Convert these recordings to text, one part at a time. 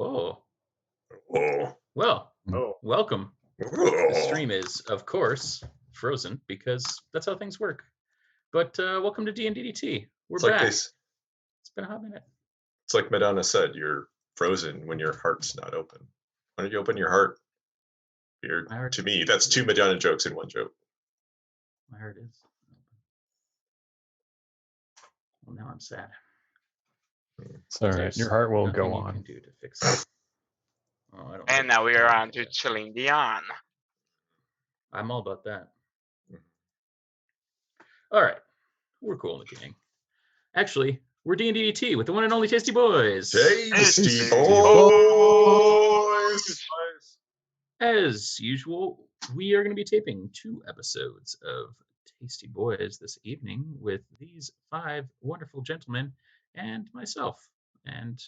Oh, Oh. well, Oh. welcome. The Oh. stream is, of course, frozen because that's how things work. But welcome to D&DDT. We're It's like back. this. It's been a hot minute. It's like Madonna said, you're frozen when your heart's not open. Why don't you open your heart? To me, that's two Madonna jokes in one joke. My heart is open. Well, now I'm sad. It's all right. Your heart will go on. You can do to fix it. Oh, I don't. And now we are on to Celine Dion. I'm all about that. All right, we're cool in the gang. Actually, we're D&DDT with the one and only Tasty Boys. Tasty Boys. As usual, we are going to be taping 2 episodes of Tasty Boys this evening with these 5 wonderful gentlemen and myself. And,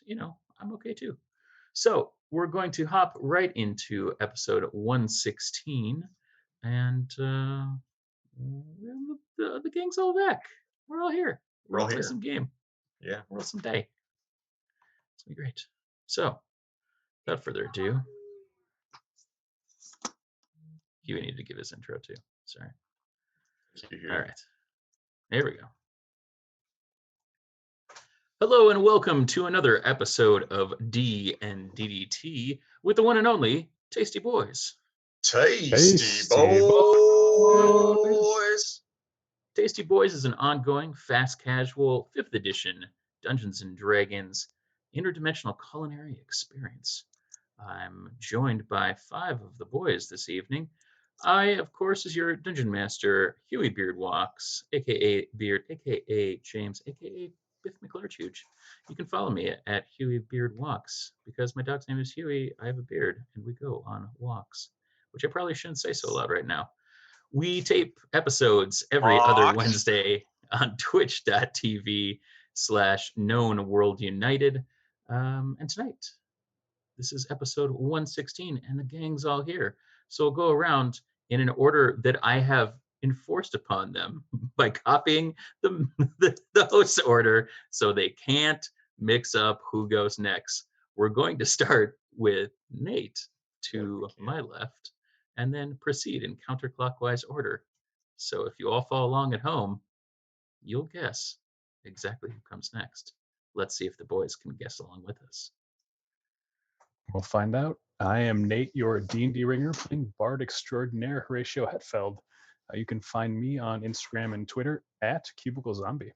I'm okay too. So we're going to hop right into episode 116. And the gang's all back. We're all here. We're all play here. Some game. Yeah. Roll some day. It's going to be great. So, without further ado, Huey needed to give his intro too. Sorry. All right. Here we go. Hello and welcome to another episode of D&DDT with the one and only Tasty Boys. Tasty Boys. Tasty Boys is an ongoing, fast casual, 5th edition Dungeons & Dragons interdimensional culinary experience. I'm joined by 5 of the boys this evening. I, of course, is your dungeon master, Huey Beardwalks, a.k.a. Beard, a.k.a. James, a.k.a. Biff McClartuge. You can follow me at Huey Beardwalks. Because my dog's name is Huey, I have a beard, and we go on walks, which I probably shouldn't say so loud right now. We tape episodes every other Wednesday on twitch.tv/knownworldunited. And tonight, this is episode 116, and the gang's all here. So we'll go around in an order that I have enforced upon them by copying the host's order so they can't mix up who goes next. We're going to start with Nate to my left and then proceed in counterclockwise order. So if you all follow along at home, you'll guess exactly who comes next. Let's see if the boys can guess along with us. We'll find out. I am Nate, your D&D ringer, playing Bard Extraordinaire Horatio Hetfeld. You can find me on Instagram and Twitter at Cubicle Zombie.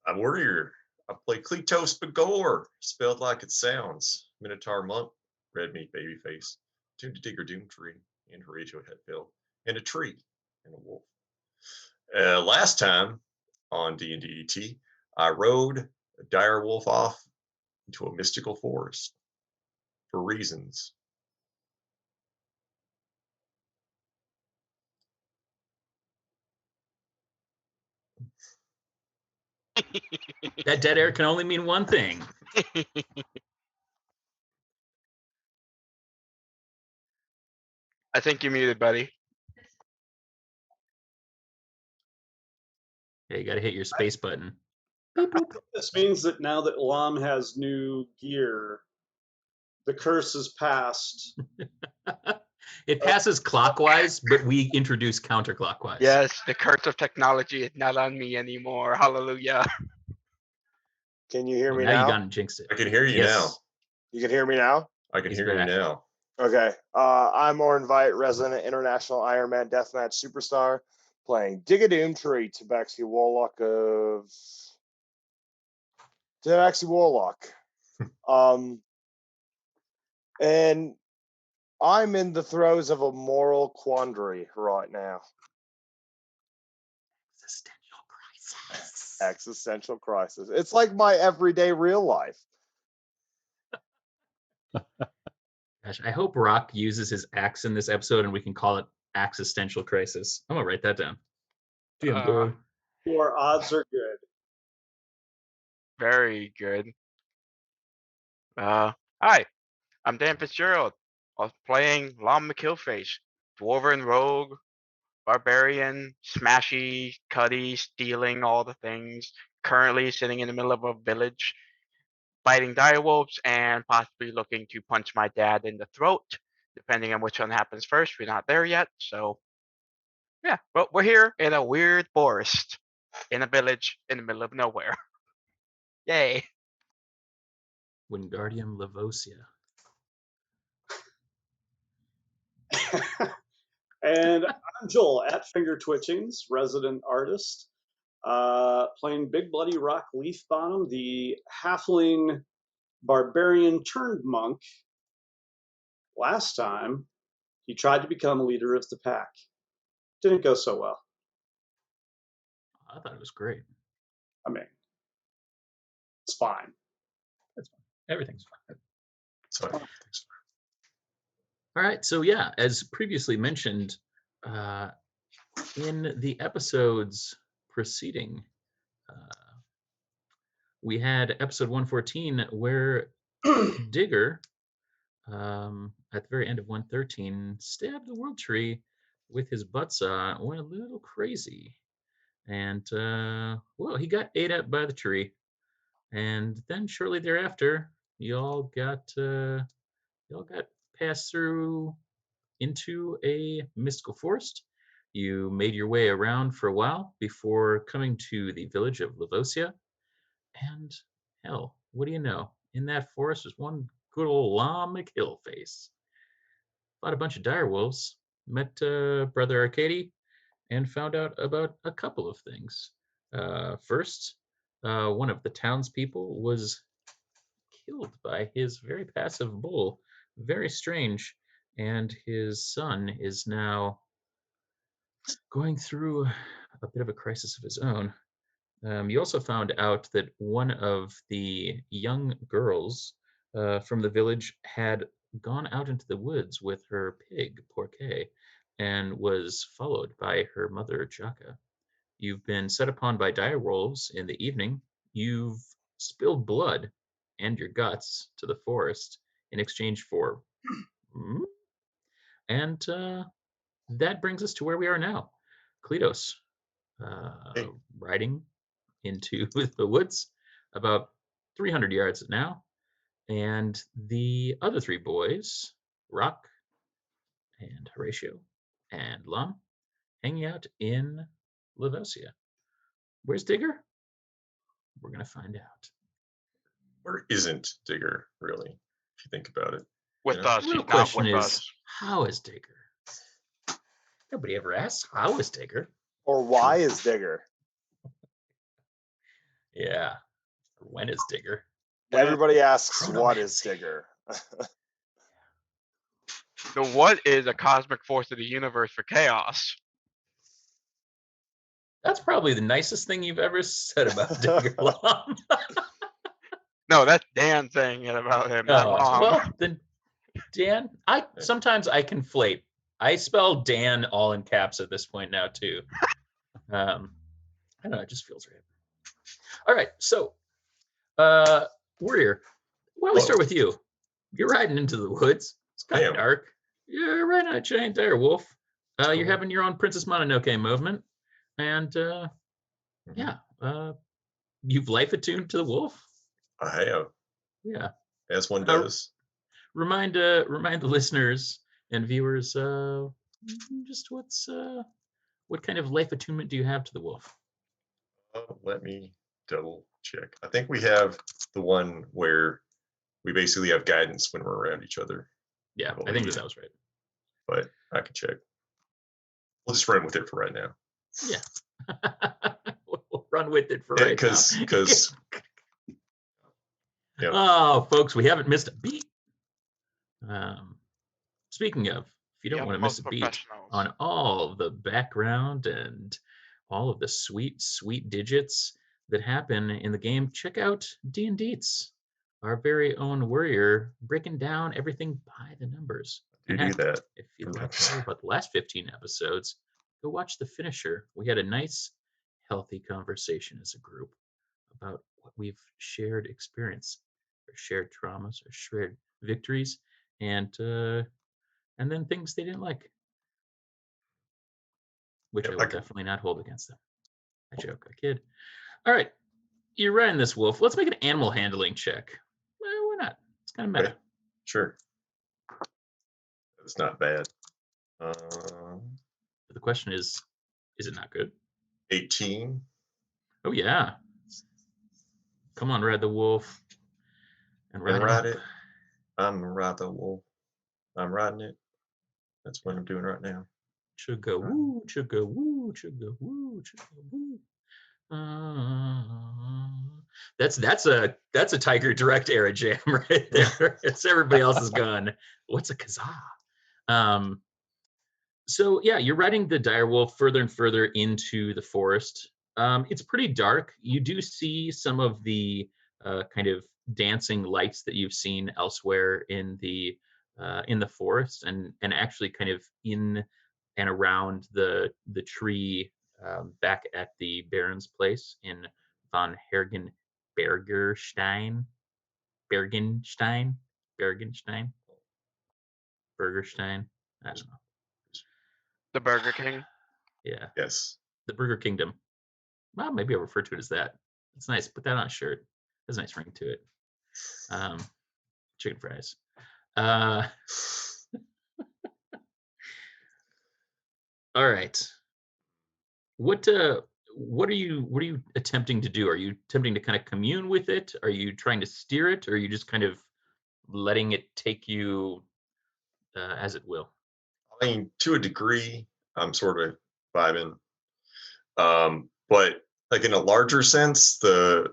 I'm Warrior. I play Kleatos B'Goar, spelled like it sounds. Minotaur monk, red meat babyface, tuned to Digger Doomtree and Horatio Hetfeld, and a tree and a wolf. Last time on D&DT, I rode a dire wolf off into a mystical forest for reasons. That dead air can only mean one thing. I think you're muted, buddy. Yeah, you got to hit your space button. This means that now that Lom has new gear, the curse is passed. It passes clockwise, but we introduce counterclockwise. Yes, the curse of technology is not on me anymore. Hallelujah. Can you hear me now? now? You got to jinx it. I can hear you now. You can hear me now? I can hear you now. Okay. I'm Orin Veit, resident International Iron Man Deathmatch Superstar, playing Digger Doomtree, Tabaxi Warlock of... Tabaxi Warlock. And I'm in the throes of a moral quandary right now. Existential crisis. It's like my everyday real life. Gosh, I hope Rock uses his axe in this episode and we can call it Existential Crisis. I'm going to write that down. Your odds are good. Very good. Hi, I'm Dan Fitzgerald. I was playing Lom McHillface, Dwarven Rogue, Barbarian, smashy, cutty, stealing all the things. Currently sitting in the middle of a village, fighting direwolves and possibly looking to punch my dad in the throat, depending on which one happens first. We're not there yet, so yeah. But we're here in a weird forest, in a village in the middle of nowhere. Yay! Wingardium Leviosa. And I'm Joel at Finger Twitchings, resident artist, playing Big Bloody Rock Leafbottom, the halfling barbarian turned monk. Last time, he tried to become a leader of the pack. Didn't go so well. I thought it was great. I mean, it's fine. That's fine. Everything's fine. So All right. So yeah, as previously mentioned, in the episodes preceding, we had episode 114 where Digger, at the very end of 113, stabbed the world tree with his buttsaw, went a little crazy, and well, he got ate up by the tree, and then shortly thereafter, y'all got passed through into a mystical forest. You made your way around for a while before coming to the village of Leviosa, and hell, what do you know? In that forest was one good old Lom McHillface. Fought a bunch of direwolves, met Brother Arcady, and found out about a couple of things. First, one of the townspeople was killed by his very passive bull. Very strange. And his son is now going through a bit of a crisis of his own. You also found out that one of the young girls from the village had gone out into the woods with her pig, Porquet, and was followed by her mother, Jaka. You've been set upon by direwolves in the evening. You've spilled blood and your guts to the forest in exchange for... And that brings us to where we are now. Kleatos, Hey. riding into the woods about 300 yards now, and the other three boys, Rock and Horatio and Lom, hanging out in Leviosa. Where's Digger? We're gonna find out. where isn't Digger, really, if you think about it? With Yeah. us, The real he's not question with is, us. how is Digger? Nobody ever asks, how is Digger? Or why is Digger? Yeah. Or when is Digger? Everybody asks, what is Chronomancy. Digger? The what is a cosmic force of the universe for chaos. That's probably the nicest thing you've ever said about Digger, Lom. No, that's Dan saying it about him, not Lom. Well, then, Dan, sometimes I conflate. I spell Dan all in caps at this point now, too. I don't know, it just feels right. All right, so, Warrior, why don't we start with you? You're riding into the woods. It's kind I of am. dark. You're riding on a giant dire wolf. You're Cool. having your own Princess Mononoke movement. And, Mhm. yeah, you've life attuned to the wolf. I have, Yeah. as one does. Remind the listeners and viewers just what kind of life attunement do you have to the wolf? Let me double check. I think we have the one where we basically have guidance when we're around each other, Yeah, I think that was right. but I can check. We'll just run with it for right now. Yeah. We'll run with it for Yeah, right now. because yeah. Oh, folks, we haven't missed a beat. Speaking of, if you don't Yeah, want to most miss a beat professionals. on all the background and all of the sweet, sweet digits that happen in the game, check out D&Deets, our very own warrior, breaking down everything by the numbers. You And do heck, that. if you'd like to hear about the last 15 episodes, go watch The Finisher. We had a nice, healthy conversation as a group about what we've shared experience, our shared traumas, our shared victories, and then things they didn't like, which Yeah, I will definitely not hold against them. I joke, I kid. All right, you're riding this wolf. Let's make an animal handling check. kind of Okay. meta. Sure. It's not bad. The question is it not good? 18. Oh yeah. Come on, ride the wolf. And And ride ride up. it. I'm ride the wolf. I'm riding it. That's what I'm doing right now. Chugga woo, chugga woo, chugga woo, chugga woo. That's a Tiger Direct era jam right there. It's everybody else is gone. What's a kazaa? So yeah, you're riding the direwolf further and further into the forest. It's pretty dark. You do see some of the kind of dancing lights that you've seen elsewhere in the forest, and actually kind of in and around the tree back at the Baron's place in von Hergen Bergerstein, Bergenstein, Bergenstein, Bergerstein. I don't know. The Burger King. Yeah, Yes. the Burger Kingdom. Well, maybe I'll refer to it as that. It's nice. Put that on a shirt. There's a nice ring to it. Chicken fries. All right. What are you attempting to do? Are you attempting to kind of commune with it? Are you trying to steer it, or are you just kind of letting it take you as it will? I mean, to a degree, I'm sort of vibing. But like in a larger sense, the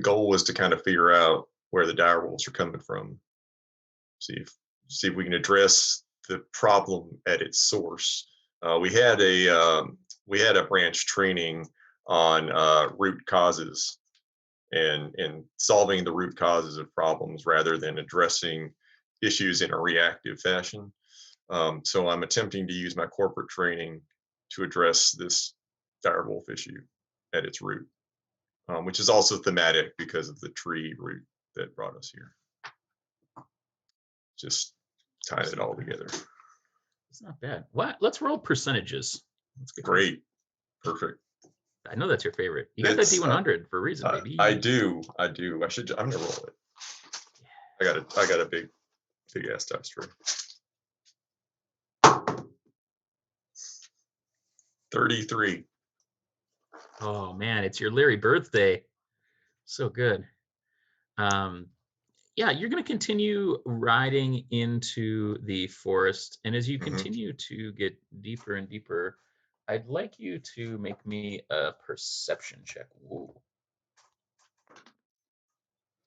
goal was to kind of figure out where the direwolves are coming from. See if we can address the problem at its source. We had a branch training on root causes and solving the root causes of problems rather than addressing issues in a reactive fashion. So I'm attempting to use my corporate training to address this direwolf issue at its root, which is also thematic because of the tree root that brought us here. Just tying it all together. It's not bad. What? Let's roll percentages. Let's get Great. Perfect. I know that's your favorite. You got that D100 for a reason, baby. I do. I'm gonna roll it. I got a big ass dice tray. 33. Oh man, it's your Larry birthday. So good. Yeah, you're going to continue riding into the forest, and as you continue to get deeper and deeper, I'd like you to make me a perception check. Whoa.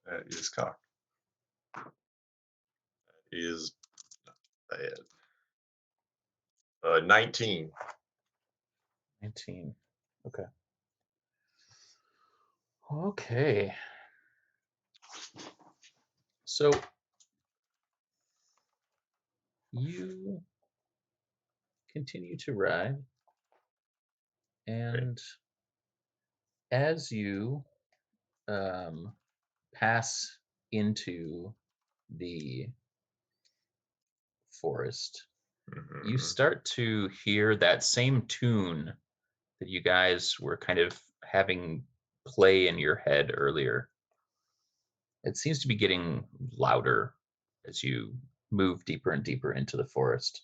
That is cocked. That is not bad. 19. 19. Okay. Okay. So you continue to ride, and as you pass into the forest, you start to hear that same tune that you guys were kind of having play in your head earlier. It seems to be getting louder as you move deeper and deeper into the forest.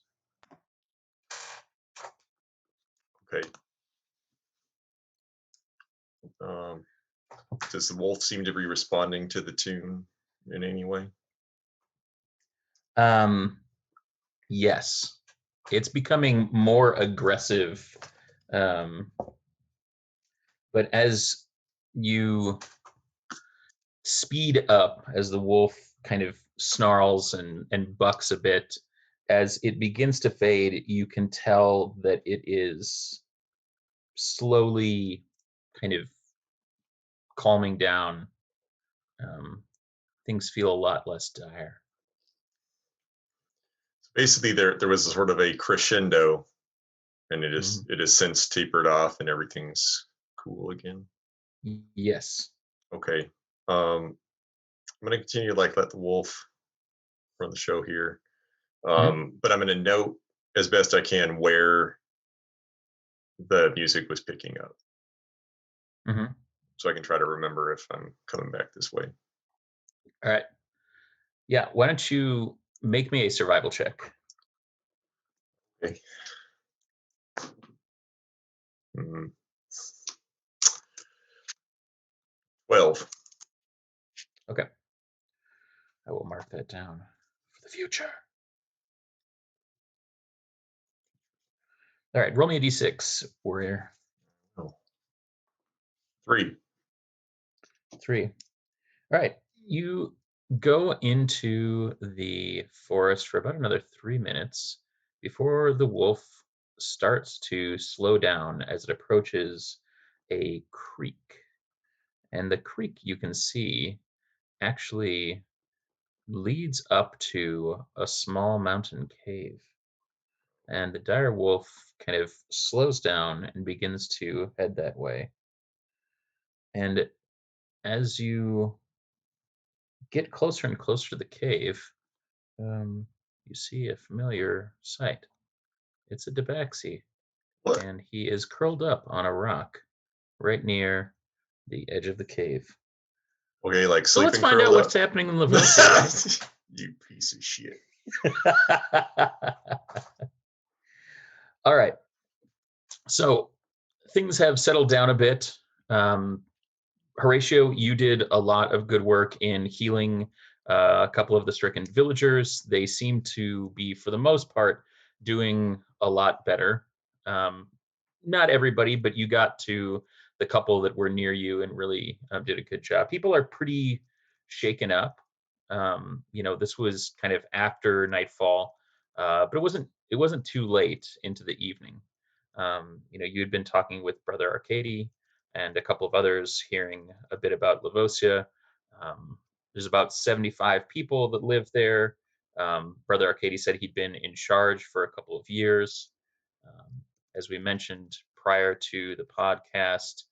Okay. Does the wolf seem to be responding to the tune in any way? Yes, it's becoming more aggressive. But as you speed up, as the wolf kind of snarls and bucks a bit, as it begins to fade, you can tell that it is slowly kind of calming down. Things feel a lot less dire. Basically, there was a sort of a crescendo, and it is since tapered off, and everything's cool again. Yes. Okay. I'm gonna continue to let the wolf run the show here, but I'm gonna note as best I can where the music was picking up, so I can try to remember if I'm coming back this way. All right. Yeah, why don't you make me a survival check? Okay. Hmm. 12. Okay. I will mark that down for the future. All right, roll me a d6, warrior. Oh. 3. 3. All right, you go into the forest for about another 3 minutes before the wolf starts to slow down as it approaches a creek. And the creek, you can see, actually leads up to a small mountain cave. And the dire wolf kind of slows down and begins to head that way. And as you get closer and closer to the cave, you see a familiar sight. It's a Tabaxi, What? and he is curled up on a rock right near the edge of the cave. Okay, like So let's sleeping find out curled what's up? happening in Lavosia, right? You piece of shit. All right. So things have settled down a bit. Horatio, you did a lot of good work in healing a couple of the stricken villagers. They seem to be, for the most part, doing a lot better. Not everybody, but you got to the couple that were near you and really did a good job. People are pretty shaken up. This was kind of after nightfall, but it wasn't too late into the evening. You had been talking with Brother Arcady and a couple of others, hearing a bit about Lavosia. There's about 75 people that live there. Brother Arcady said he'd been in charge for a couple of years. As we mentioned prior to the podcast,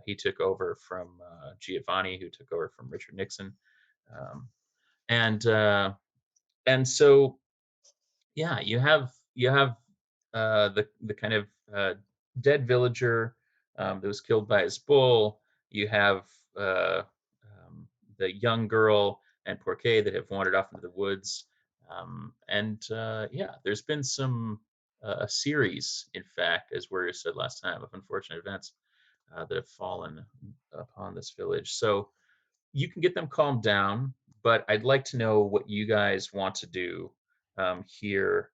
he took over from Giovanni, who took over from Richard Nixon. Um, and so, yeah, you have the kind of dead villager that was killed by his bull. You have the young girl and Porquet that have wandered off into the woods. Yeah, there's been a series, in fact, as Warrior said last time, of unfortunate events that have fallen upon this village. So you can get them calmed down, but I'd like to know what you guys want to do here,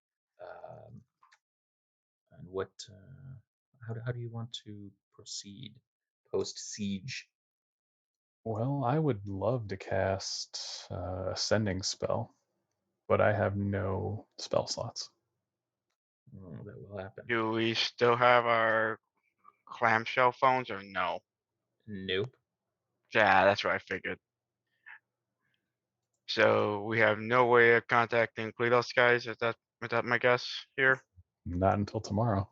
and how do you want to proceed post siege? Well, I would love to cast Ascending spell, but I have no spell slots. That will happen. Do we still have our clamshell phones or no? Nope. Yeah, that's what I figured. So we have no way of contacting Kleatos guys. Is that my guess here? Not until tomorrow.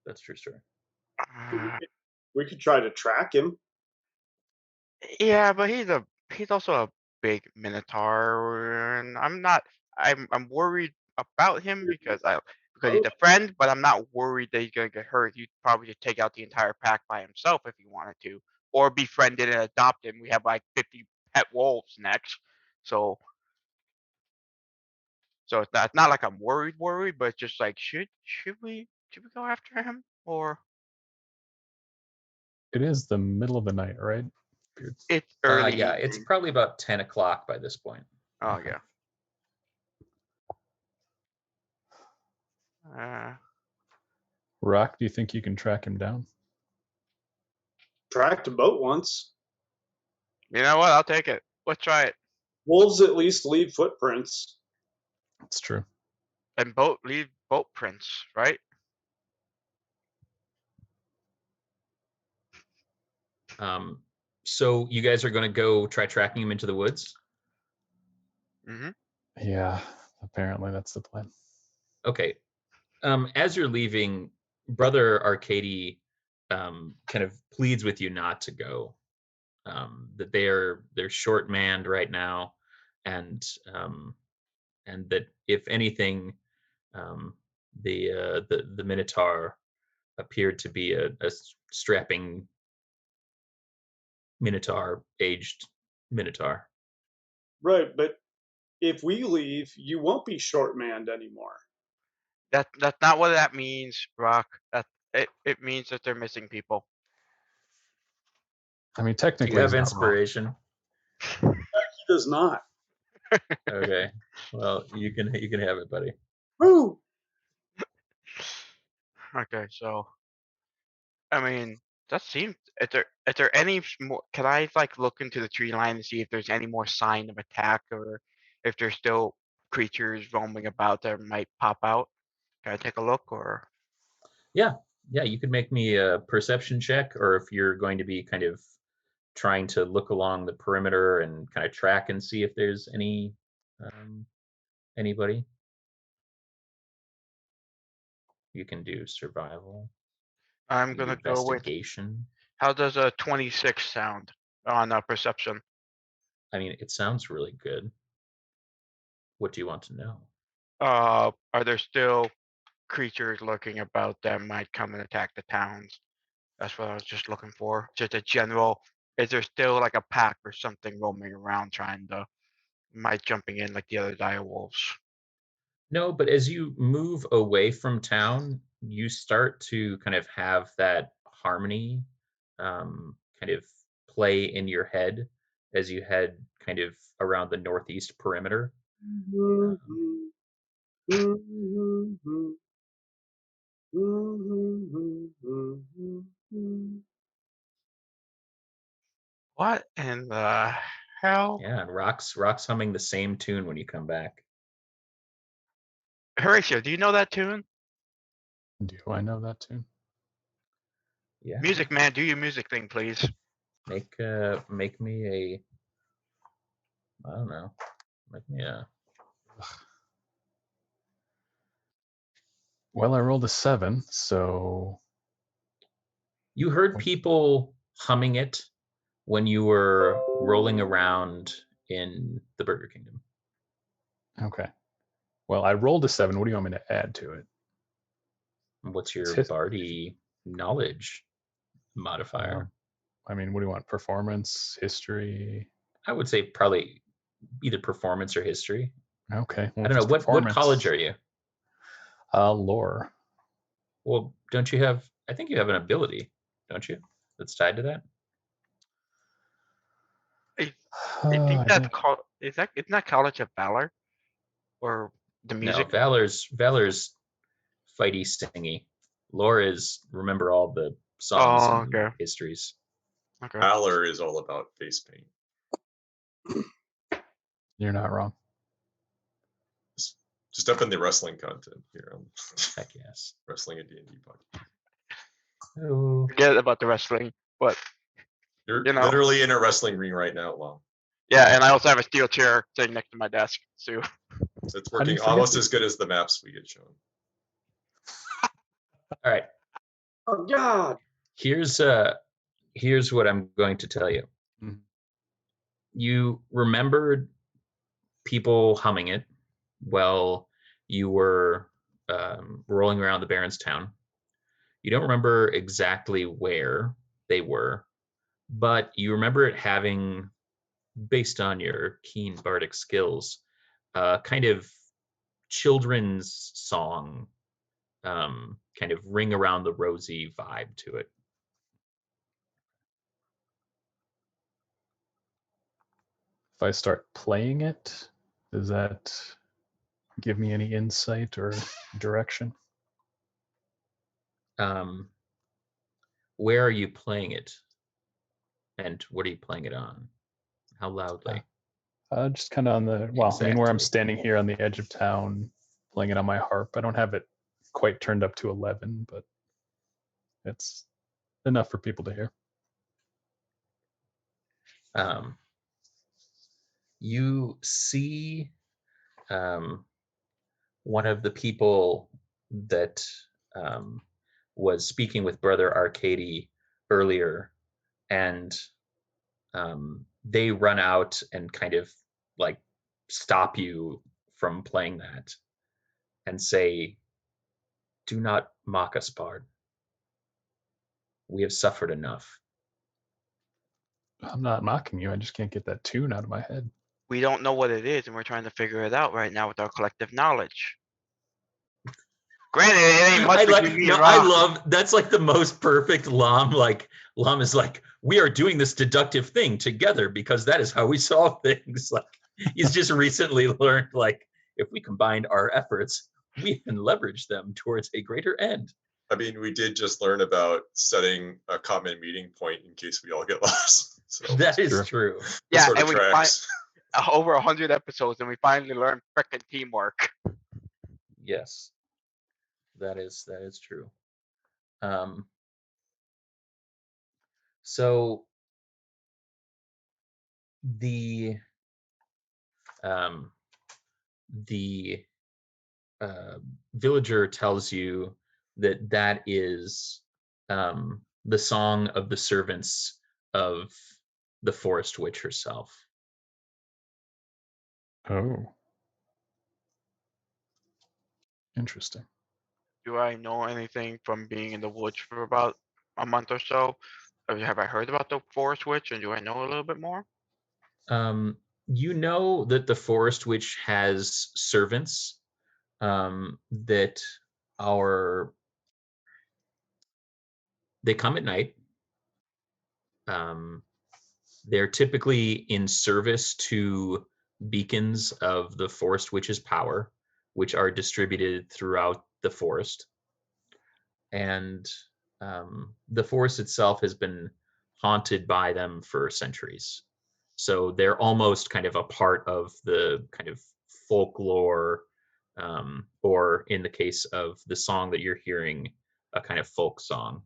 That's true story. Uh, We could try to track him. yeah, but he's also a big minotaur, and I'm worried about him because he's a friend, but I'm not worried that he's gonna get hurt. He'd probably just take out the entire pack by himself if he wanted to, or befriend it and adopt him. We have like 50 pet wolves next, so it's not like I'm worried, but it's just like should we go after him or It is the middle of the night, right? it's early Yeah, it's evening? probably about 10 o'clock by this point. Oh Okay. yeah. Rock, do you think you can track him down? Tracked a boat once. You know what? I'll take it. Let's try it. Wolves at least leave footprints. It's true. And leave boat prints, right? So you guys are going to go try tracking him into the woods? Mm-hmm. Yeah, apparently that's the plan. Okay. As you're leaving, Brother Arcady kind of pleads with you not to go. That they're short-manned right now, and that if anything, the Minotaur appeared to be a strapping Minotaur aged Minotaur. Right, but if we leave, you won't be short-manned anymore. That's not what that means, Brock. It means that they're missing people. I mean, Do technically, you have he's not wrong. inspiration? He does not. Okay. Well, you can have it, buddy. Woo! Okay, so I mean, that seems. Is there any more? Can I like look into the tree line and see if there's any more sign of attack, or if there's still creatures roaming about that might pop out? Can I take a look, or? Yeah. Yeah, you could make me a perception check, or if you're going to be kind of trying to look along the perimeter and kind of track and see if there's anybody. You can do survival. I'm You can do gonna go with. investigation. How does a 26 sound on perception? I mean, it sounds really good. What do you want to know? Are there still creatures lurking about that might come and attack the towns? That's what I was just looking for. Just a general. Is there still like a pack or something roaming around trying to, might jumping in like the other dire wolves? No, but as you move away from town, you start to kind of have that harmony kind of play in your head as you head kind of around the northeast perimeter. What in the hell? Yeah, and Rock's humming the same tune when you come back. Horatio, do you know that tune? Do I know that tune? Yeah. Music man, do your music thing, please. Make me a, I don't know. Make me a, Well, I rolled a 7, so you heard people humming it when you were rolling around in the Burger Kingdom. okay. Well, I rolled a 7. What do you want me to add to it? What's your Hit- Bardy knowledge modifier? I mean, what do you want? Performance, history? I would say probably either performance or history. Okay. Well, I don't know. What college are you? Lore. Well, don't you have, I think you have an ability, don't you? That's tied to that? I think I that's don't- called. Isn't that College of Valor, or the No, music? Valor's fighty stingy. Lore is remember all the songs Oh, and okay. histories. Okay. Valor is all about face paint. You're not wrong. Just up in the wrestling content here on Heck yes. Wrestling and D&D podcast. Oh. Forget about the wrestling, but You're you know. literally in a wrestling ring right now, Lom. Yeah, and I also have a steel chair sitting next to my desk too. So it's How do you working forget almost this? as good as the maps we get shown. All right. Oh God! Here's what I'm going to tell you. Mhm. You remembered people humming it while you were rolling around the Baron's town. You don't remember exactly where they were, but you remember it having, based on your keen bardic skills, kind of children's song, kind of ring around the rosy vibe to it. If I start playing it, does that give me any insight or direction? Where are you playing it? And what are you playing it on? How loudly? Just kind of on the, well, I mean, where I'm Exactly. standing here on the edge of town, playing it on my harp. I don't have it quite turned up to 11, but it's enough for people to hear. You see one of the people that was speaking with Brother Arcady earlier, and they run out and kind of like stop you from playing that and say, "Do not mock us, Bard. We have suffered enough." I'm not mocking you. I just can't get that tune out of my head. We don't know what it is, and we're trying to figure it out right now with our collective knowledge. Granted, it ain't much between me and I Rob. love that's like the most perfect Lom. Like Lom is like, we are doing this deductive thing together because that is how we solve things. Like he's just recently learned, like, if we combine our efforts, we can leverage them towards a greater end. I mean, we did just learn about setting a common meeting point in case we all get lost. So That is Sure. true. it Yeah, sort of and we tracks. over 100 episodes, and we finally learned frickin' teamwork. Yes, that is true. So the villager tells you that is the song of the servants of the forest witch herself. Oh. Interesting. Do I know anything from being in the woods for about a month or so? Have I heard about the forest witch, and do I know a little bit more? You know that the forest witch has servants that they come at night. They're typically in service to beacons of the forest witch's power, which are distributed throughout the forest. And the forest itself has been haunted by them for centuries. So they're almost kind of a part of the kind of folklore, or in the case of the song that you're hearing, a kind of folk song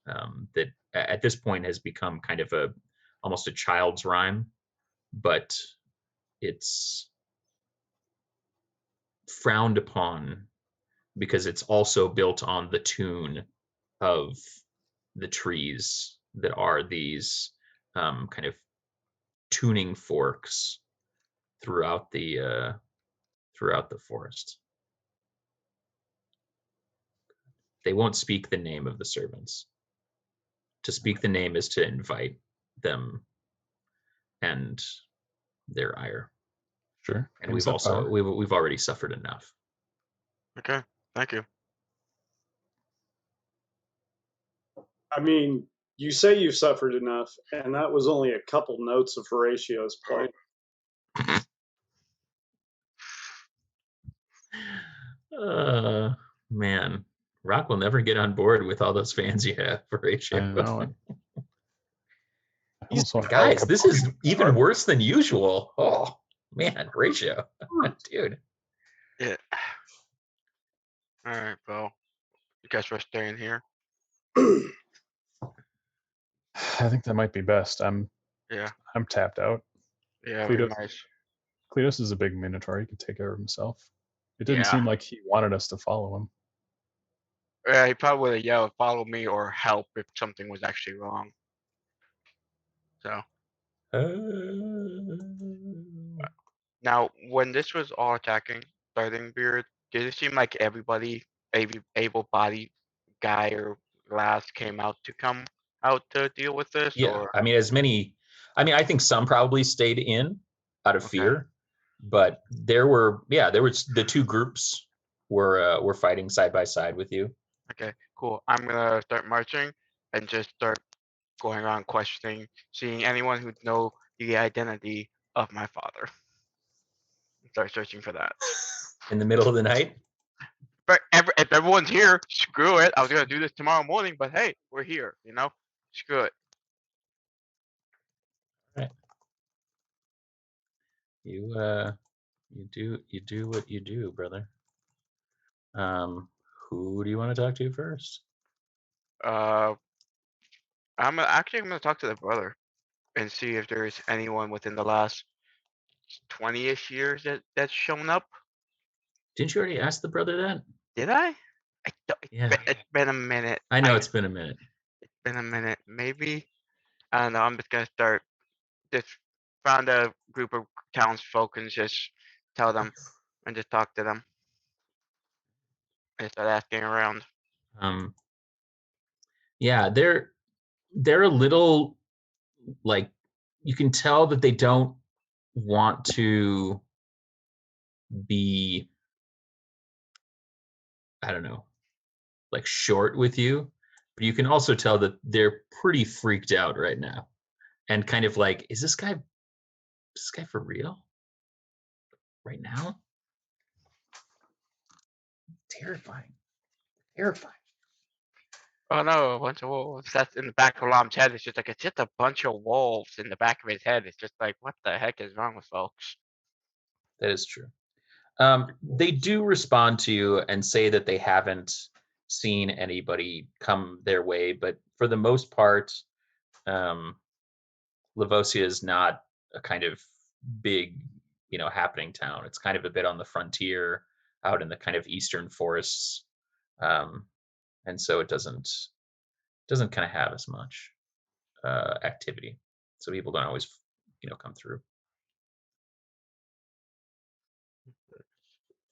that at this point has become kind of almost a child's rhyme, but it's frowned upon because it's also built on the tune of the trees that are these kind of tuning forks throughout the forest. They won't speak the name of the servants. To speak the name is to invite them and their ire. Sure. And we've already suffered enough. Okay, thank you. I mean, you say you suffered enough, and that was only a couple notes of Horatio's playing. Man, Rock will never get on board with all those fans you have, Horatio. I know. I almost want to Guys, this is even worse than usual. Oh man, Horatio, dude. Yeah. All right, well, you guys are staying here. I think that might be best. I'm tapped out. Yeah, it'd be Kleatos, nice. Kleatos is a big minotaur. He could take care of himself. It didn't Yeah. seem like he wanted us to follow him. Yeah, he probably would have yelled, "Follow me" or "Help" if something was actually wrong. So now, when this was all starting Beard, did it seem like everybody, able-bodied guy or lass, came out to deal with this? Yeah, Or I mean, I think some probably stayed in out of fear, but there were the two groups were fighting side by side with you. Okay, cool. I'm gonna start marching and just start going around questioning, seeing anyone who know the identity of my father. Start searching for that. In the middle of the night? But if everyone's here, screw it. I was gonna do this tomorrow morning, but hey, we're here. Screw it. Right. You do what you do, brother. Who do you want to talk to first? I'm gonna talk to the brother and see if there's anyone within the last 20-ish years that's shown up. Didn't you already ask the brother that? Did I? Yeah. It's been a minute. I know it's been a minute. It's been a minute. Maybe. I don't know. I'm just gonna start. Just found a group of townsfolk and just tell them and just talk to them. And start asking around. Yeah, they're a little like you can tell that they don't want to be, I don't know, like short with you, but you can also tell that they're pretty freaked out right now and kind of like, is this guy for real right now? Terrifying. Oh no, a bunch of wolves. That's in the back of Lom's head. It's just like, it's just a bunch of wolves in the back of his head. It's just like, what the heck is wrong with folks? That is true. They do respond to you and say that they haven't seen anybody come their way, but for the most part, Lavosia is not a kind of big, happening town. It's kind of a bit on the frontier, out in the kind of eastern forests, and so it doesn't kind of have as much activity. So people don't always, come through.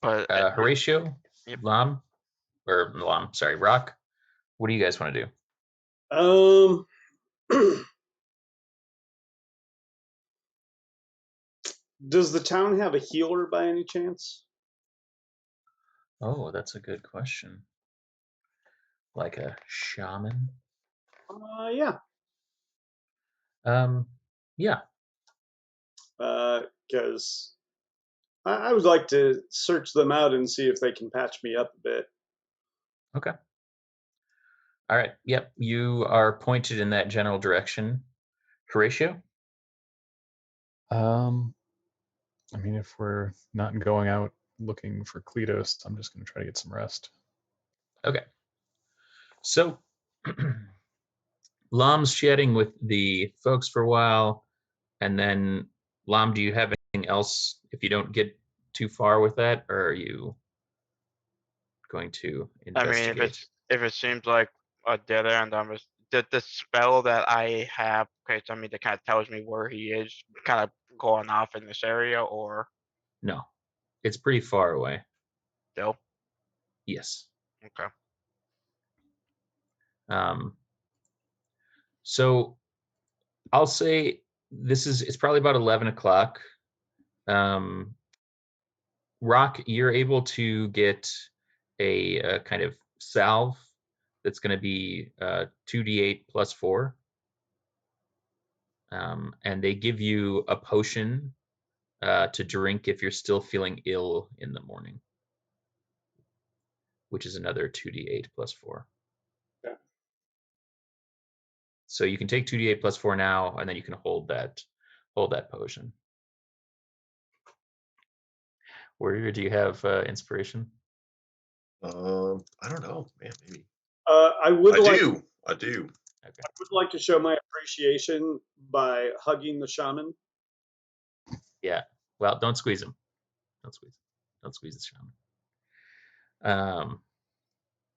But Horatio, Yep. Lom, sorry, Rock. What do you guys want to do? Does the town have a healer by any chance? Oh, that's a good question. Like a shaman? Yeah. Yeah. Because I would like to search them out and see if they can patch me up a bit. Okay. All right. Yep. You are pointed in that general direction. Horatio? I mean, if we're not going out looking for Kleatos, I'm just going to try to get some rest. Okay. So, Lom's chatting with the folks for a while, and then, Lom, do you have anything else if you don't get too far with that, or are you going to I mean, investigate? if it seems like a dead end, the spell that I have creates on me that kind of tells me where he is, kind of going off in this area, or No. It's pretty far away. still. Yes. Okay. So I'll say it's probably about 11 o'clock. Rock, you're able to get a kind of salve that's going to be 2d8 plus 4. And they give you a potion to drink if you're still feeling ill in the morning, which is another 2d8 plus 4. Okay. So you can take 2d8 plus 4 now, and then you can hold that potion. Warrior, do you have inspiration? I don't know, man. Maybe I would I do. Okay. I would like to show my appreciation by hugging the shaman. Yeah. Well, don't squeeze him. Don't squeeze the shaman.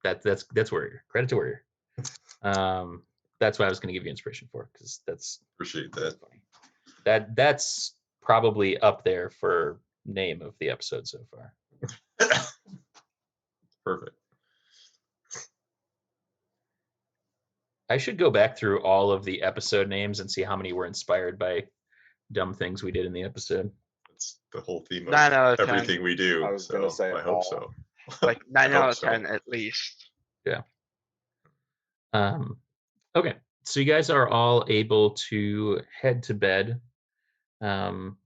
That's Warrior. Credit to Warrior. That's what I was going to give you inspiration for, because that's appreciate that. funny. That's probably up there for name of the episode so far. Perfect. I should go back through all of the episode names and see how many were inspired by dumb things we did in the episode. That's the whole theme of 9 out of 10. everything we do. I was gonna say I hope all. so. Like 9 I hope out of so. 10 at least. Yeah. Okay. So you guys are all able to head to bed. And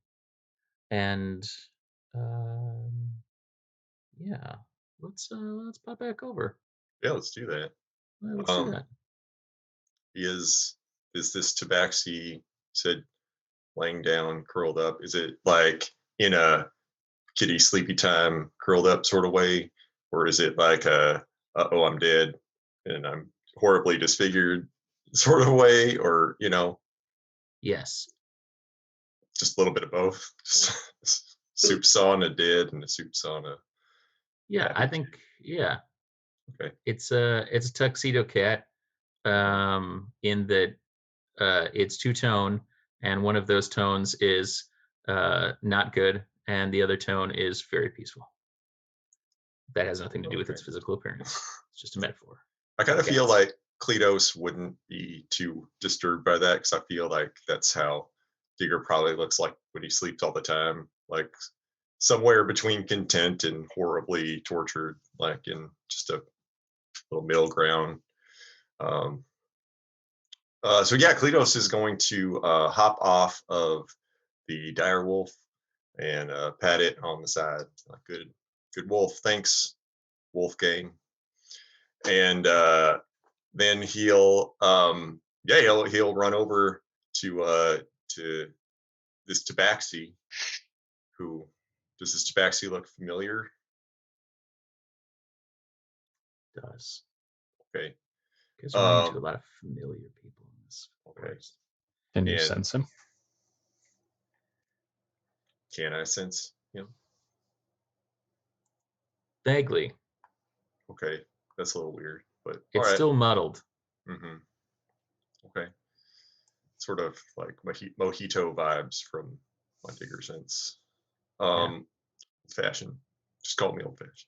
yeah, let's pop back over. Yeah, let's do that. Let's do that. Is this tabaxi said laying down, curled up? Is it like in a kitty sleepy time, curled up sort of way, or is it like a oh I'm dead and I'm horribly disfigured sort of way, or Yes. just a little bit of both? Soup sauna dead and a soup sauna. Yeah, happy I think yeah. Okay. It's a tuxedo cat. In that it's two-tone, and one of those tones is not good, and the other tone is very peaceful. That has nothing to do with its physical appearance. It's just a metaphor. I kind of Okay. feel like Kleatos wouldn't be too disturbed by that, because I feel like that's how Digger probably looks like when he sleeps all the time, like somewhere between content and horribly tortured, like in just a little middle ground. So yeah, Kleatos is going to hop off of the dire wolf and pat it on the side. Good wolf, thanks, Wolfgang. And then he'll run over to this tabaxi. Who does this tabaxi look familiar? Does. Okay. Because we run into a lot of familiar people in this forest. Can you And- sense him? Can I sense him? Vaguely. Okay, that's a little weird, but all It's right. still muddled. Mm-hmm. Okay. Sort of like mojito vibes from my Digger sense. Old fashioned. Just call me old fashioned.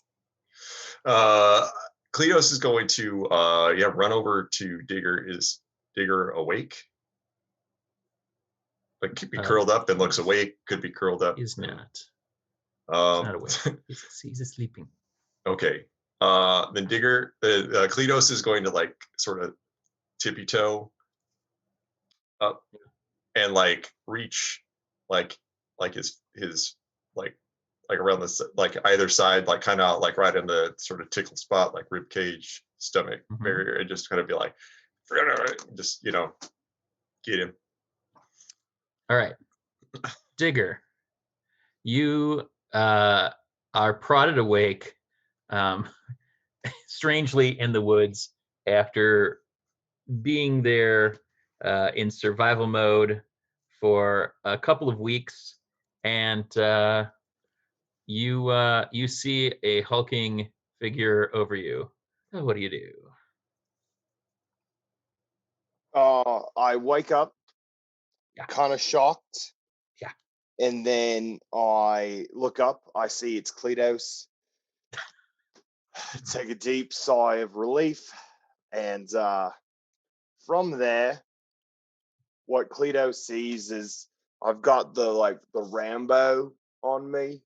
Kleatos is going to run over to Digger. Is Digger awake? Like could be curled up and looks awake. Could be curled up. He's not. He's Um, not awake. He's sleeping. okay. Then Digger, Kleatos is going to like sort of tippy toe up and like reach like his like around the like either side, like kind of like right in the sort of tickle spot, like rib cage, stomach barrier, and just kind of be like, just get him. All right, Digger, you are prodded awake, strangely in the woods after being there in survival mode for a couple of weeks, and you see a hulking figure over you. What do you do? I wake up Yeah. kind of shocked. Yeah. And then I look up, I see it's Kleatos. Take a deep sigh of relief. And from there, what Kleatos sees is I've got the Rambo on me,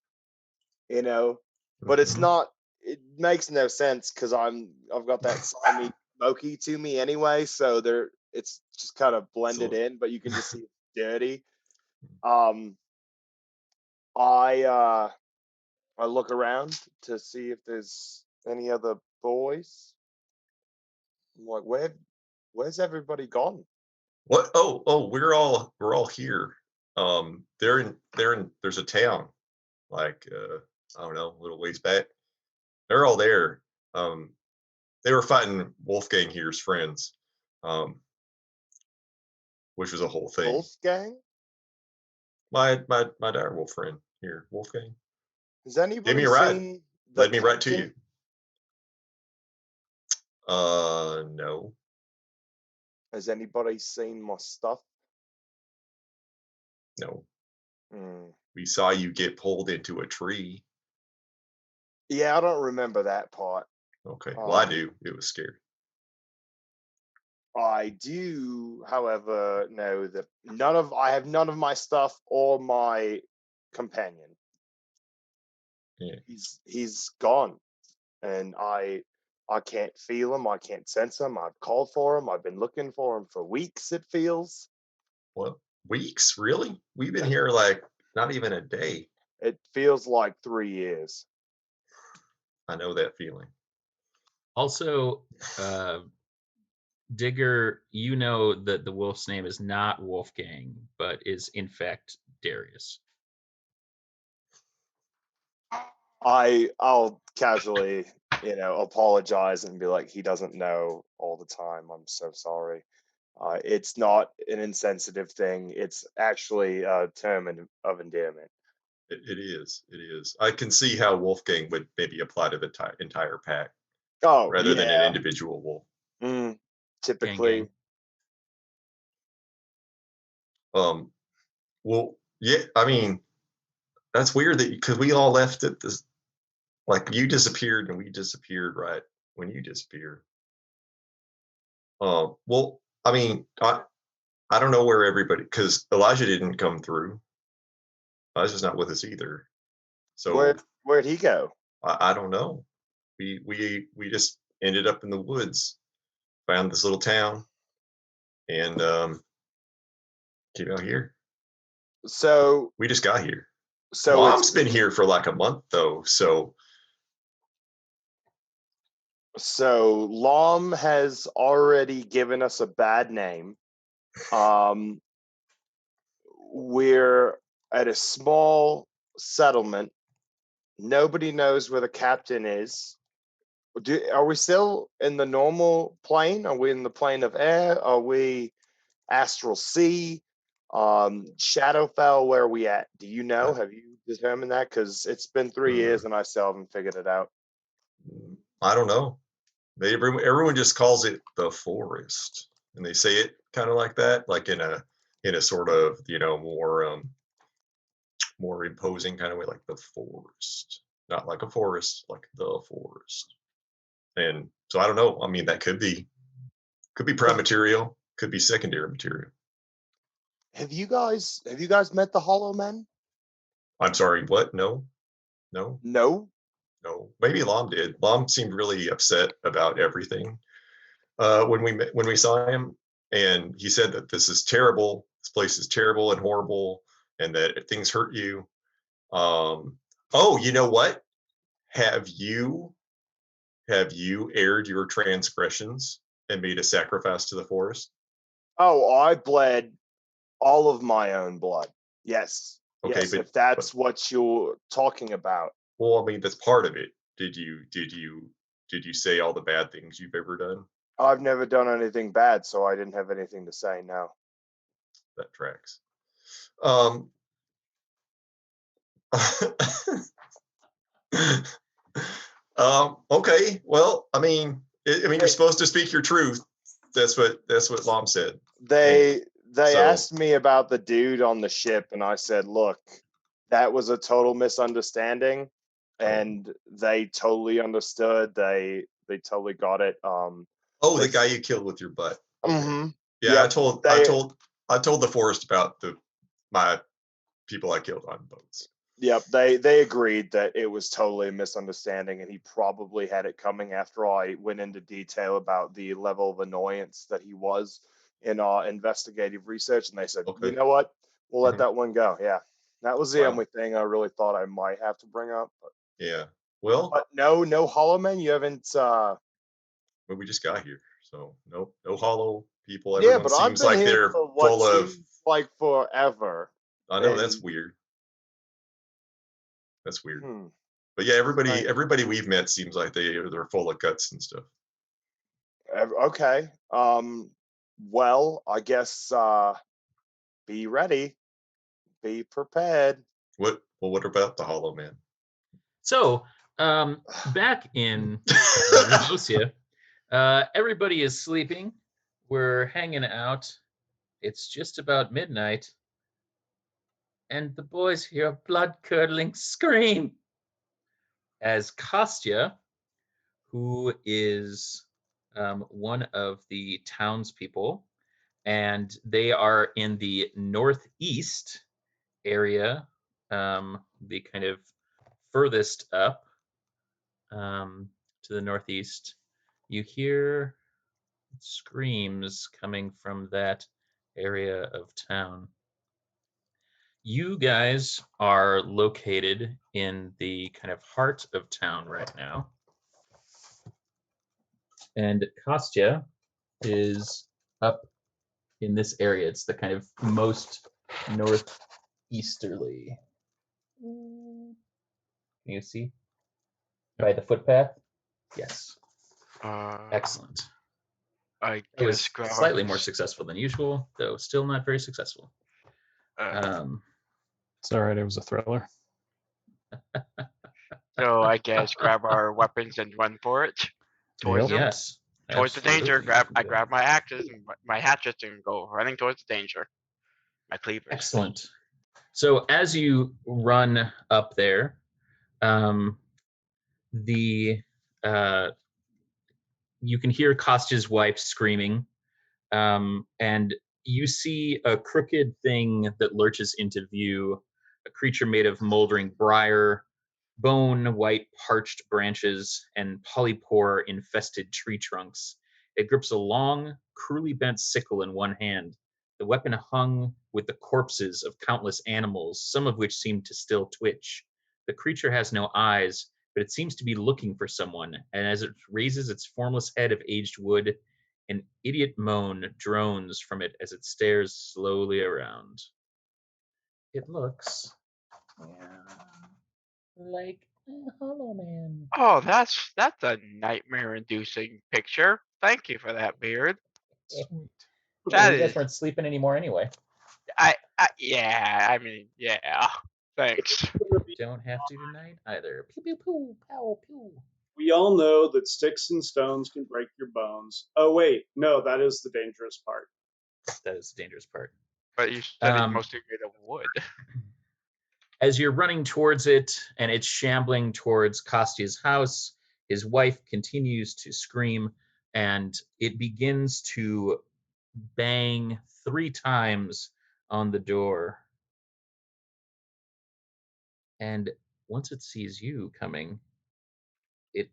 but it's not, it makes no sense because I've got that slimy smoky to me anyway, so it's just kind of blended in, but you can just see it's dirty. I look around to see if there's any other boys. I'm like, where's everybody gone? What? Oh, we're all here. There's a town, like I don't know, a little ways back. They're all there. They were fighting Wolfgang here's friends, which was a whole thing. Wolfgang? My dire wolf friend here, Wolfgang. Has anybody Give me a ride. seen Led me right to captain? you. No. Has anybody seen my stuff? No. Hmm. We saw you get pulled into a tree. Yeah, I don't remember that part. Okay. Well, I do. It was scary. I do, however, know that I have none of my stuff or my companion. Yeah. He's gone, and I can't feel him. I can't sense him. I've called for him. I've been looking for him for weeks. It feels. What? Weeks? Really? We've been here like not even a day. It feels like 3 years. I know that feeling. Also, Digger, you know that the wolf's name is not Wolfgang, but is in fact Darius. I'll casually, apologize and be like, he doesn't know all the time. I'm so sorry. It's not an insensitive thing. It's actually a term of endearment. It is. It is. I can see how Wolfgang would maybe apply to the entire pack Oh, rather than an yeah. individual wolf. Typically. Well, yeah. I mean, that's weird that because we all left at this, like you disappeared and we disappeared right when you disappeared. Well, I mean, I don't know where everybody, because Elijah didn't come through. Elijah's not with us either. So Where'd he go? I don't know. We just ended up in the woods, found this little town, and came out here. So We just got here. so Mom's been here for like a month though, so Lom has already given us a bad name. We're at a small settlement. Nobody knows where the captain is. Are we still in the normal plane? Are we in the plane of air? Are we astral sea? Shadowfell, where are we at? Do you know? Have you determined that? Because it's been 3 years and I still haven't figured it out. I don't know. Everyone just calls it the forest, and they say it kind of like that, like in a sort of more imposing kind of way, like the forest, not like a forest, like the forest. And so I don't know. I mean, that could be prime material, could be secondary material. Have you guys met the Hollow Men? I'm sorry, what? No. No. Maybe Lom did. Lom seemed really upset about everything when we saw him, and he said that this is terrible. This place is terrible and horrible, and that things hurt you. Oh, you know what? Have you aired your transgressions and made a sacrifice to the forest? Oh, I bled all of my own blood. Yes. Okay, yes, but if that's what you're talking about. Well, I mean, that's part of it. Did you say all the bad things you've ever done? I've never done anything bad, so I didn't have anything to say. No. That tracks. Okay. Well, I mean, you're supposed to speak your truth. That's what Lom said. They asked me about the dude on the ship, and I said, "Look, that was a total misunderstanding," and they totally understood. They totally got it. The guy you killed with your butt. Okay. Mm-hmm. Yeah, Yep, I told the forest about my people I killed on boats. Yep, they agreed that it was totally a misunderstanding, and he probably had it coming after I went into detail about the level of annoyance that he was in our investigative research, and they said, Okay. "You know what? We'll let that one go." Yeah, that was the Wow. only thing I really thought I might have to bring up. But, Yeah. Well, but no Hollow Men. You haven't. Well, we just got here, so no hollow people. Yeah, Everyone but I've seems been like here they're for what full of. seems like forever. I know that's weird. That's weird. Hmm. But yeah, Right. everybody we've met seems like they're full of guts and stuff. Okay. Well, I guess be ready. Be prepared. What about the Hollow Man? So, back in Nicosia, everybody is sleeping. We're hanging out. It's just about midnight. And the boys hear a blood-curdling scream as Kostya, who is one of the townspeople, and they are in the northeast area, the kind of furthest up to the northeast. You hear screams coming from that area of town. You guys are located in the kind of heart of town right now. And Kostya is up in this area. It's the kind of most northeasterly. Can you see? By the footpath? Yes. Excellent. I It was guess slightly more successful than usual, though still not very successful. It's all right. It was a thriller. So I guess grab our weapons and run for it. Towards them. Yes. Towards the danger. absolutely. I grab my axes and my hatchets and go running towards the danger. My cleavers. Excellent. So as you run up there, you can hear Kostya's wife screaming, and you see a crooked thing that lurches into view, a creature made of moldering briar, bone white parched branches, and polypore infested tree trunks. It grips a long, cruelly bent sickle in one hand. The weapon hung with the corpses of countless animals, some of which seem to still twitch. The creature has no eyes, but it seems to be looking for someone, and as it raises its formless head of aged wood, an idiot moan drones from it as it stares slowly around. It looks like a Hollow Man. Oh, that's a nightmare-inducing picture. Thank you for that, Beard. Sweet. That You guys is, weren't sleeping anymore anyway. yeah. I mean, yeah. Thanks. Don't have to tonight either. Pew pew pew, pow pew. We all know that sticks and stones can break your bones. Oh, wait. No, that is the dangerous part. That is the dangerous part. But you said he's Um, mostly made of wood. As you're running towards it and it's shambling towards Kostia's house, his wife continues to scream and it begins to bang 3 times on the door. And once it sees you coming, it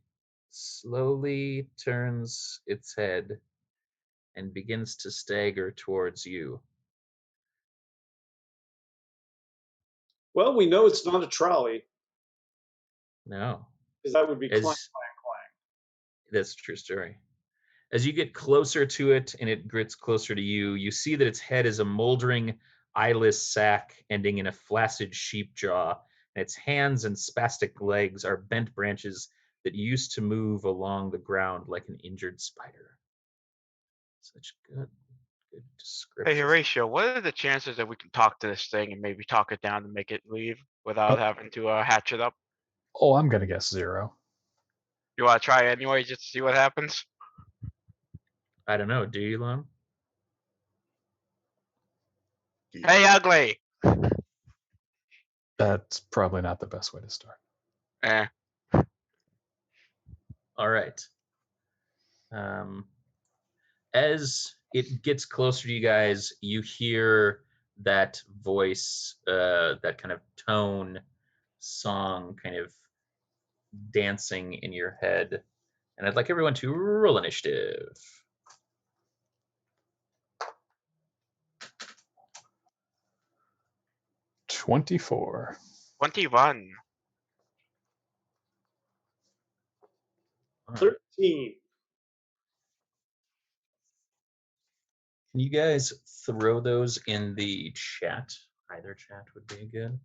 slowly turns its head and begins to stagger towards you. Well, we know it's not a trolley, No, because that would be clang, as clang, clang. that's a true story. As you get closer to it and it gets closer to you, you see that its head is a moldering, eyeless sac ending in a flaccid sheep jaw, and its hands and spastic legs are bent branches that used to move along the ground like an injured spider. Such good Hey, description. Horatio, what are the chances that we can talk to this thing and maybe talk it down to make it leave without having to hatch it up? Oh, I'm gonna guess 0. You want to try anyway, just to see what happens? I don't know. Do you, Lom? Hey, ugly! That's probably not the best way to start. Eh. All right. As it gets closer to you guys, you hear that voice, that kind of tone, song kind of dancing in your head. And I'd like everyone to roll initiative. 24. 21. 13. Can you guys throw those in the chat? Either chat would be good.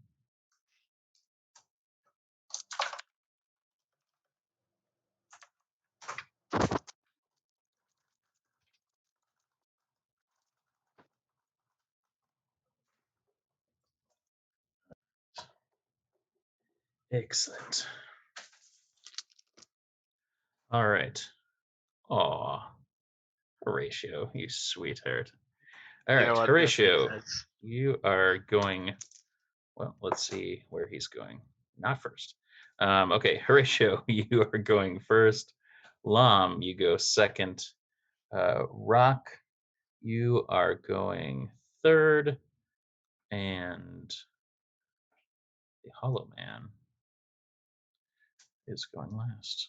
Excellent. All right. Aw, Horatio, you sweetheart. All You right, know what this Horatio, is? you are going. Well, let's see where he's going. Not first. Okay, Horatio, you are going first. Lom, you go second. Rock, you are going third. And the Hollow Man is going last.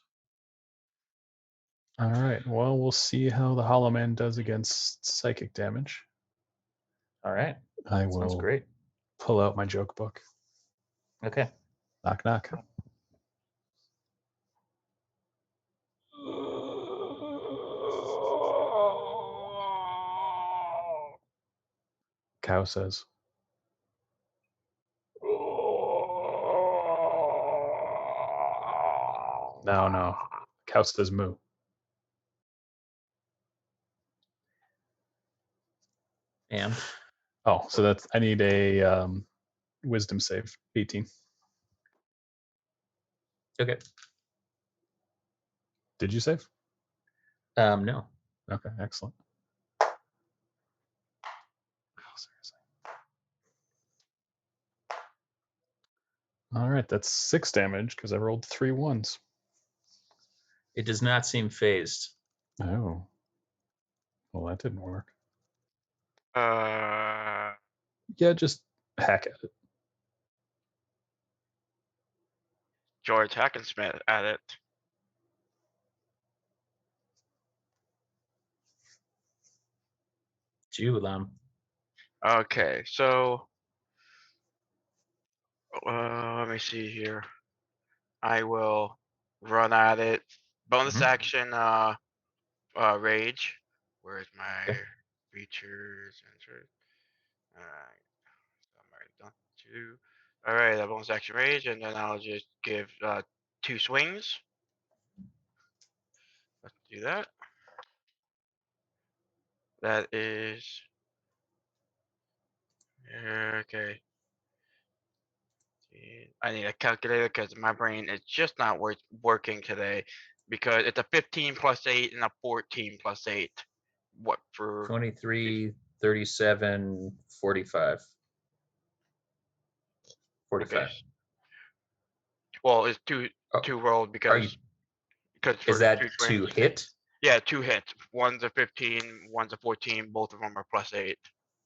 All right. Well, we'll see how the Hollow Man does against psychic damage. All right. I Sounds will great. pull out my joke book. Okay. Knock, knock. Cow says. No. Cow says moo. And Oh, so that's I need a wisdom save. 18. okay. Did you save? No. Okay, excellent. All right, that's 6 damage because I rolled 3 1s. It does not seem phased. Oh. Well, that didn't work. Yeah, just hack at it. George Hackensmith at it. It's you, Lom. Okay, so let me see here. I will run at it. Bonus action, rage. Where's my Okay. features? I'm already done. 2. All right, that bonus action rage, and then I'll just give 2 swings. Let's do that. That is okay. I need a calculator because my brain is just not working today because it's a 15 plus 8 and a 14 plus 8. What for? 23, 37, 45. 45. Okay. Well, it's two Oh, rolled because for is that 2 to swings. hit? Yeah, 2 hits. One's a 15, one's a 14. Both of them are plus 8.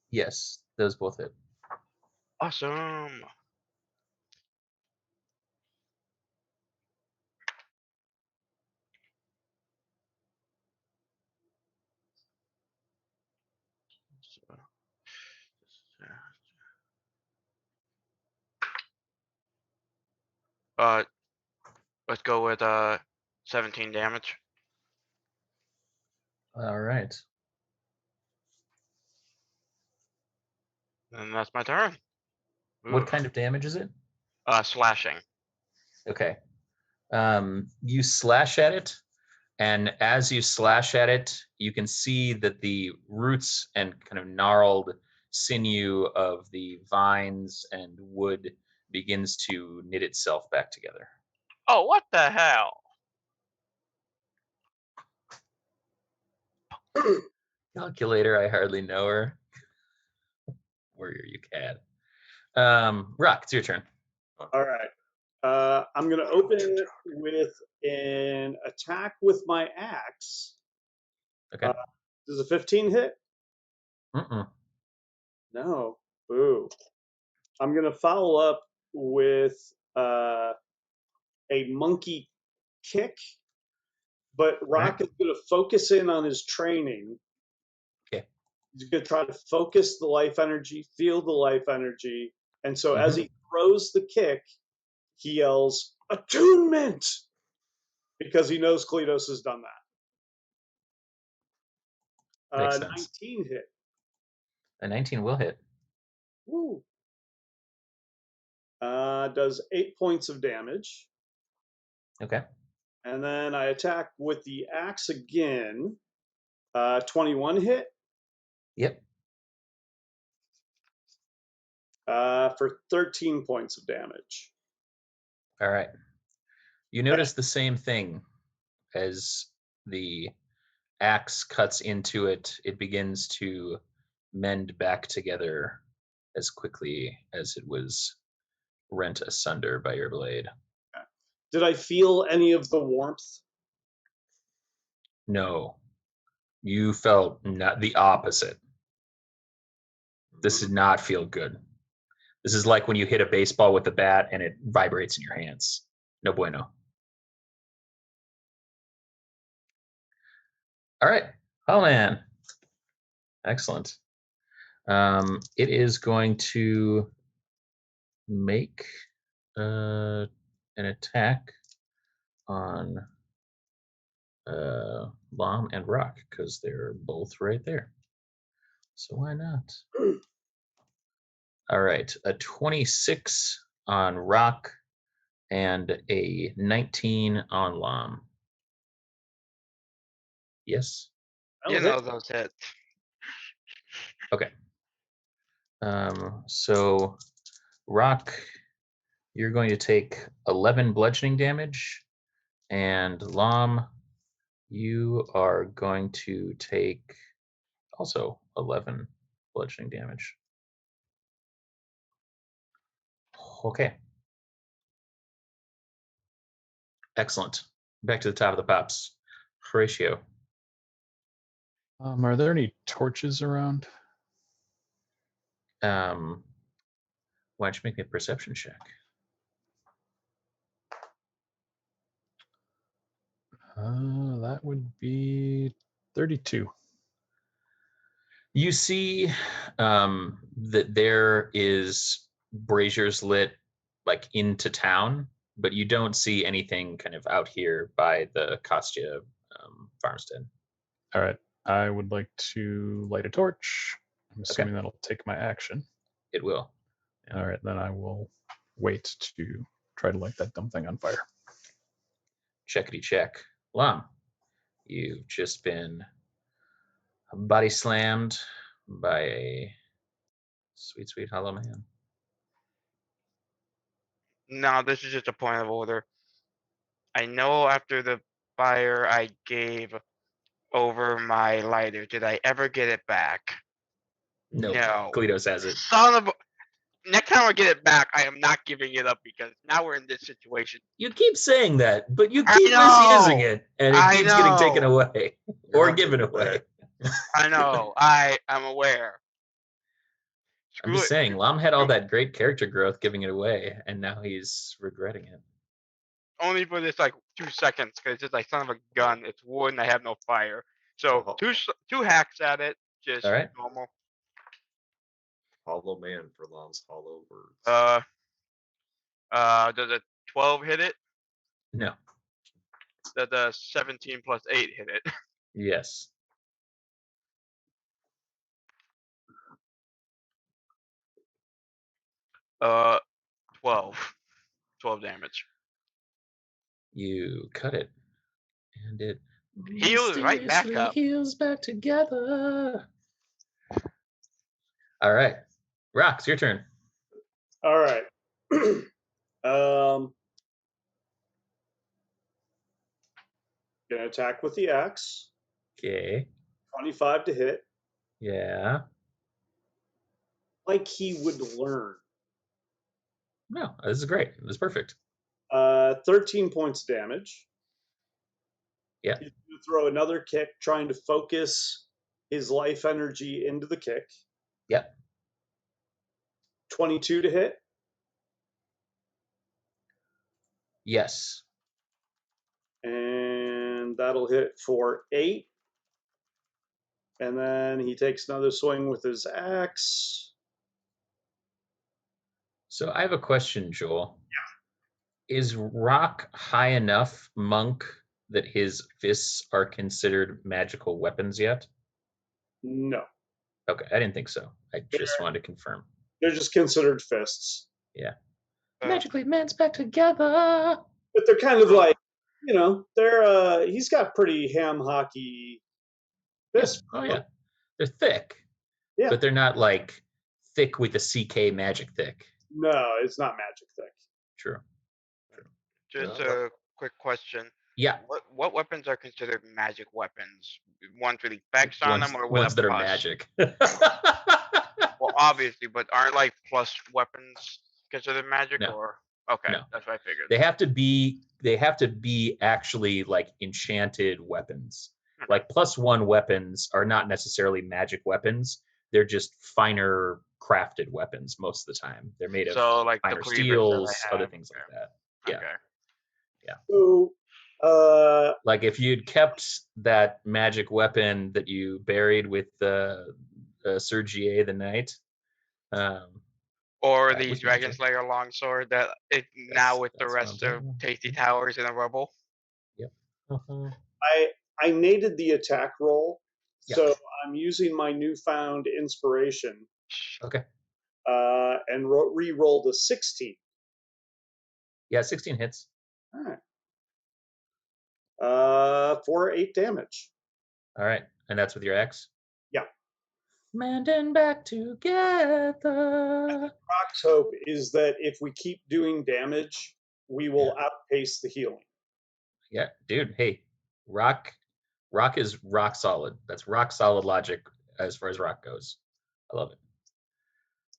Yes, those both hit. Awesome. Let's go with 17 damage. All right. And that's my turn. What kind of damage is it? Slashing. Okay. You slash at it, and as you slash at it, you can see that the roots and kind of gnarled sinew of the vines and wood begins to knit itself back together. Oh, what the hell? Calculator, I hardly know her. Warrior, you cat. Rock, it's your turn. All right. I'm going to open with an attack with my axe. Okay. Does a 15 hit? Mm-mm. No. Boo. I'm going to follow up with a monkey kick, but Rock is going to focus in on his training. Okay. He's going to try to focus the life energy, feel the life energy. And so as he throws the kick, he yells, "Attunement!" because he knows Kleatos has done that. Makes sense. 19 hit. A 19 will hit. Woo. Does 8 points of damage. Okay. And then I attack with the axe again. 21 hit. Yep. For 13 points of damage. All right. You notice the same thing as the axe cuts into it. It begins to mend back together as quickly as it was rent asunder by your blade. Did I feel any of the warmth? No. You felt not the opposite. This did not feel good. This is like when you hit a baseball with a bat and it vibrates in your hands. No bueno. All right. Oh, man. Excellent. It is going to make an attack on Lom and Rock because they're both right there. So why not? All right. A 26 on Rock and a 19 on Lom. Yes. You know those hits. Okay. So Rock, you're going to take 11 bludgeoning damage, and Lom, you are going to take also 11 bludgeoning damage. Okay. Excellent. Back to the top of the pops. Horatio. Are there any torches around? Why don't you make me a perception check? That would be 32. You see that there is braziers lit like into town, but you don't see anything kind of out here by the Kostya farmstead. All right. I would like to light a torch. I'm assuming that'll take my action. It will. Yeah. All right, then I will wait to try to light that dumb thing on fire. Checkity check. Lom, you've just been body slammed by a sweet, sweet hollow man. No, this is just a point of order. I know after the fire I gave over my lighter, did I ever get it back? Nope. No. Kleatos has it. Son of a... Next time I get it back, I am not giving it up because now we're in this situation. You keep saying that, but you I keep misusing know. it, and it I keeps getting taken know. away You're or not given getting away. back. I know. I am aware. I'm Screw just it. saying, Lom had all that great character growth giving it away, and now he's regretting it. Only for this like 2 seconds, because it's just like son of a gun. It's wood and I have no fire. So two hacks at it, just All right. normal. Hollow man for Lom's hollow words. Does a 12 hit it? No. Does a 17 plus 8 hit it? Yes. Uh, 12. 12 damage. You cut it, and it Heals right back mysteriously up. heals back together. All right, Rox, your turn. All right. Gonna attack with the axe. Okay. 25 to hit. Yeah. Like he would learn. No, this is great. This is perfect. 13 points damage. Yeah. He's going to throw another kick, trying to focus his life energy into the kick. Yep. 22 to hit. Yes. And that'll hit for 8. And then he takes another swing with his axe. So I have a question, Joel. Yeah. Is Rock high enough monk that his fists are considered magical weapons yet? No. Okay, I didn't think so. I just wanted to confirm. They're just considered fists. Yeah. Magically man's back together. But they're kind of like, you know, they're he's got pretty ham hockey fists. Yeah. Oh yeah. They're thick. Yeah. But they're not like thick with a CK magic thick. No, it's not magic thick. True. Just a quick question. Yeah. What weapons are considered magic weapons? Ones with effects on them, or with ones a that plus? are magic? Well, obviously, but aren't like plus weapons considered magic? No. Or okay, No. that's what I figured. They have to be actually like enchanted weapons. Like +1 weapons are not necessarily magic weapons. They're just finer crafted weapons most of the time. They're made of like finer the steels, other things like that. Yeah. Okay. Yeah. So, like if you'd kept that magic weapon that you buried with Sergier the Knight, or the Dragon Slayer longsword that it now with the rest of Tasty Towers in a rubble. Yep. I nated the attack roll, Yep. so I'm using my newfound inspiration. Okay. And re-rolled a 16. Yeah, 16 hits. All right. For 8 damage. All right, and that's with your axe? Yeah. Mending back together. Rock's hope is that if we keep doing damage, we will outpace the healing. Yeah, dude. Hey, Rock is rock solid. That's rock solid logic as far as Rock goes. I love it.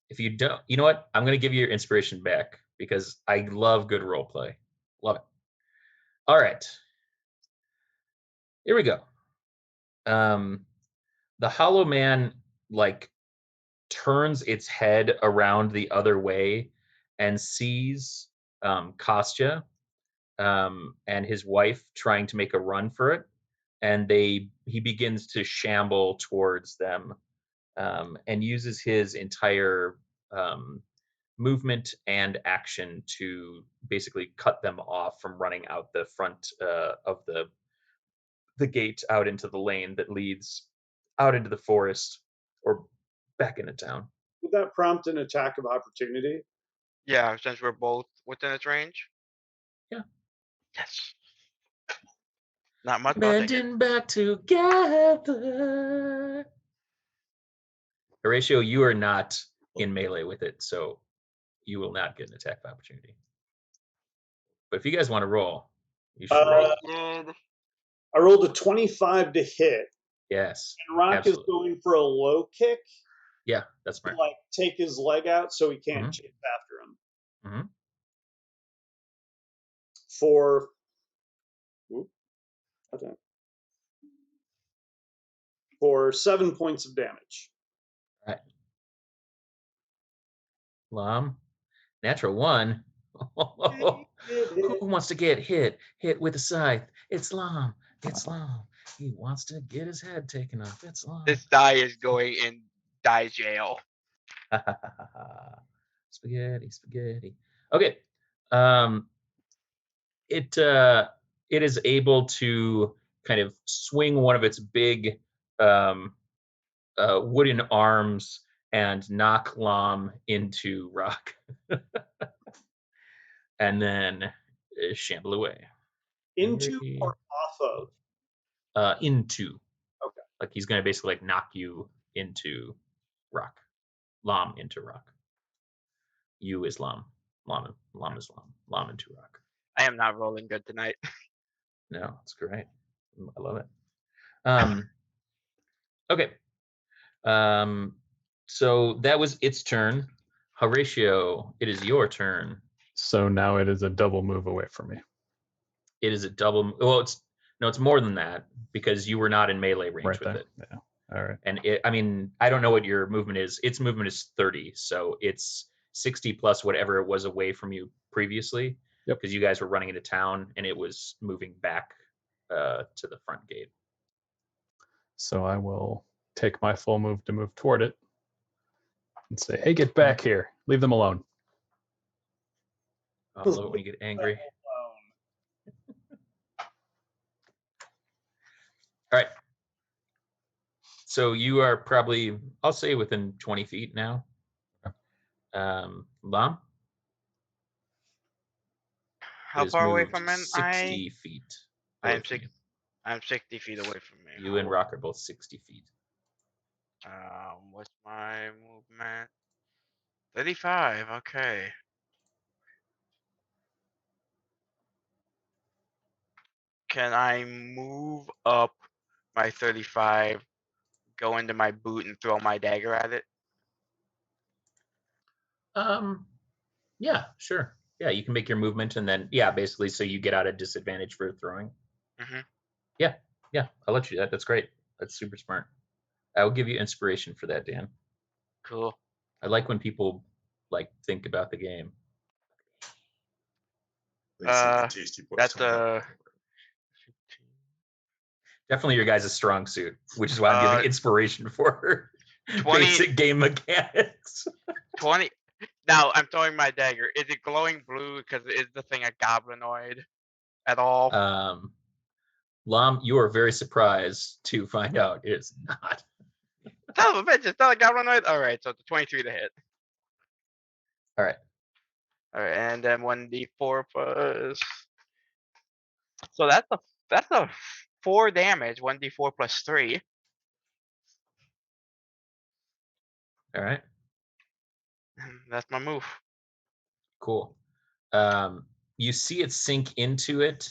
If you don't, you know what? I'm gonna give you your inspiration back because I love good role play. Love it. All right. Here we go. The Hollow Man like turns its head around the other way and sees Kostya and his wife trying to make a run for it, and he begins to shamble towards them and uses his entire movement and action to basically cut them off from running out the front of the gate out into the lane that leads out into the forest or back into town. Would that prompt an attack of opportunity? Yeah, since we're both within its range. Yeah. Yes. Not much. But I'll take it. Bending back together. Horatio, you are not in melee with it, so you will not get an attack of opportunity. But if you guys want to roll, you should roll. I rolled a 25 to hit. Yes. And Rock absolutely. is going for a low kick. Yeah, that's To smart. like take his leg out so he can't Mhm. chase after him. Mhm. For 7 points of damage. All right. Lom, natural 1. Who wants to get hit with a scythe? It's Lom. It's Lom. He wants to get his head taken off. It's Lom. This die is going in die jail. Spaghetti. Okay. It is able to kind of swing one of its big wooden arms and knock Lom into Rock. And then shamble away. Into or off of? Into. Okay. Like he's gonna basically like knock you into Rock. Lom into Rock. You is Lom. Lom is Lom. Lom into Rock. I am not rolling good tonight. No, it's great. I love it. Okay. So that was its turn. Horatio, it is your turn. So now it is a double move away from me. It is a double. Well, it's more than that because you were not in melee range Right with there. it. Yeah. All right. And I don't know what your movement is. Its movement is 30, so it's 60 plus whatever it was away from you previously. Yep. Because you guys were running into town and it was moving back to the front gate. So I will take my full move to move toward it and say, "Hey, get back here! Leave them alone." I love it when you get angry. All right. So you are probably, I'll say, within 20 feet now. Lom? How far away from it? 60 feet. I'm 60 feet away from me. You and Rock are both 60 feet. What's my movement? 35. Okay. Can I move up my 35, go into my boot, and throw my dagger at it? Yeah, sure. Yeah, you can make your movement and then, yeah, basically, so you get out of disadvantage for throwing. Mm-hmm. Yeah, I'll let you do that. That's great. That's super smart. I will give you inspiration for that, Dan. Cool. I like when people like think about the game. That's Definitely your guys' strong suit, which is why I'm giving inspiration for 20, basic game mechanics. 20. Now I'm throwing my dagger. Is it glowing blue? Because is the thing a goblinoid at all? Lom, you are very surprised to find out it is not. Son of a bitch, it's not a goblinoid? Alright, so it's a 23 to hit. Alright, and then 1d4 plus. So that's a 4 damage, 1d4 plus 3. Alright. That's my move. Cool. You see it sink into it,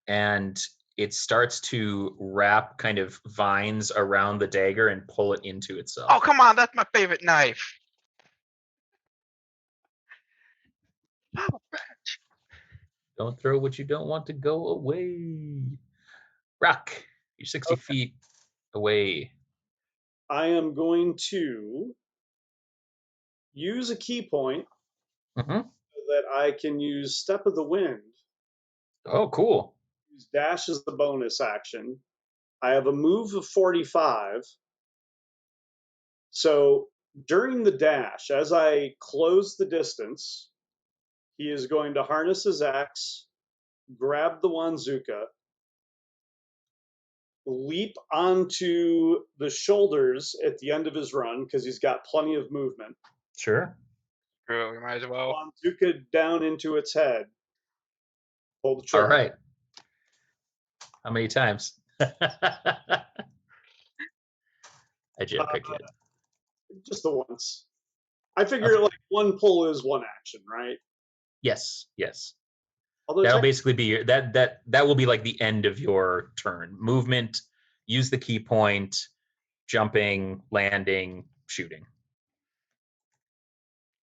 and it starts to wrap kind of vines around the dagger and pull it into itself. Oh, come on, that's my favorite knife. Don't throw what you don't want to go away. Rock, you're 60 feet away. I am going to use a key point Mm-hmm. so that I can use Step of the Wind. Oh, cool. Use dash as the bonus action. I have a move of 45. So during the dash, as I close the distance, he is going to harness his axe, grab the Wanzuka, leap onto the shoulders at the end of his run because he's got plenty of movement. Sure. True, you might as well. Wanzuka down into its head. Pull the All trigger. right. How many times? I joke. I kid. Just the once. I figure like one pull is one action, right? Yes. Yes. Although That'll basically be your, that will be like the end of your turn. Movement. Use the key point. Jumping. Landing. Shooting.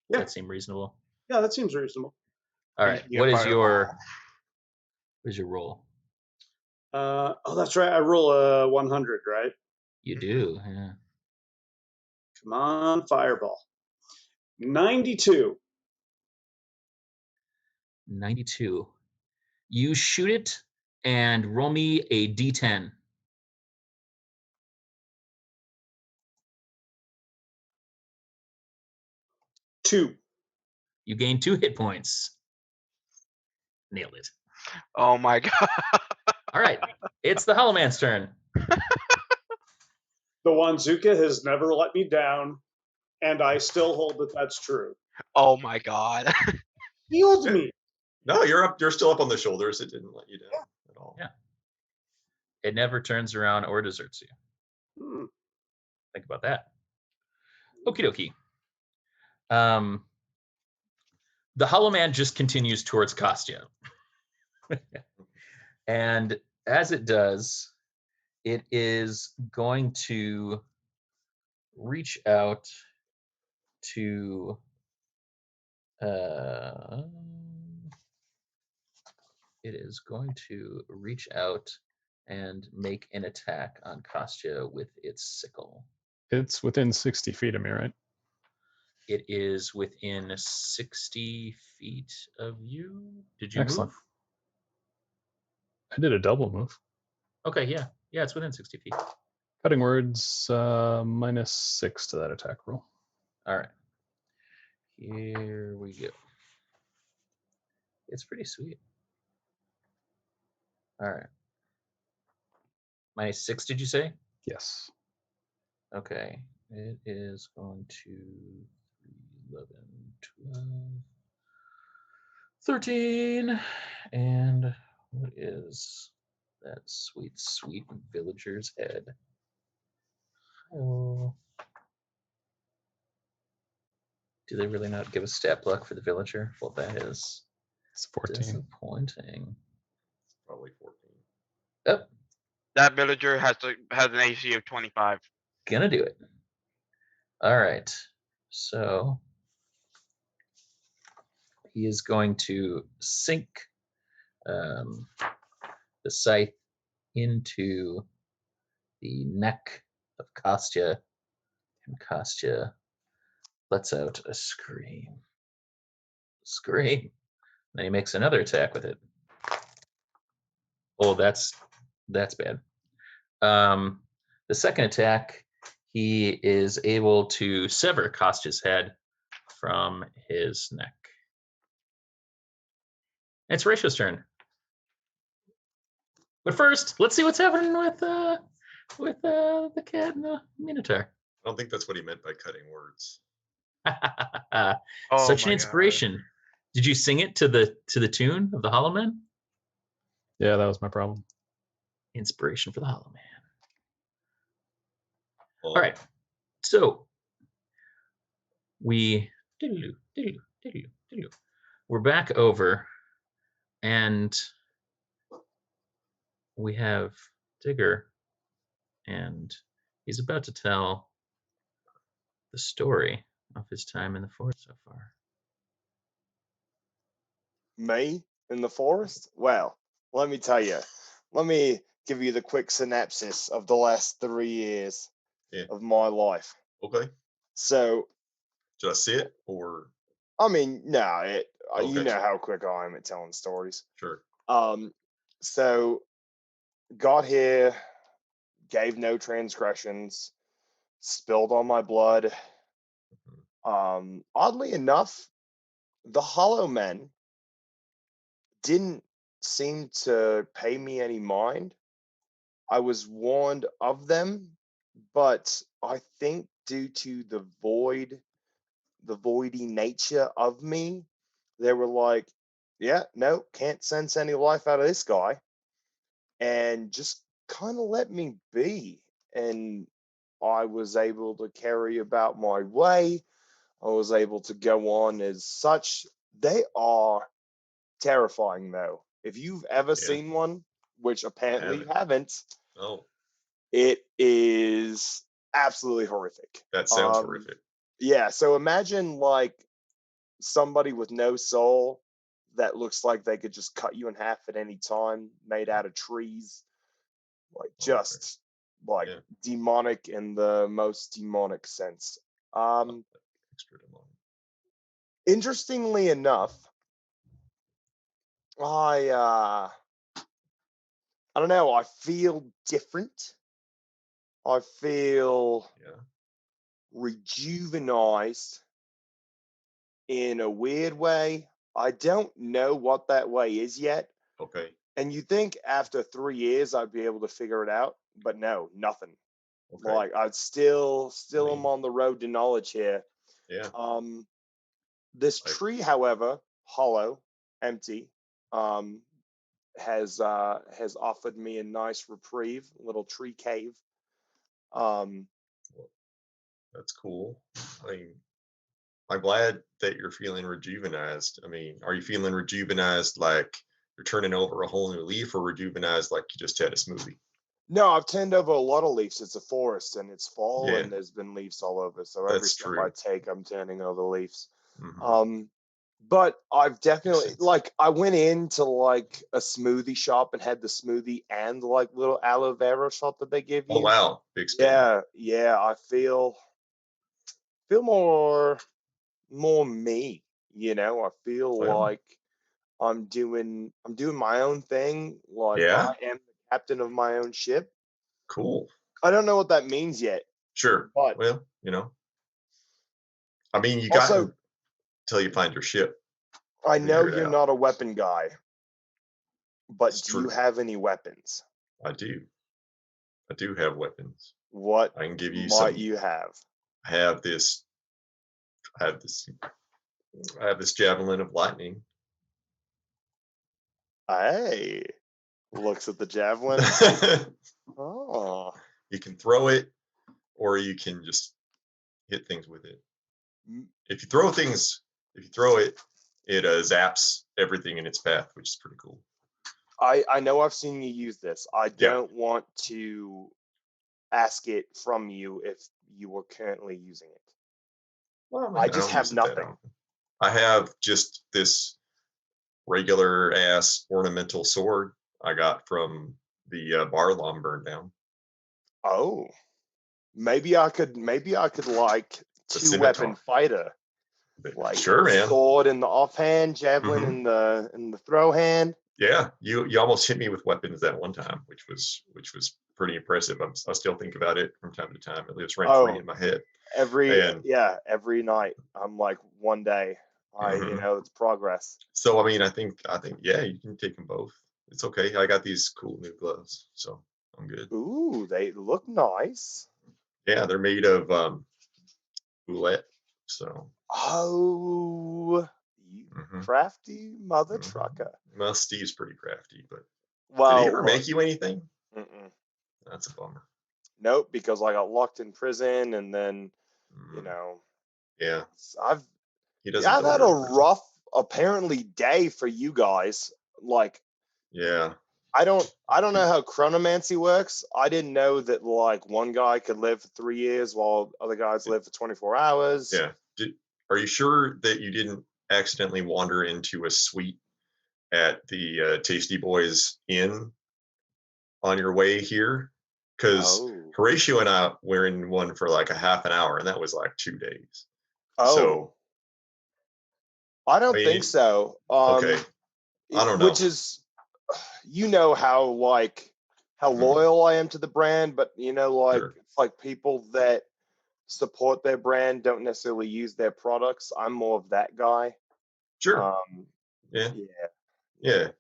Yeah. Does that seem reasonable? Yeah, that seems reasonable. All right. Easy What is fireball. your roll? Oh, that's right. I roll a 100, right? You do. Yeah. Come on, fireball. 92. 92. You shoot it and roll me a d10. 2. You gain 2 hit points. Nailed it. Oh my god. All right. It's the Hollow Man's turn. The Wanzuka has never let me down, and I still hold that that's true. Oh my god. Healed me. No, you're up. You're still up on the shoulders. It didn't let you down at all. Yeah. It never turns around or deserts you. Hmm. Think about that. Okie dokie. The Hollow Man just continues towards Kostya. And as it does, it is going to reach out to it is going to reach out and make an attack on Kostya with its sickle. It's within 60 feet of me, right? It is within 60 feet of you. Did you Excellent. move? I did a double move. Okay, yeah. Yeah, it's within 60 feet. Cutting words, -6 to that attack roll. All right. Here we go. It's pretty sweet. All right. -6, did you say? Yes. Okay. It is going to 11, 12, 13. And what is that sweet, sweet villager's head? Oh. Do they really not give a stat block for the villager? Well, that is It's 14. disappointing. Probably 14. Oh, That villager has an AC of 25. gonna do it. All right. So he is going to sink the scythe into the neck of Kostya, and Kostya lets out a scream. Scream. Then he makes another attack with it. Oh, that's bad. The second attack, he is able to sever Kostya's head from his neck. It's Horatio's turn. But first, let's see what's happening with the cat and the Minotaur. I don't think that's what he meant by cutting words. Oh Such my an inspiration. Did you sing it to the tune of the Hollow Man? Yeah, that was my problem. Inspiration for the Hollow Man. Well, All right. So we're back over, and we have Digger, and he's about to tell the story of his time in the forest so far. Me in the forest? Well, let me tell you. Let me give you the quick synopsis of the last 3 years Yeah. of my life. Okay. So, Just it, or I mean, no, you Okay. know how quick I am at telling stories. sure? So got here, gave no transgressions, spilled all my blood. Oddly enough, the Hollow Men didn't seem to pay me any mind. I was warned of them, but I think due to the voidy nature of me, they were like, yeah, no, can't sense any life out of this guy, and just kind of let me be. And I was able to carry about my way. I was able to go on as such. They are terrifying, though. If you've ever Yeah. seen one, which apparently you haven't, Oh, it is absolutely horrific. that sounds horrific. Yeah, so imagine like somebody with no soul that looks like they could just cut you in half at any time, made out of trees, like just like Yeah. demonic in the most demonic sense. Extra demonic. Interestingly enough, I don't know, I feel different. I feel Yeah. rejuvenized in a weird way. I don't know what that way is yet. Okay. And you think after 3 years I'd be able to figure it out, but no, nothing. Okay. Like I'd still mean- am on the road to knowledge here. Yeah. This Like- tree, however, hollow, empty, has offered me a nice reprieve, a little tree cave. That's cool. I mean, I'm glad that you're feeling rejuvenized. I mean, are you feeling rejuvenized like you're turning over a whole new leaf, or rejuvenized like you just had a smoothie? No, I've turned over a lot of leaves. It's a forest and it's fall Yeah. and there's been leaves all over. So every That's step true. I take, I'm turning over leaves. Mhm. But I've definitely sense. like I went into like a smoothie shop and had the smoothie and like little aloe vera shot that they give you. Oh wow, big spin. Yeah, I feel more me, you know. I feel Well. like I'm doing my own thing, like Yeah. I am the captain of my own ship. Cool. I don't know what that means yet. Sure. But well, I mean, you got also, until you find your ship. I know figure it you're out. not a weapon guy, but It's do you true. have any weapons? I do have weapons. What I can give you might some. you have? I have this javelin of lightning. Hey, looks at the javelin. Oh, You can throw it, or you can just hit things with it. If you throw it, it zaps everything in its path, which is pretty cool. I know I've seen you use this. I Yeah. don't want to ask it from you if you were currently using it. Well, I just don't have use it that nothing. often. I have just this regular ass ornamental sword I got from the bar Lom burned down. Oh, maybe I could like The two weapon scimitar. fighter, like Sure, man. sword in the offhand, javelin in the throw hand. Yeah, you almost hit me with weapons that one time, which was pretty impressive. I still think about it from time to time. It lives rent free in my head. Every And night I'm like, one day it's progress. so I mean, I think yeah, you can take them both. It's okay. I got these cool new gloves, so I'm good. Ooh, they look nice. Yeah, they're made of boulette, so. Oh, you crafty mother trucker. Well, Steve's pretty crafty, but Well, did he ever make you anything? Mm-mm. That's a bummer. Nope, because I got locked in prison, and then Yeah, I've he doesn't. I've had a rough apparently day for you guys. Like, yeah, I don't know how chronomancy works. I didn't know that like one guy could live for 3 years while other guys live for 24 hours. Yeah. Are you sure that you didn't accidentally wander into a suite at the Tasty Boys Inn on your way here? Because Horatio and I were in one for like a half an hour, and that was like 2 days. Oh, So I don't I mean, think so. okay, I don't know. Which is, you know how Mhm. loyal I am to the brand, but Sure. it's like people that support their brand don't necessarily use their products. I'm more of that guy. Sure. Um, Yeah. yeah, Yeah.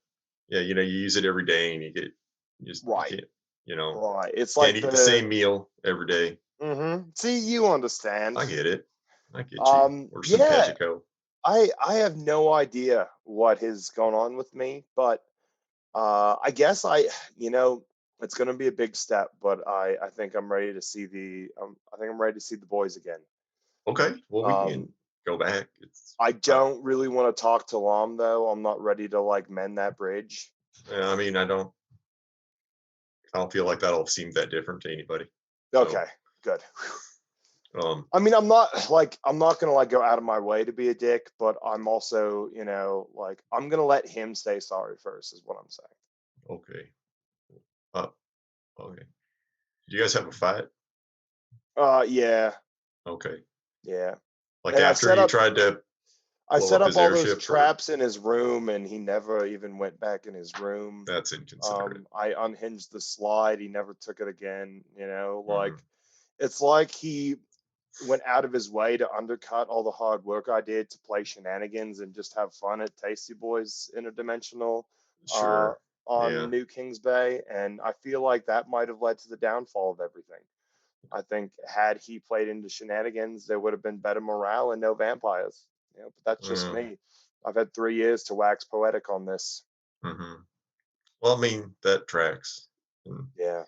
Yeah. You use it every day, and you right, can't you know right. It's can't like eat the same meal every day. See, you understand. I get it. I get you. Or some Yeah, PepsiCo. I have no idea what has gone on with me, but I guess it's going to be a big step, but I think I'm ready to see I think I'm ready to see the boys again. Okay. Well, we can Um, go back. I don't really want to talk to Lom though. I'm not ready to like mend that bridge. I mean, I don't feel like that'll seem that different to anybody. Okay, So, good. I mean, I'm not gonna like go out of my way to be a dick, but I'm also, like I'm gonna let him say sorry first, is what I'm saying. okay. Uh, okay. Did you guys have a fight? Yeah, Okay. yeah. Like And after he tried to I blow set up up his all those airship, or traps in his room, and he never even went back in his room. that's inconsiderate. I unhinged the slide. He never took it again. Mhm. It's like he went out of his way to undercut all the hard work I did to play shenanigans and just have fun at Tasty Boys Interdimensional Sure. Yeah. on New Kings Bay. And I feel like that might have led to the downfall of everything. I think had he played into shenanigans, there would have been better morale and no vampires. But that's just me. I've had 3 years to wax poetic on this. Mhm. Well, I mean, that tracks. And, Yeah.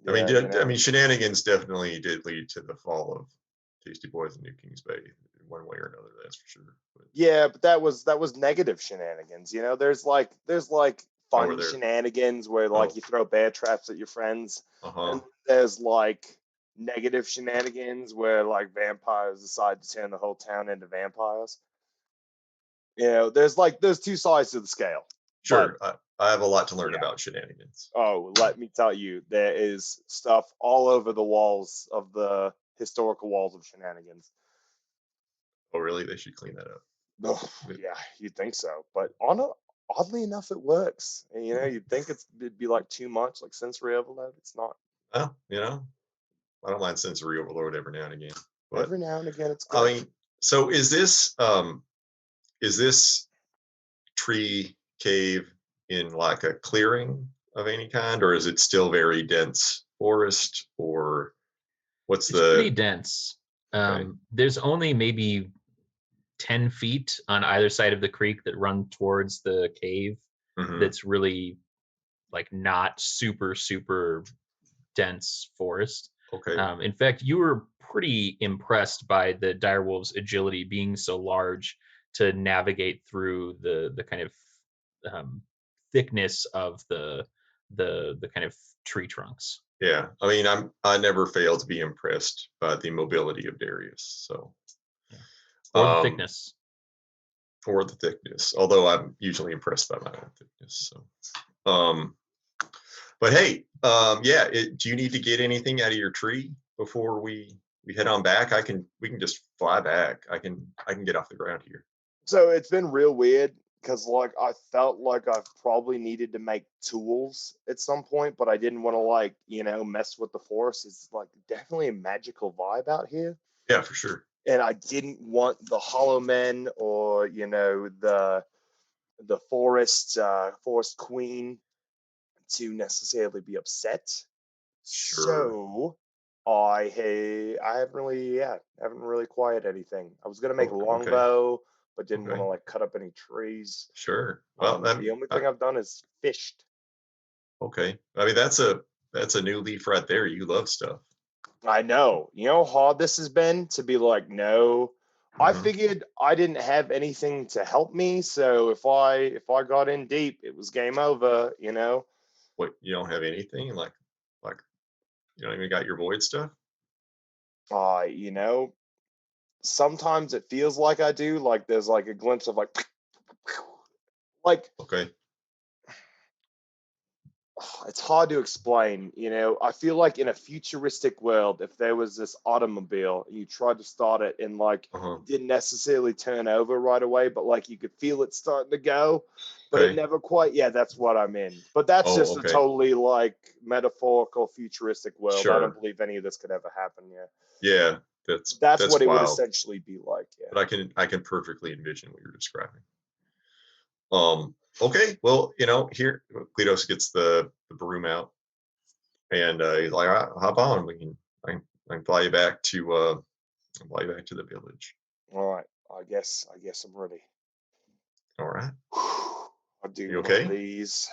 I mean, Yeah, I mean, shenanigans definitely did lead to the fall of Tasty Boys and New Kings Bay, one way or another. That's for sure. But, yeah, but that was negative shenanigans. There's oh, were fun there? shenanigans where Oh, you throw bear traps at your friends, uh-huh. and there's negative shenanigans where vampires decide to turn the whole town into vampires. There's two sides to the scale. But Sure. I have a lot to learn yeah. about shenanigans. Oh, let me tell you, there is stuff all over the walls of the historical walls of shenanigans. Oh, really? They should clean that up. Oh, But, yeah, you'd think so, but oddly enough, it works. And, you'd think it'd be too much, like sensory overload. It's not. well, I don't mind sensory overload every now and again. But Every now and again, it's I good. mean, so is this tree cave in like a clearing of any kind, or is it still very dense forest, or what's It's pretty the dense. okay? There's only maybe 10 feet on either side of the creek that run towards the cave. Hmm. That's really like not super dense forest. Okay. In fact, you were pretty impressed by the direwolf's agility being so large to navigate through the kind of thickness of the kind of tree trunks. Yeah. I mean, I never fail to be impressed by the mobility of Darius. So, Yeah. Or the um, thickness. or the thickness. Although I'm usually impressed by my own thickness. So, but hey, yeah. Do you need to get anything out of your tree before we head on back? We can just fly back. I can get off the ground here. So it's been real weird because I felt like I've probably needed to make tools at some point, but I didn't want to mess with the forest. It's definitely a magical vibe out here. Yeah, for sure. And I didn't want the Hollow Men or the forest queen to necessarily be upset. Sure. So I haven't really acquired anything. I was gonna make a Okay. longbow, but didn't want Okay. to cut up any trees. Sure. Well, The only thing I've done is fished. okay. I mean, that's a new leaf right there. You love stuff. I know. You know how hard this has been to be no. I Hmm. figured I didn't have anything to help me, so if I got in deep, it was game over. What, you don't have anything like you don't even got your void stuff? You know, sometimes it feels like I do. There's a glimpse of like Okay. it's hard to explain. You know, I feel like in a futuristic world, if there was this automobile, you tried to start it and like Uh-huh. it didn't necessarily turn over right away, but like you could feel it starting to go, but it Okay. never quite. Yeah, that's what I'm in. But that's Oh, just a okay. totally like metaphorical futuristic world. I Sure. don't believe any of this could ever happen. Yeah, Yeah, that's what it would wild. essentially be like. Yeah. But I can perfectly envision what you're describing. Okay, well, you know, here Kleatos gets the broom out, and he's like, "All right, hop on. I can fly you back to the village." All right. I guess I'm ready. All right. I'll do You one okay? of these.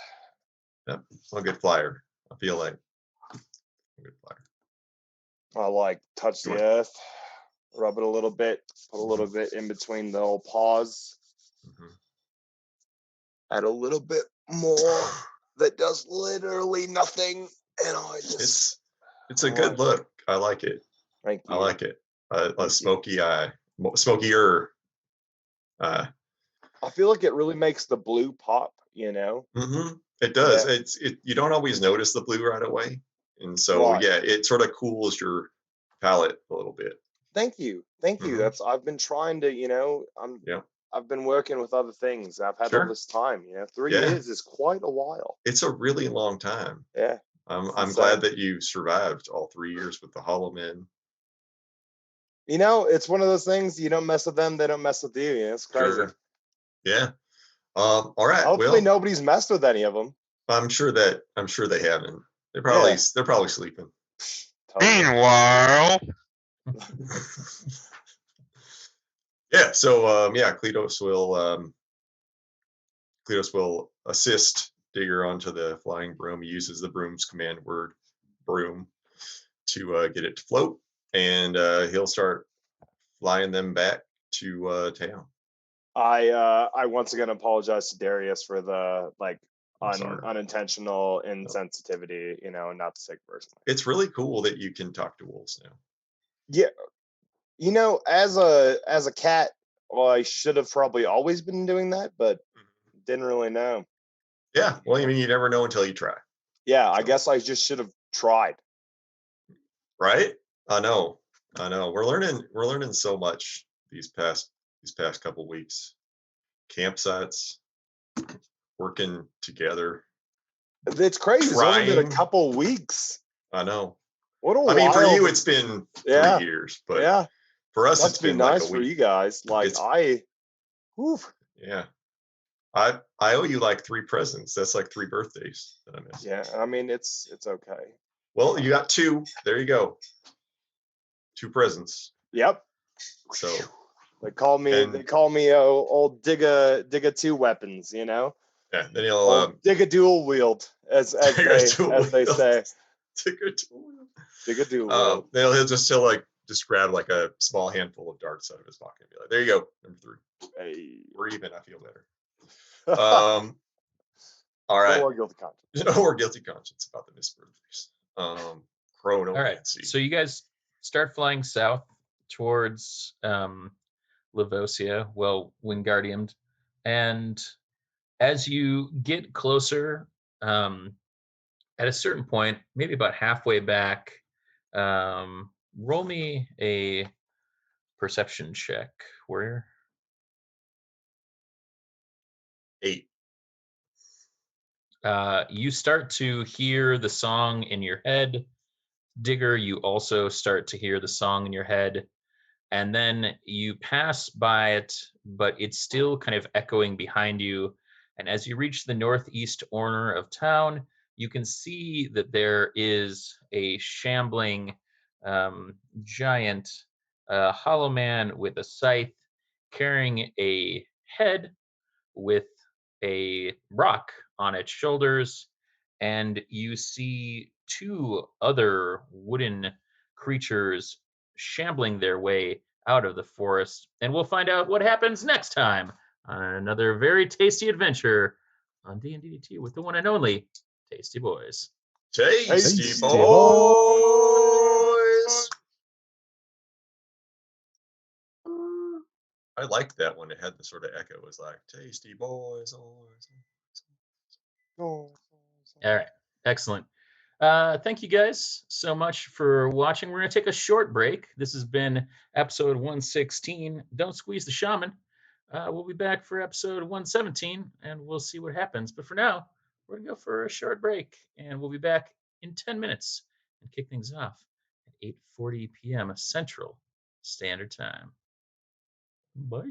Yep. I'm a good flyer. I feel like I'm a good flyer. I like touch You the want- earth, rub it a little bit, put a little bit in between the old paws, Mhm. add a little bit more that does literally nothing, and I just It's a I good like look. I like it. thank I you. like it. A Thank you. smoky eye, smokier. I feel like it really makes the blue pop, you know? It does. Yeah. You don't always notice the blue right away, and so Right. yeah, it sort of cools your palate a little bit. Thank you. Thank you. Mhm. That's I've been trying to, you know, Yeah. I've been working with other things. I've had all Sure. this time, you know. 3 Yeah. years is quite a while. It's a really long time. Yeah. I'm insane. glad that you survived all 3 years with the Hollow Men. You know, it's one of those things, you don't mess with them, they don't mess with you. You know, it's crazy. Sure. Yeah. All right. Hopefully Well, nobody's messed with any of them. I'm sure they haven't. They're probably sleeping. Totally. Meanwhile, Yeah. So Kleatos will assist Digger onto the flying broom. He uses the broom's command word, broom, to get it to float, and he'll start flying them back to town. I once again apologize to Darius for the like I'm sorry. unintentional insensitivity, you know, and not to take it personally. It's really cool that you can talk to wolves now. Yeah. You know, as a cat, well, I should have probably always been doing that, but didn't really know. Yeah. Well, I mean, you never know until you try. Yeah, I guess I just should have tried. Right? I know. We're learning so much these past couple weeks. Campsites, working together. It's crazy. It's only been a Trying. couple weeks. I know. What a I mean, for wild- you, it's been 3 Yeah. years, but Yeah, for us, must it's be been like nice a for week. you guys. Like whew. Yeah. I owe you like 3 presents. That's like 3 birthdays that I missed. Yeah, I mean it's okay. Well, you got 2. There you go. 2 presents. Yep. So They call me old Digger 2 weapons, you know. yeah, then he'll Digger dual wield, as Digger dual they say. Digger dual wield. Digger dual wield. Then he'll just grab like a small handful of darts out of his pocket and be like, "There you go, number 3. Hey. We're even. I feel better." All right. No more guilty conscience. No more guilty conscience about the missed birthdays. Chronomancy. All right. So you guys start flying south towards Lavosia, Wingardiumed, and as you get closer, at a certain point, maybe about halfway back, roll me a perception check. Where? 8. You start to hear the song in your head. Digger, you also start to hear the song in your head. And then you pass by it, but it's still kind of echoing behind you. And as you reach the northeast corner of town, you can see that there is a shambling giant hollow man with a scythe carrying a head with a rock on its shoulders. And you see 2 other wooden creatures shambling their way out of the forest. And we'll find out what happens next time on another very tasty adventure on D&D with the one and only Tasty Boys. Tasty Boys. I liked that one. It had the sort of echo. It was like, "Tasty boys." Oh. All right. Excellent. Thank you guys so much for watching. We're going to take a short break. This has been episode 116. Don't Squeeze the Shaman. We'll be back for episode 117, and we'll see what happens. But for now, we're going to go for a short break, and we'll be back in 10 minutes and kick things off at 8:40 p.m. Central Standard Time. Bye.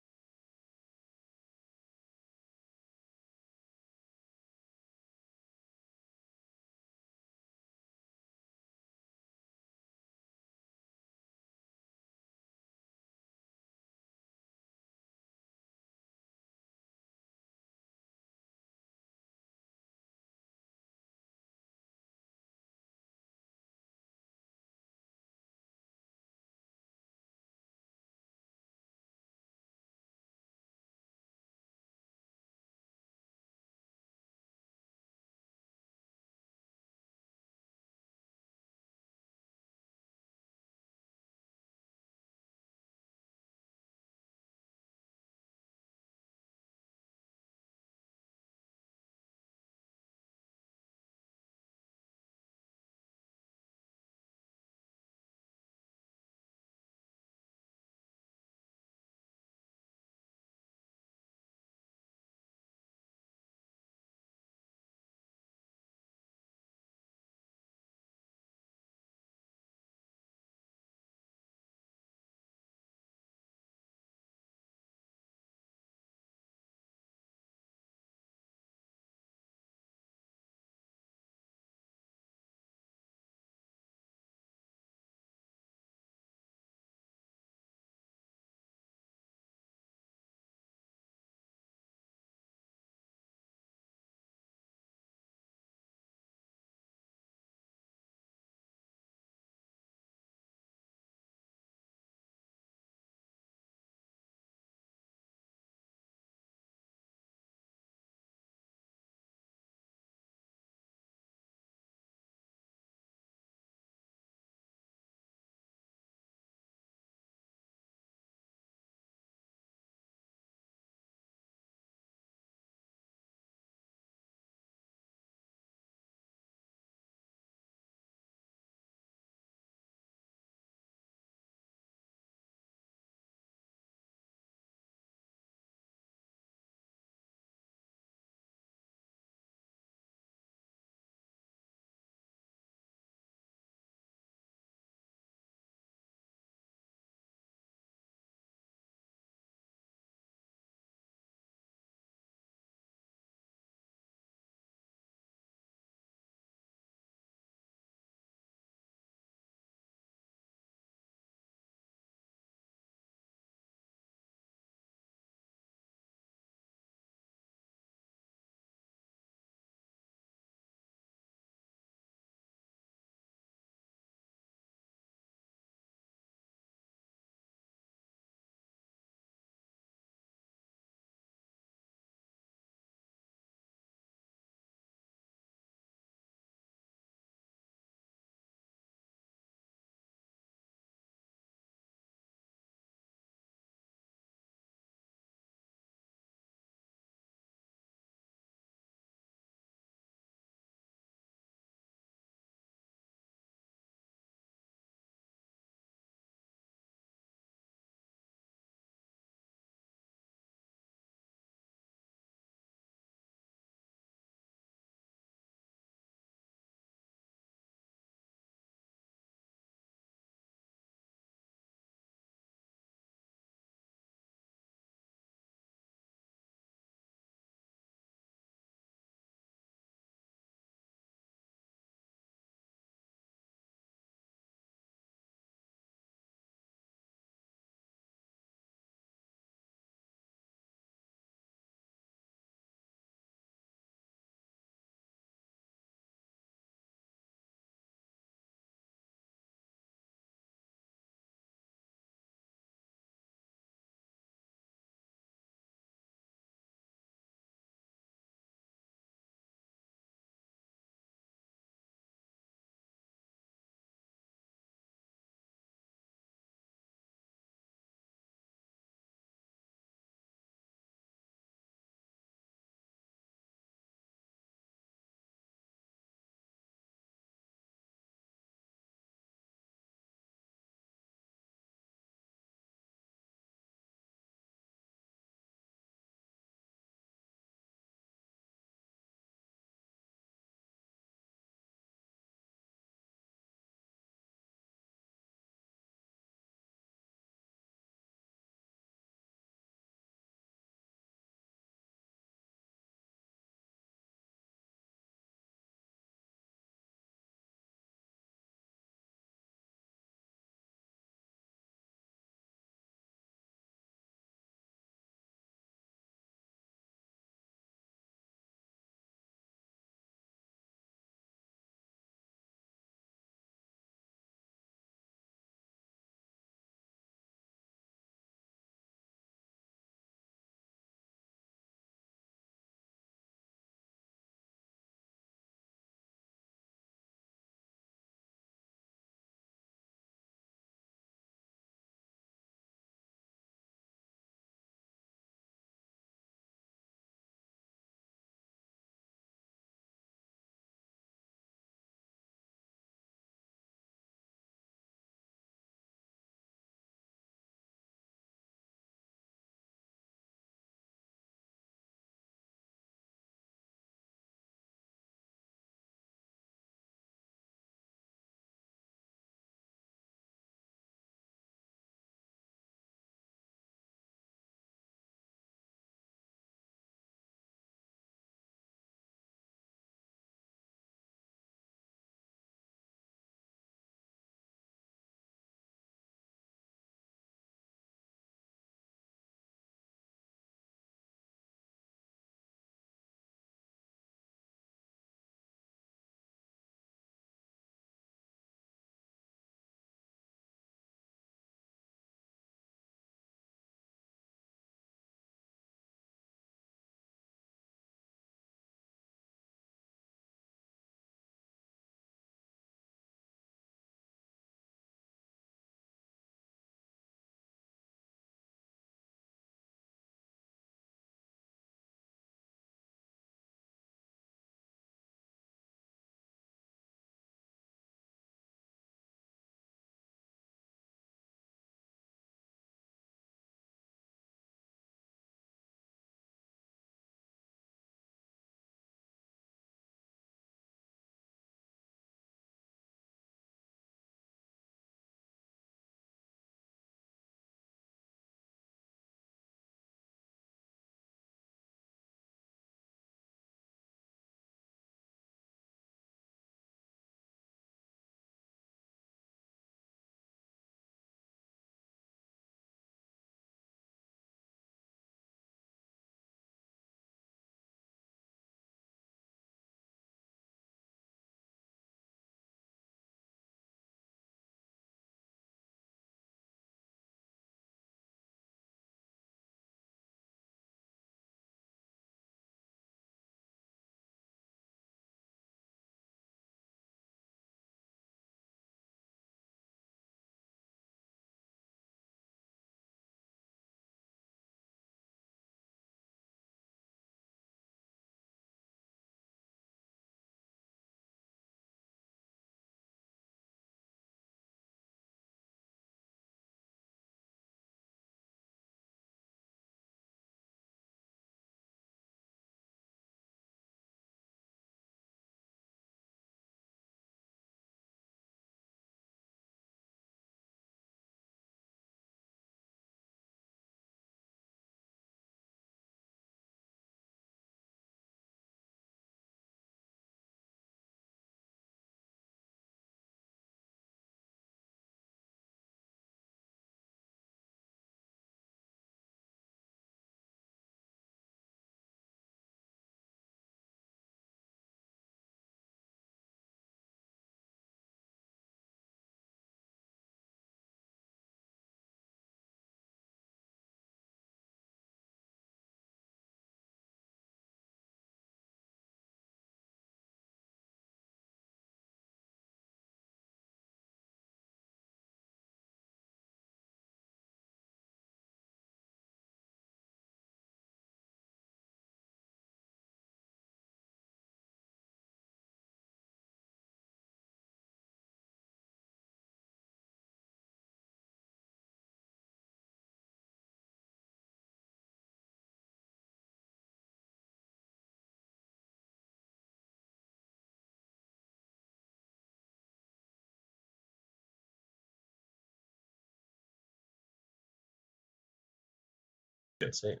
That's it.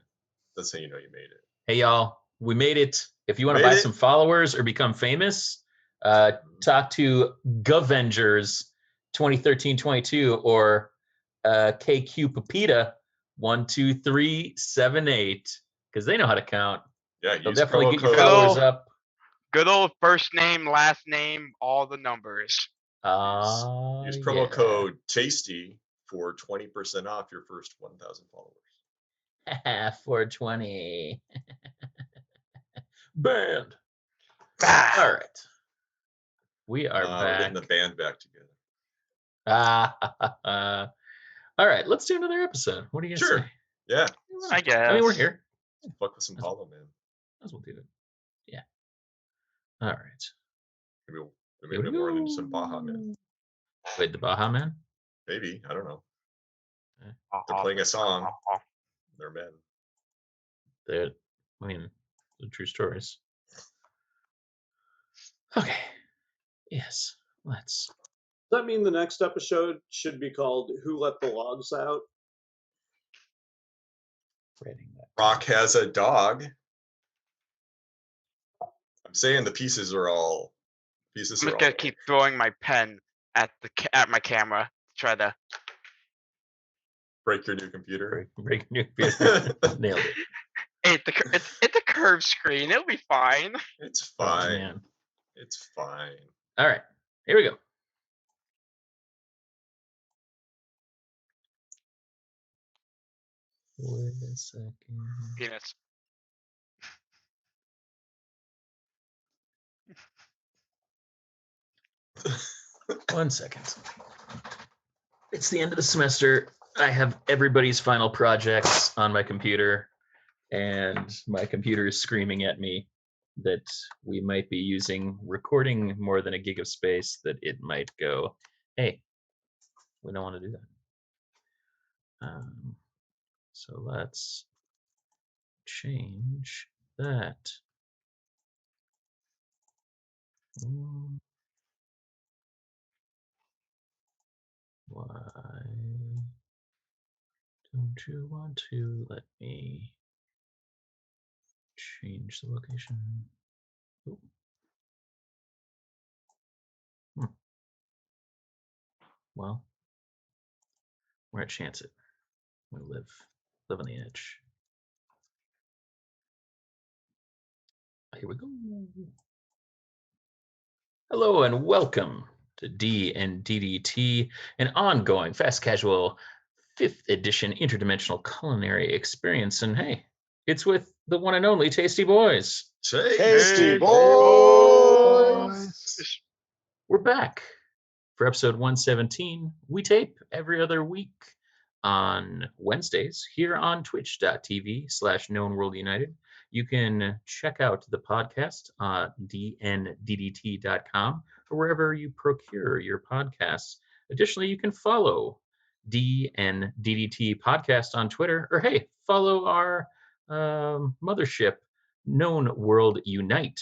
That's how you know you made it. Hey, y'all, we made it. If you want to Made buy it. some followers or become famous, talk to Govengers 2013-22 or KQ Pepita 12378 because they know how to count. Yeah, They'll use definitely promo get your code. followers up. Good old first name, last name, all the numbers. Use promo code TASTY for 20% off your first 1,000 followers. 420. Band. Ah, All right. We are We're back. getting the band back together. All right, let's do another episode. What do you guys Sure. say? Yeah. I guess. I mean, we're here. Fuck with some Paulo, man. Might as well do it. Yeah. All right. Maybe Here we we'll run into go. some Baja Man. Wait, the Baja Man? Maybe. I don't know. Okay. They're playing a song. They're men. I mean, the true stories. Okay. Yes. Let's. Does that mean the next episode should be called Who Let the Logs Out? Writing that. Rock has a dog. I'm saying the pieces are all. I'm just gonna keep throwing my pen at my camera to try to break your new computer. Break new computer. Nailed it. It's a curved screen. It'll be fine. It's fine. Oh, man. It's fine. All right. Here we go. Wait a second. Penis. 1 second. It's the end of the semester. I have everybody's final projects on my computer, and my computer is screaming at me that we might be using recording more than a gig of space, that it might go, hey, we don't want to do that. So let's change that. Why don't you want to let me change the location? Ooh. Well, we're gonna chance it. We live on the edge. Here we go. Hello and welcome to D&DDT, an ongoing fast casual 5th edition interdimensional culinary experience. And hey, it's with the one and only Tasty Boys. Tasty Boys! We're back for episode 117. We tape every other week on Wednesdays here on twitch.tv/knownworldunited. You can check out the podcast on dnddt.com or wherever you procure your podcasts. Additionally, you can follow DNDDT podcast on Twitter, or hey, follow our mothership, Known World Unite,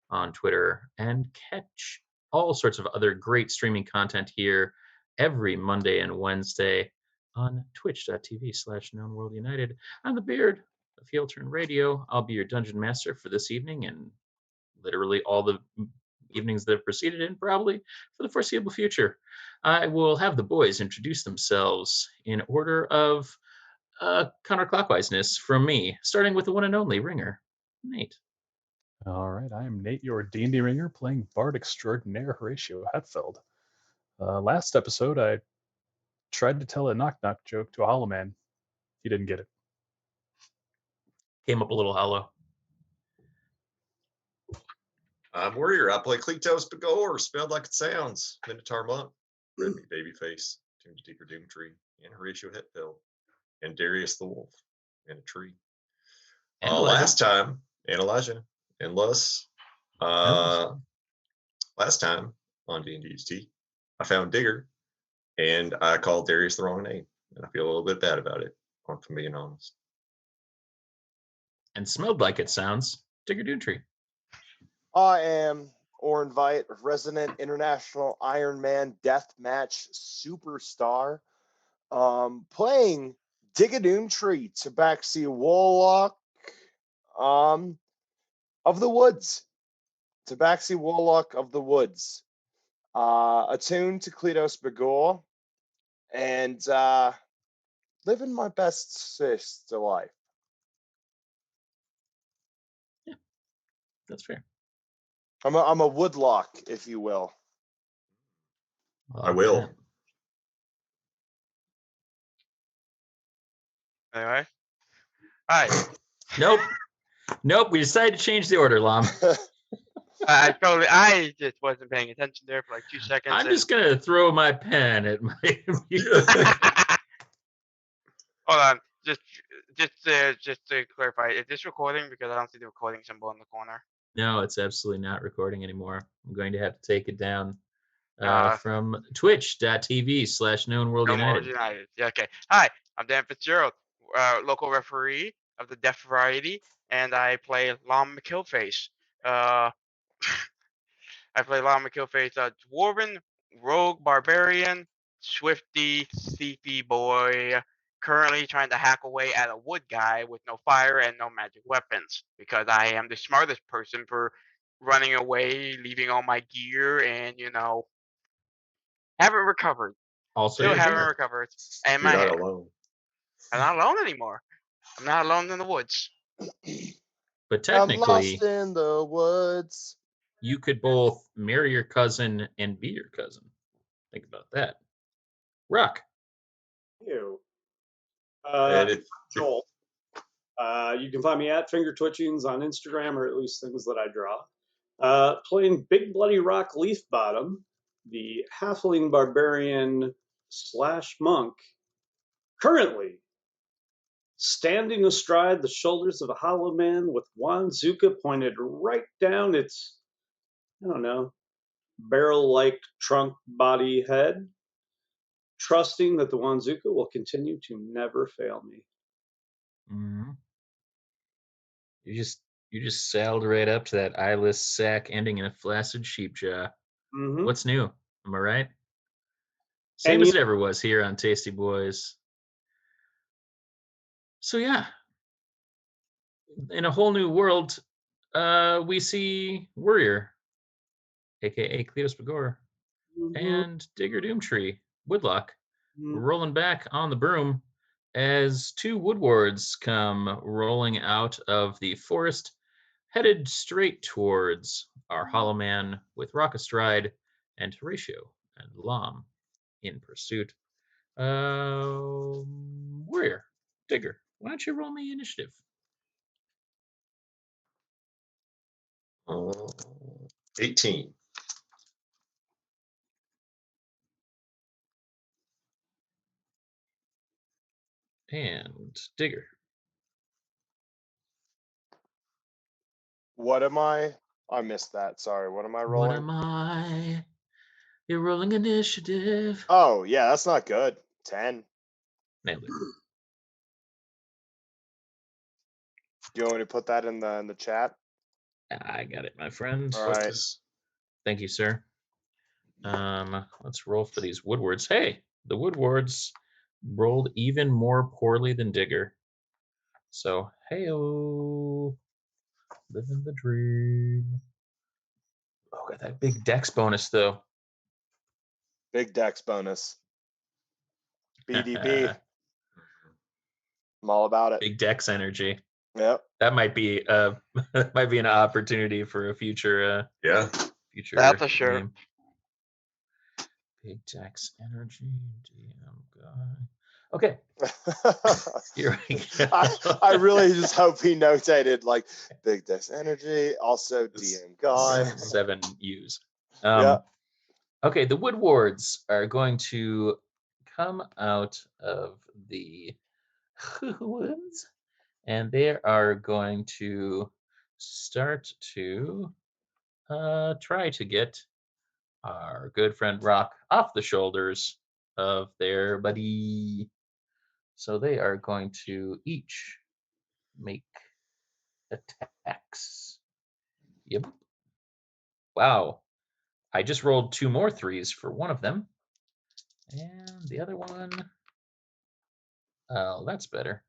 on Twitter, and catch all sorts of other great streaming content here every Monday and Wednesday on twitch.tv/knownworldunited. I'm the Beard of Heel Turn Radio. I'll be your dungeon master for this evening and literally all the evenings that have preceded it, and probably for the foreseeable future. I will have the boys introduce themselves in order of counterclockwiseness from me, starting with the one and only Ringer, Nate. All right, I am Nate, your D&D ringer, playing Bard Extraordinaire Horatio Hetfeld. Last episode, I tried to tell a knock-knock joke to a hollow man. He didn't get it. Came up a little hollow. I'm Warrior. I play Kleatos B'Goar, spelled like it sounds. Minotaur Monk, Red Meat Babyface, tuned to Digger Doomtree, and Horatio Hetfeld, and Darius the Wolf, and a tree. And last time, and Elijah, and Lus. Last time on D&DT, I found Digger, and I called Darius the wrong name, and I feel a little bit bad about it, if I'm being honest. And smelled like it sounds, Digger Doomtree. I am Orenvite, resident international Iron Man deathmatch superstar, playing Digger Doomtree, Tabaxi Warlock of the Woods. Tabaxi Warlock of the Woods. Attuned to Kleatos B'Goar. And living my best sister life. That's fair. I'm a woodlock, if you will. I will. Anyway. All right. Nope. We decided to change the order, Lom. I just wasn't paying attention there for like 2 seconds. I'm just gonna throw my pen at my. Hold on. Just to clarify, is this recording? Because I don't see the recording symbol in the corner. No, it's absolutely not recording anymore. I'm going to have to take it down from twitch.tv/Known World United. Yeah, okay. Hi, I'm Dan Fitzgerald, local referee of the Deaf Variety, and I play Lom McHillface. I play Lom McHillface, a dwarven rogue barbarian, swifty, thiefy boy, currently trying to hack away at a wood guy with no fire and no magic weapons, because I am the smartest person for running away, leaving all my gear, and haven't recovered. Also, Still your haven't hair. recovered. And You're my not hair. alone. I'm not alone anymore. I'm not alone in the woods. But I'm technically, lost in the woods. you could both marry your cousin and be your cousin. Think about that. Rock. Ew. And if Joel. You can find me at Finger Twitchings on Instagram, or at least things that I draw. Playing Big Bloody Rock Leafbottom, the halfling barbarian / monk, currently standing astride the shoulders of a hollow man with Wanzuka pointed right down its, I don't know, barrel-like trunk body head, trusting that the Wanzuka will continue to never fail me. Mm-hmm. You just sailed right up to that eyeless sack ending in a flaccid sheep jaw. Mm-hmm. What's new? Am I right? Same as it ever was here on Tasty Boys. So yeah, in a whole new world, we see Warrior, aka Kleatos B'Goar, and Digger Doomtree, Woodlock, rolling back on the broom as two woodwards come rolling out of the forest, headed straight towards our Hollow Man with Rock astride and Horatio and Lom in pursuit. Warrior, Digger, why don't you roll me initiative? 18. And Digger. What am I? I missed that. Sorry. What am I rolling? What am I? You're rolling initiative. Oh, yeah, that's not good. 10. Nailed it. Do you want me to put that in the chat? I got it, my friend. All right. Focus. Thank you, sir. Let's roll for these woodwards. Hey, the woodwards rolled even more poorly than Digger. So, hey-o, living the dream. Oh, got that big dex bonus, though. Big dex bonus. BDB. I'm all about it. Big dex energy. Yep. That might be might be an opportunity for a future Yeah. future That's for sure. game. Big dex energy, DM guy. Okay. Here we go. I really just hope he notated like big dex energy, also DM guy. 7 U's. Yeah. Okay, the woodwards are going to come out of the woods, and they are going to start to try to get our good friend Rock off the shoulders of their buddy. So they are going to each make attacks. Yep. Wow. I just rolled 2 more 3s for one of them. And the other one Oh, that's better.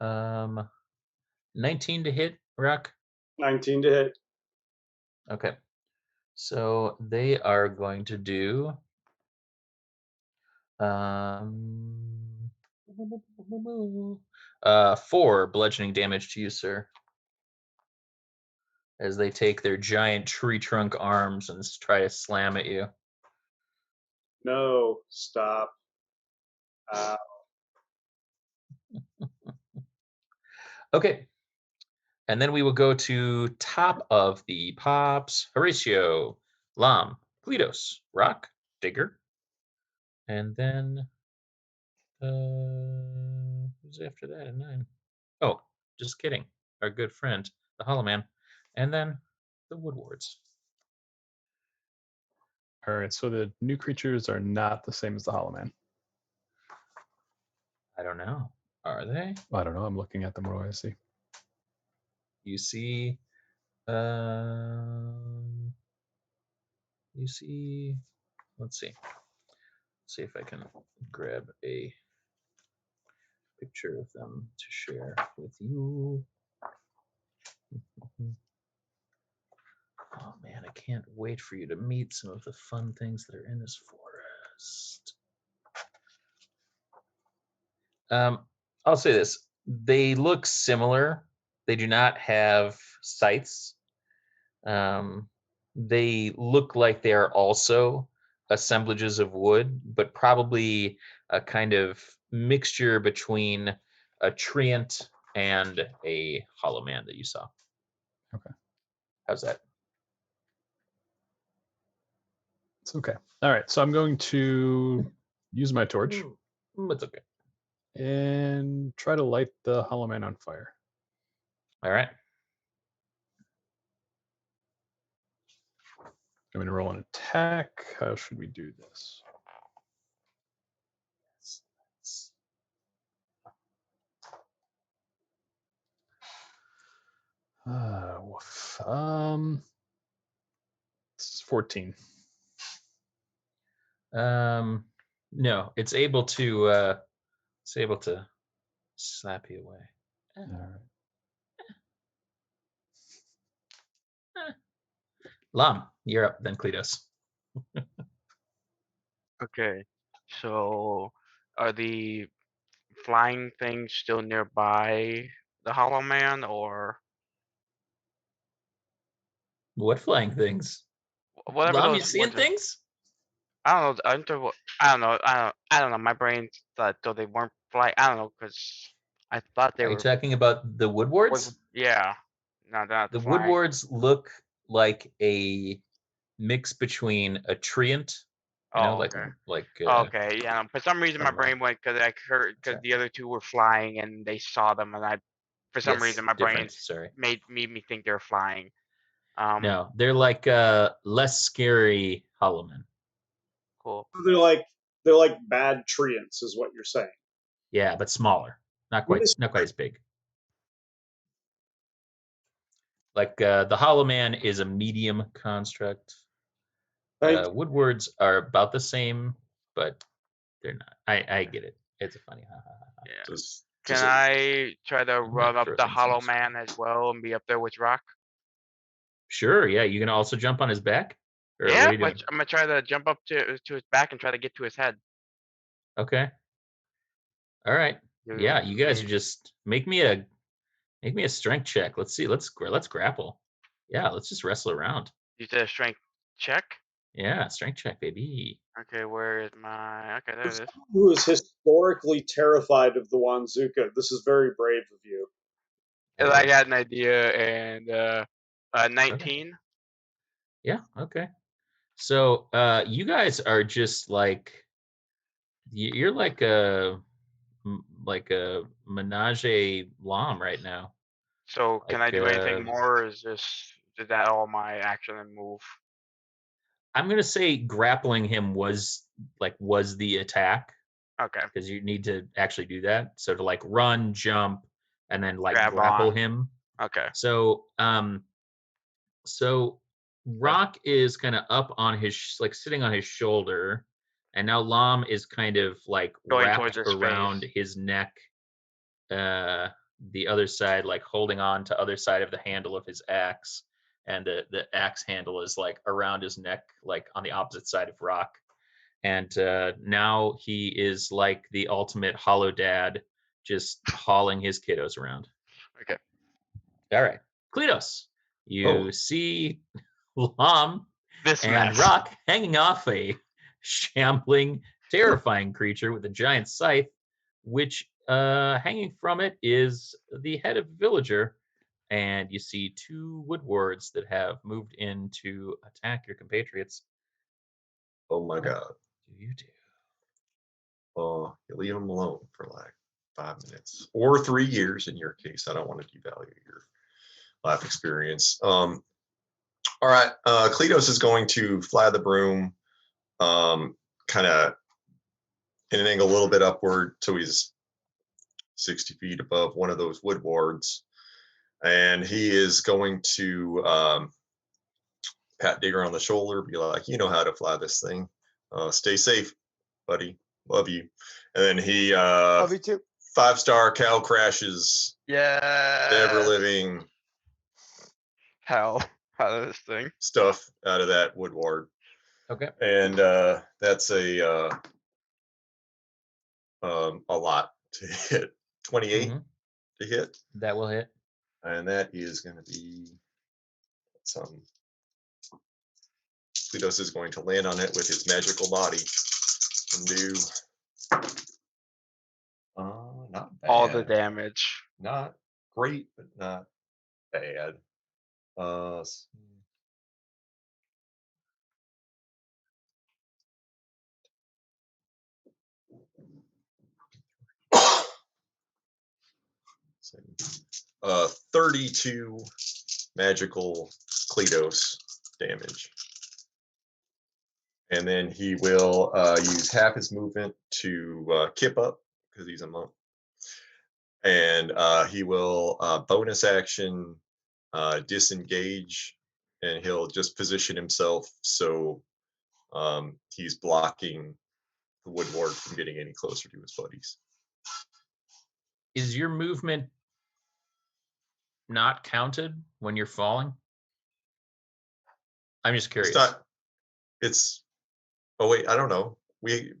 19 to hit, Rock. 19 to hit. Okay. So they are going to do 4 bludgeoning damage to you, sir, as they take their giant tree trunk arms and try to slam at you. No, stop. Okay. And then we will go to top of the pops. Horatio, Lom, Kleatos, Rock, Digger. And then who's after that at 9? Oh, just kidding. Our good friend, the Hollow Man. And then the Woodwards. All right, so the new creatures are not the same as the Hollow Man. I don't know. Are they? I don't know. I'm looking at them. What do I see? You see, let's see. See if I can grab a picture of them to share with you. Oh man, I can't wait for you to meet some of the fun things that are in this forest. I'll say this. They look similar. They do not have scythes. They look like they are also assemblages of wood, but probably a kind of mixture between a treant and a hollow man that you saw. Okay. How's that? It's okay. All right, so I'm going to use my torch It's okay. and try to light the Hollow Man on fire. All right. I'm going to roll an attack. How should we do this? Woof. It's 14. No, it's able to slap you away. All right. Lom, you're up, then Kleatos. Okay. So are the flying things still nearby the Hollow Man, or What flying things? whatever Lom, you those seeing woods are? things? I don't know. I don't know. I don't know. My brain thought though they weren't flying. I don't know, because I thought they Are you were. talking about the Woodwards? Yeah. No, they're not The flying. Woodwards look like a mix between a treant, Oh, like okay. like Okay, yeah. For some reason, my from brain went because I heard because sorry. the other two were flying and they saw them, and for some Yes, reason, my brain different. Sorry. made me think they were flying. No, they're like less scary hollow men. Cool. They're like bad treants, is what you're saying. Yeah, but smaller. Not quite as big. Like the hollow man is a medium construct. Woodwards are about the same, but they're not. I get it. It's a funny. Yeah. Does Can it I try to I'm gonna run up throw the things on Hollow the screen. Man as well and be up there with Rock? Sure. Yeah, you can also jump on his back. Or Yeah, what are you doing? I'm gonna try to jump up to his back and try to get to his head. Okay. All right. Yeah, you guys are just make me a strength check. Let's see. Let's grapple. Yeah, let's just wrestle around. You did a strength check. Yeah, strength check, baby. Okay, where is my? Okay, there it is. Who is historically terrified of the Wanzuka? This is very brave of you. That I is. got an idea, and 19. Okay. Yeah. Okay. So, you guys are just like you're like a menage a lamb right now. So can I Like, do anything more, or is that all my action and move? I'm gonna say grappling him was the attack Okay, because you need to actually do that. So to like run, jump, and then like grab grapple on. him. Okay, So so press. Rock is kind of up on his like sitting on his shoulder, And now Lom is kind of like Going wrapped towards his around face. his neck, the other side, like holding on to other side of the handle of his axe, and the axe handle is like around his neck, like on the opposite side of Rock. And now he is like the ultimate hollow dad, just hauling his kiddos around. Okay. All right, Kleatos, you Oh. see Lom This and mess. Rock hanging off a shambling, terrifying creature with a giant scythe, which hanging from it is the head of a villager. And you see 2 wood wards that have moved in to attack your compatriots. Oh my What God. do you do? Oh, you leave them alone for like 5 minutes or 3 years in your case. I don't want to devalue your life experience. All right. Kleatos is going to fly the broom, kind of in an angle a little bit upward, so he's 60 feet above one of those wood wards. And he is going to pat Digger on the shoulder, be like, you know how to fly this thing. Stay safe, buddy. Love you. And then he Love you too. 5-star cow crashes Yeah. ever living How this thing? stuff out of that wood ward. Okay. And that's a lot to hit. 28 to hit. That will hit. And that is going to be some. Kleatos is going to land on it with his magical body and do not bad. All the damage. Not great, but not bad. So, 32 magical Kleatos damage. And then he will use half his movement to kip up, because he's a monk. And he will bonus action disengage, and he'll just position himself so he's blocking the wood ward from getting any closer to his buddies. Is your movement not counted when you're falling? I'm just curious. It's not. It's. Oh wait, I don't know. I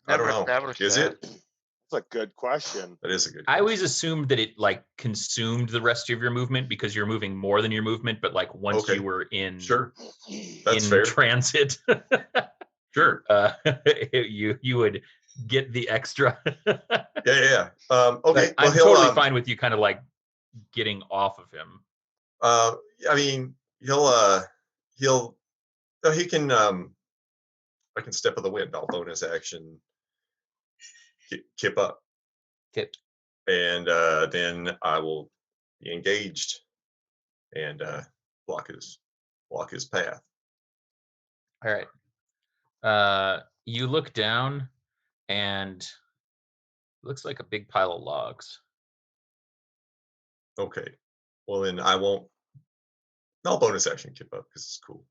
don't know. Is it? That's a good question. That is a good I question. always assumed that it like consumed the rest of your movement because you're moving more than your movement, but like once Okay. you were in Sure. That's in fair. transit, Sure. you would get the extra. Yeah. Okay. But Well, I'm he'll totally fine with you kind of like getting off of him. I mean, he can I can step of the wind. I'll bonus action kip up. Kip. And then I will be engaged and block his path. All right. You look down and it looks like a big pile of logs. Okay. Well, then I'll bonus action kip up because it's cool.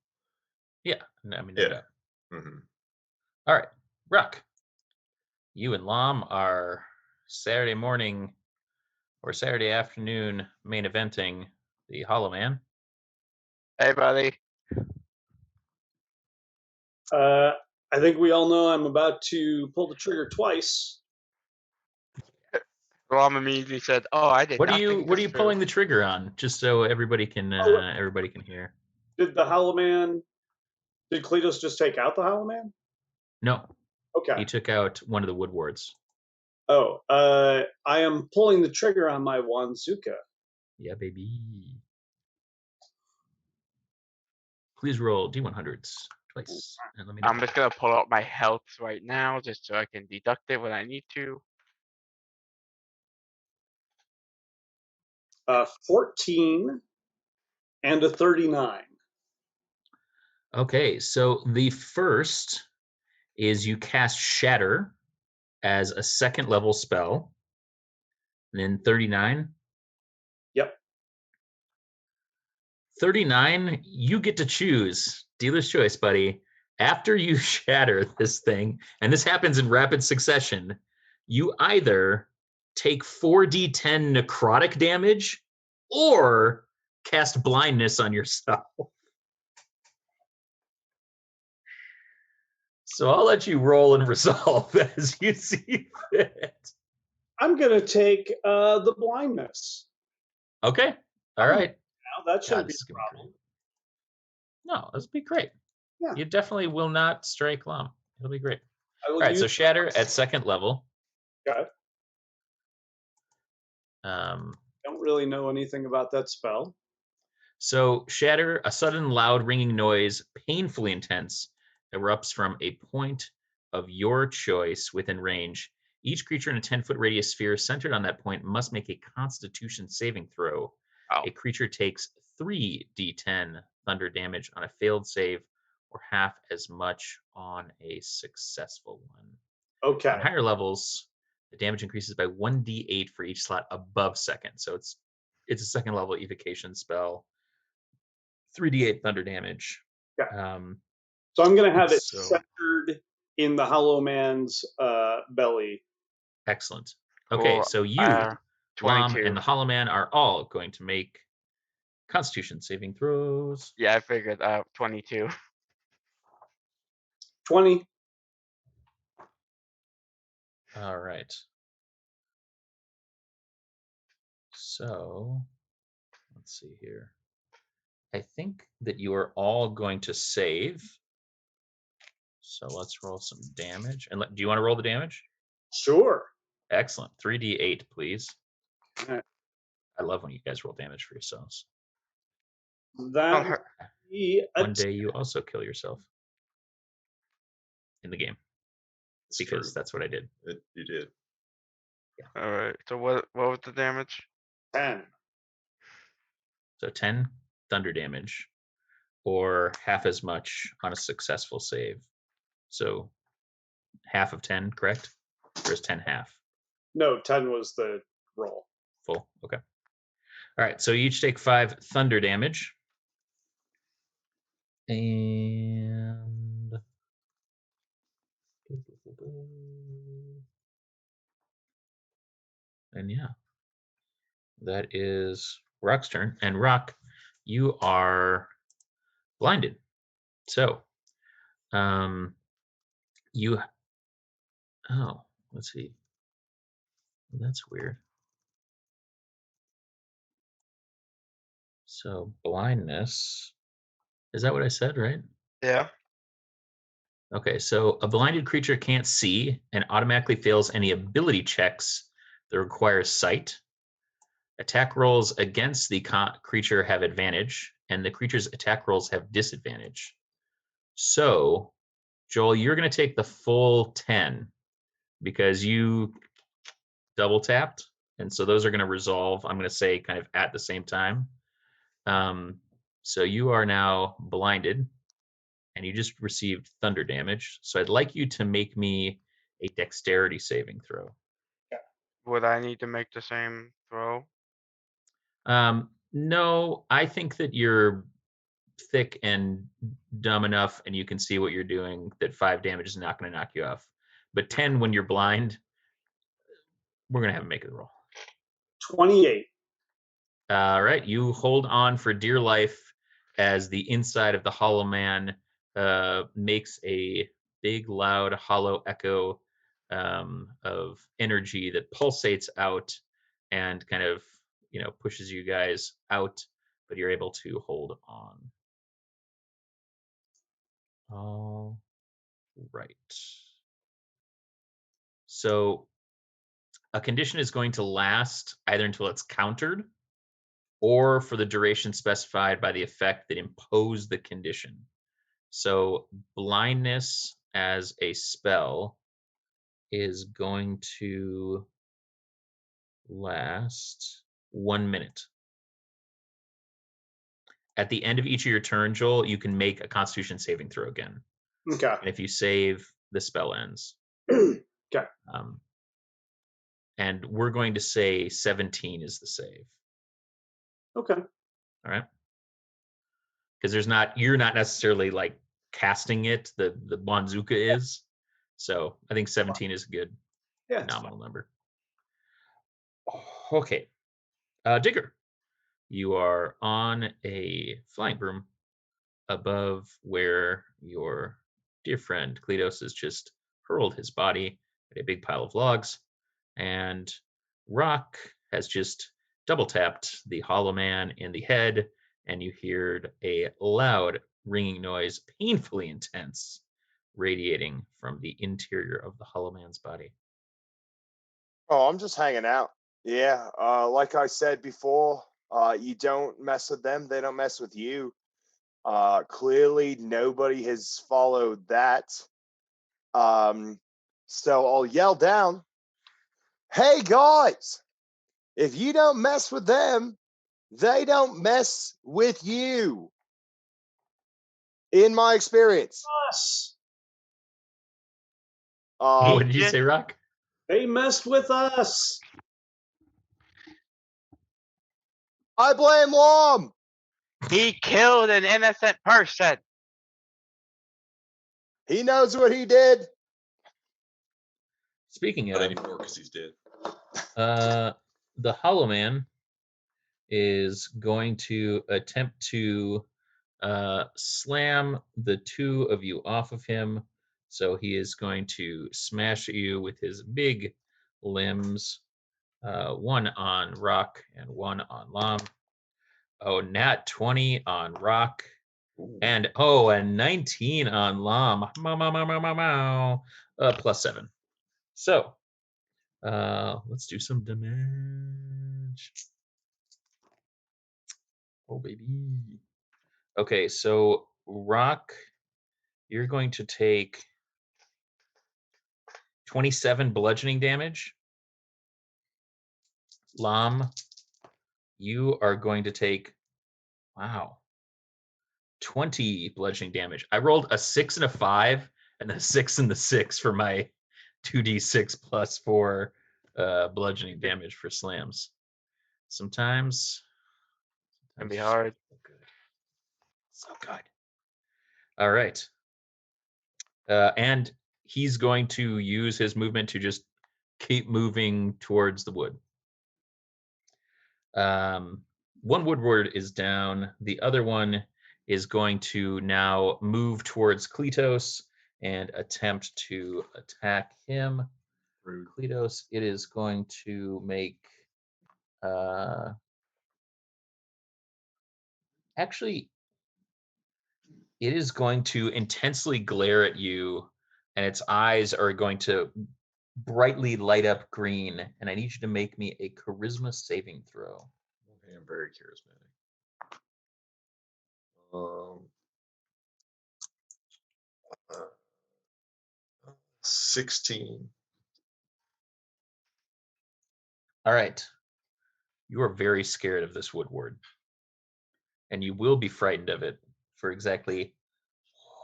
Yeah. I mean, Yeah. Mm-hmm. All right. Rock. You and Lom are Saturday morning or Saturday afternoon main eventing the Hollow Man. Hey, buddy. I think we all know I'm about to pull the trigger twice. Rom immediately said, "Oh, I did." What are you pulling the trigger on? Just so everybody can hear. Did Kleatos just take out the Hollow Man? No. Okay. He took out one of the wood wards. Oh, I am pulling the trigger on my Wanzuka. Yeah, baby. Please roll D100s twice. And let me know. I'm just gonna pull out my health right now, just so I can deduct it when I need to. 14 and a 39. Okay, so the first is you cast Shatter as a second level spell. And then 39. Yep. 39, you get to choose. Dealer's choice, buddy. After you shatter this thing, and this happens in rapid succession, you either take 4d10 necrotic damage or cast blindness on yourself. So I'll let you roll and resolve as you see fit. I'm going to take the blindness. Okay. All right. Now, that shouldn't God, be this is a gonna be problem. great. No, this will be great. Yeah. You definitely will not strike Lom. It'll be great. I will All right, so use- shatter at 2nd level. Okay. Um, Don't really know anything about that spell. So shatter, a sudden loud ringing noise, painfully intense, erupts from a point of your choice within range. Each creature in a 10-foot radius sphere centered on that point must make a Constitution saving throw. Oh. A creature takes 3d10 thunder damage on a failed save, or half as much on a successful one. Okay. On higher levels, the damage increases by 1d8 for each slot above 2nd. So it's a 2nd level evocation spell. 3d8 thunder damage. Yeah. So I'm going to have it so- centered in the Hollow Man's belly. Excellent. Okay, Cool. so you, Lom, 22. and the Hollow Man are all going to make Constitution saving throws. Yeah, I figured 22. 20. All right. So, let's see here. I think that you are all going to save. So let's roll some damage. And do you want to roll the damage? Sure. Excellent. 3d8, please. All right. I love when you guys roll damage for yourselves. That hurt. would be a One day you also kill yourself in the game, It's because true. that's what I did. You did. All right. So what was the damage? 10. So 10 thunder damage, or half as much on a successful save. So half of 10, correct? Or is 10 half? No, 10 was the roll. Full. Okay. All right. So you each take 5 thunder damage. And yeah, that is Rock's turn. And Rock, you are blinded. So you, oh, let's see. That's weird. So blindness, is that what I said, right? Yeah. Okay, so a blinded creature can't see and automatically fails any ability checks that require sight. Attack rolls against the creature have advantage, and the creature's attack rolls have disadvantage. So, Joel, you're going to take the full 10 because you double tapped, and so those are going to resolve, I'm going to say, kind of at the same time. So you are now blinded, and you just received thunder damage. So I'd like you to make me a dexterity saving throw. Would I need to make the same throw? No, I think that you're thick and dumb enough and you can see what you're doing that 5 damage is not going to knock you off. But 10 when you're blind, we're going to have him make a roll. 28. All right, you hold on for dear life as the inside of the Hollow Man makes a big, loud, hollow echo of energy that pulsates out and kind of, pushes you guys out, but you're able to hold on. All right. So a condition is going to last either until it's countered or for the duration specified by the effect that imposed the condition. So blindness as a spell is going to last 1 minute. At the end of each of your turn, Joel, you can make a Constitution saving throw again. Okay. And if you save, the spell ends. Okay. And we're going to say 17 is the save. Okay. All right. Because you're not necessarily like casting it, the Bonzuka is. So I think 17 is a good Yeah, it's nominal number. Okay. Digger, you are on a flying broom above where your dear friend Kleatos has just hurled his body at a big pile of logs, and Rock has just double tapped the Hollow Man in the head, and you heard a loud ringing noise, painfully intense, radiating from the interior of the Hollow Man's body. Oh, I'm just hanging out. Yeah, like I said before, you don't mess with them, they don't mess with you. Clearly, nobody has followed that. So I'll yell down, "Hey guys, if you don't mess with them, they don't mess with you." In my experience, us. What did you Agent- say, Rock? They messed with us. I blame Lom. He killed an innocent person. He knows what he did. Speaking Not of, anymore because he's dead. the Hollow Man is going to attempt to slam the two of you off of him. So he is going to smash at you with his big limbs, one on Rock and one on Lom. Oh, nat 20 on Rock. Ooh. And a 19 on Lom. Plus 7. So let's do some damage. Oh, baby. Okay, so Rock, you're going to take 27 bludgeoning damage. Lom, you are going to take, 20 bludgeoning damage. I rolled a 6 and a 5 and a 6 and the 6 for my 2d6 plus 4 bludgeoning damage for slams. Sometimes Can be hard. So good. So good. All right. And he's going to use his movement to just keep moving towards the wood. One woodward is down. The other one is going to now move towards Kleatos and attempt to attack him. Rude. Kleatos, it is going to make... actually, it is going to intensely glare at you, and its eyes are going to brightly light up green, and I need you to make me a charisma saving throw. Okay, I'm very charismatic. 16. All right. You are very scared of this woodward, and you will be frightened of it for exactly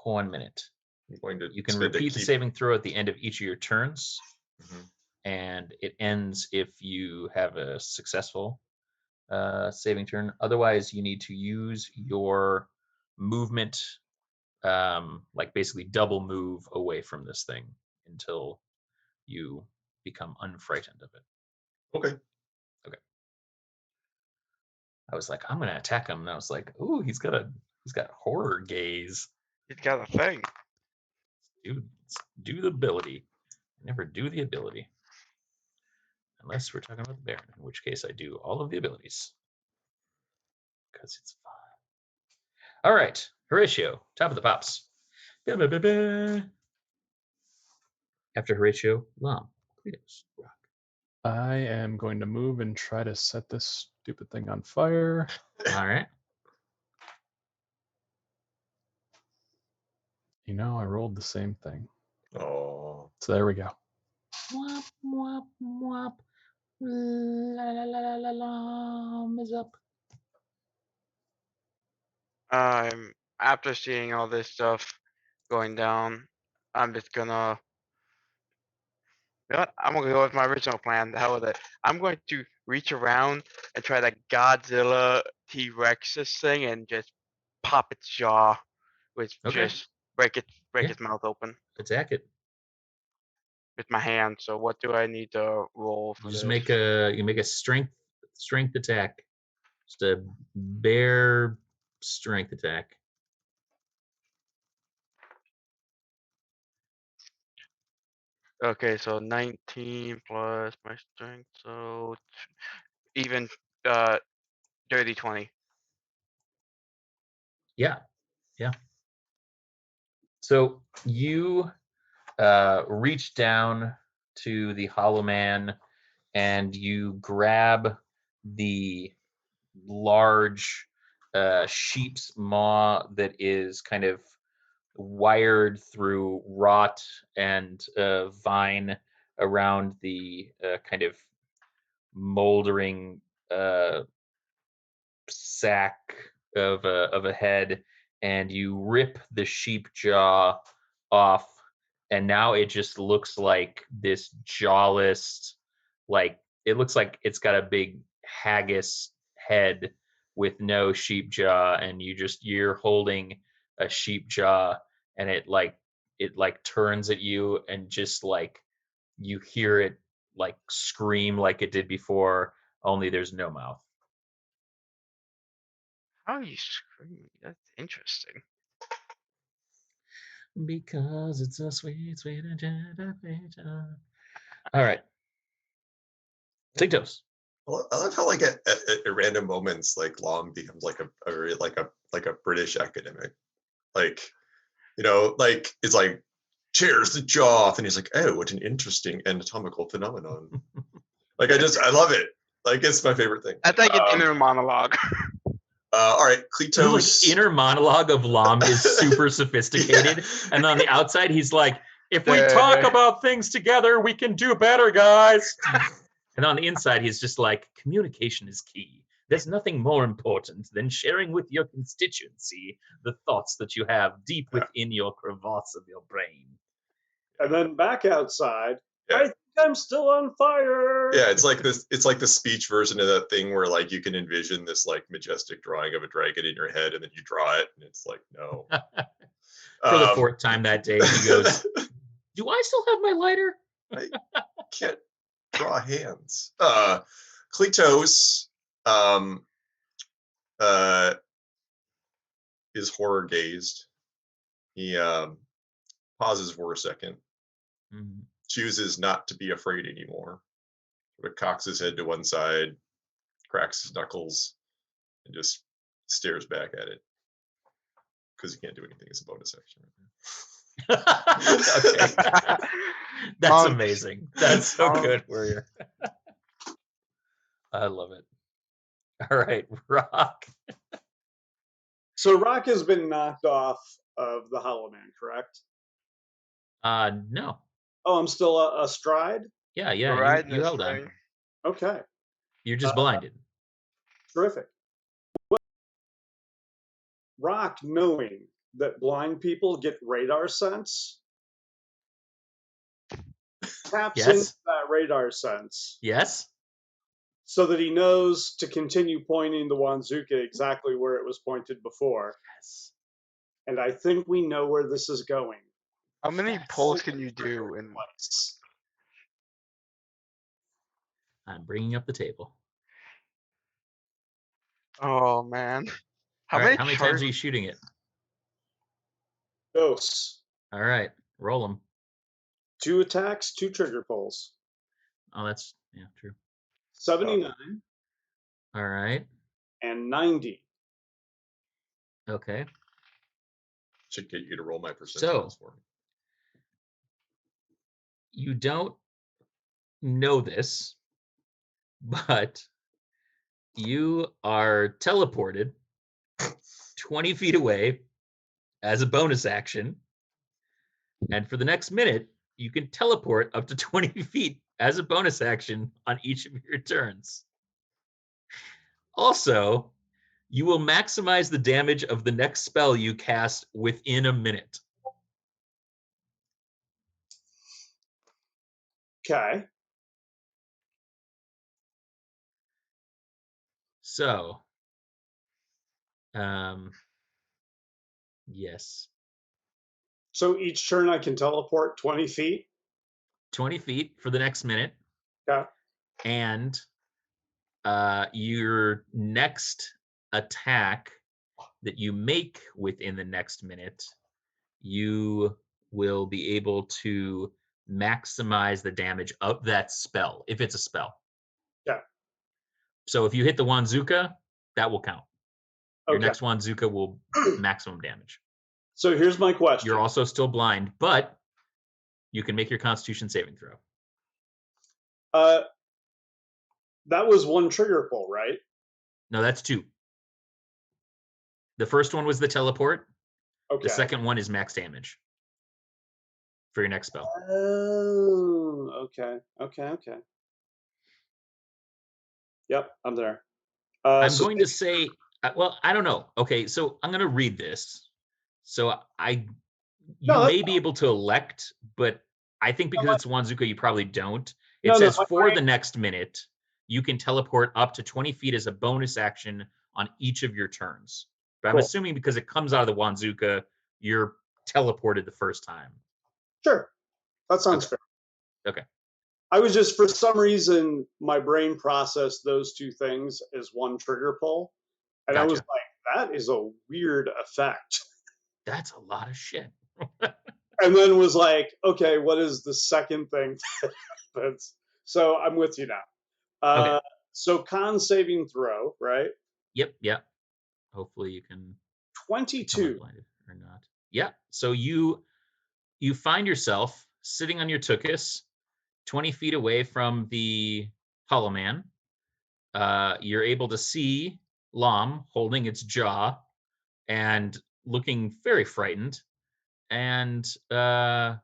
1 minute. I'm going to You can spend a repeat the keep. saving throw at the end of each of your turns, Mhm. and it ends if you have a successful saving turn. Otherwise, you need to use your movement, like basically double move away from this thing until you become unfrightened of it. Okay. I was like, I'm gonna attack him, and I was like, ooh, he's got horror gaze. He's got a thing. Do the ability. Never do the ability. Unless we're talking about the Baron, in which case I do all of the abilities. Because it's fun. All right, Horatio, top of the pops. Ba-ba-ba-ba. After Horatio, Lom, Kleatos, Rock. I am going to move and try to set this stupid thing on fire. All right. You know, I rolled the same thing. Oh. So there we go. Wop, wop, wop. La la la la la Lom is up. After seeing all this stuff going down, I'm just gonna. You know what? I'm gonna go with my original plan. The hell with it. I'm going to reach around and try to Godzilla T-Rex this thing and just pop its jaw with Okay. just break Yeah. its mouth open Attack it. with my hand. So what do I need to roll for Just this? make a strength attack. Just a bare strength attack. Okay, so 19 plus my strength, so even dirty 20. Yeah. So you reach down to the Hollow Man and you grab the large sheep's maw that is kind of wired through rot and vine around the kind of moldering sack of a head, and you rip the sheep jaw off, and now it just looks like this jawless, like it looks like it's got a big haggis head with no sheep jaw, and you're holding a sheep jaw, and it turns at you, and just like you hear it like scream like it did before, only there's no mouth. How are you screaming? That's interesting. Because it's a sweet, sweet anticipation. All right. Tiktos. Well, I love how like at random moments like Lom becomes like a very like a British academic. Like, you know, like it's like cheers the jaw off, and he's like, oh, what an interesting anatomical phenomenon. Like I love it. Like it's my favorite thing. That's like an inner monologue. All right, The Kleatos. inner monologue of Lom is super sophisticated, and on the outside he's like, if we talk about things together, we can do better, guys. And on the inside, he's just like, communication is key. There's nothing more important than sharing with your constituency the thoughts that you have deep within your crevasse of your brain. And then back outside, Yeah. I think I'm still on fire. Yeah, it's like this. It's like the speech version of that thing where like you can envision this like majestic drawing of a dragon in your head, and then you draw it, and it's like no. For the fourth time that day, he goes, "Do I still have my lighter? I can't draw hands." Kleatos is horror gazed. He pauses for a second, chooses not to be afraid anymore, but cocks his head to one side, cracks his knuckles, and just stares back at it because he can't do anything as a bonus action right now. Okay. That's amazing. That's so good, Warrior. I love it. All right, Rock. So Rock has been knocked off of the Hollow Man, correct? No. Oh, I'm still astride? Yeah, you held on. Okay. You're just blinded. Terrific. Rock, knowing that blind people get radar sense, taps into that radar sense. Yes. So that he knows to continue pointing the Wanzuka exactly where it was pointed before. Yes. And I think we know where this is going. How many pulls can you do in once? I'm bringing up the table. Oh man. How many times are you shooting it? Dose. All right, roll them. 2 attacks, 2 trigger pulls. Oh, that's true. 79. All right. And 90. Okay. Should get you to roll my percentiles for me. You don't know this, but you are teleported 20 feet away as a bonus action. And for the next minute, you can teleport up to 20 feet as a bonus action on each of your turns. Also, you will maximize the damage of the next spell you cast within a minute. Okay. So, yes. So each turn I can teleport 20 feet. 20 feet for the next minute. Yeah. And your next attack that you make within the next minute, you will be able to maximize the damage of that spell, if it's a spell. Yeah. So if you hit the Wanzuka, that will count. Your Okay. next Wanzuka will maximum damage. So here's my question. You're also still blind, but you can make your Constitution saving throw. That was one trigger pull, right? No, that's 2. The first one was the teleport. Okay. The second one is max damage for your next spell. Oh, okay. Yep, I'm there. I'm going to say, well, I don't know. Okay, so I'm going to read this. So you may be able to elect, but I think because it's Wanzuka, you probably don't. It says for the next minute, you can teleport up to 20 feet as a bonus action on each of your turns. But I'm assuming because it comes out of the Wanzuka, you're teleported the first time. Sure. That sounds fair. Okay. I was just, for some reason, my brain processed those two things as one trigger pull. And Gotcha. I was like, that is a weird effect. That's a lot of shit. And then was like, okay, what is the second thing that happens? So I'm with you now. Okay. So con saving throw, right? Yep. Hopefully you can 22 or not. Yeah. So you find yourself sitting on your tuchus 20 feet away from the Hollow Man. You're able to see Lom holding its jaw and looking very frightened. And yeah,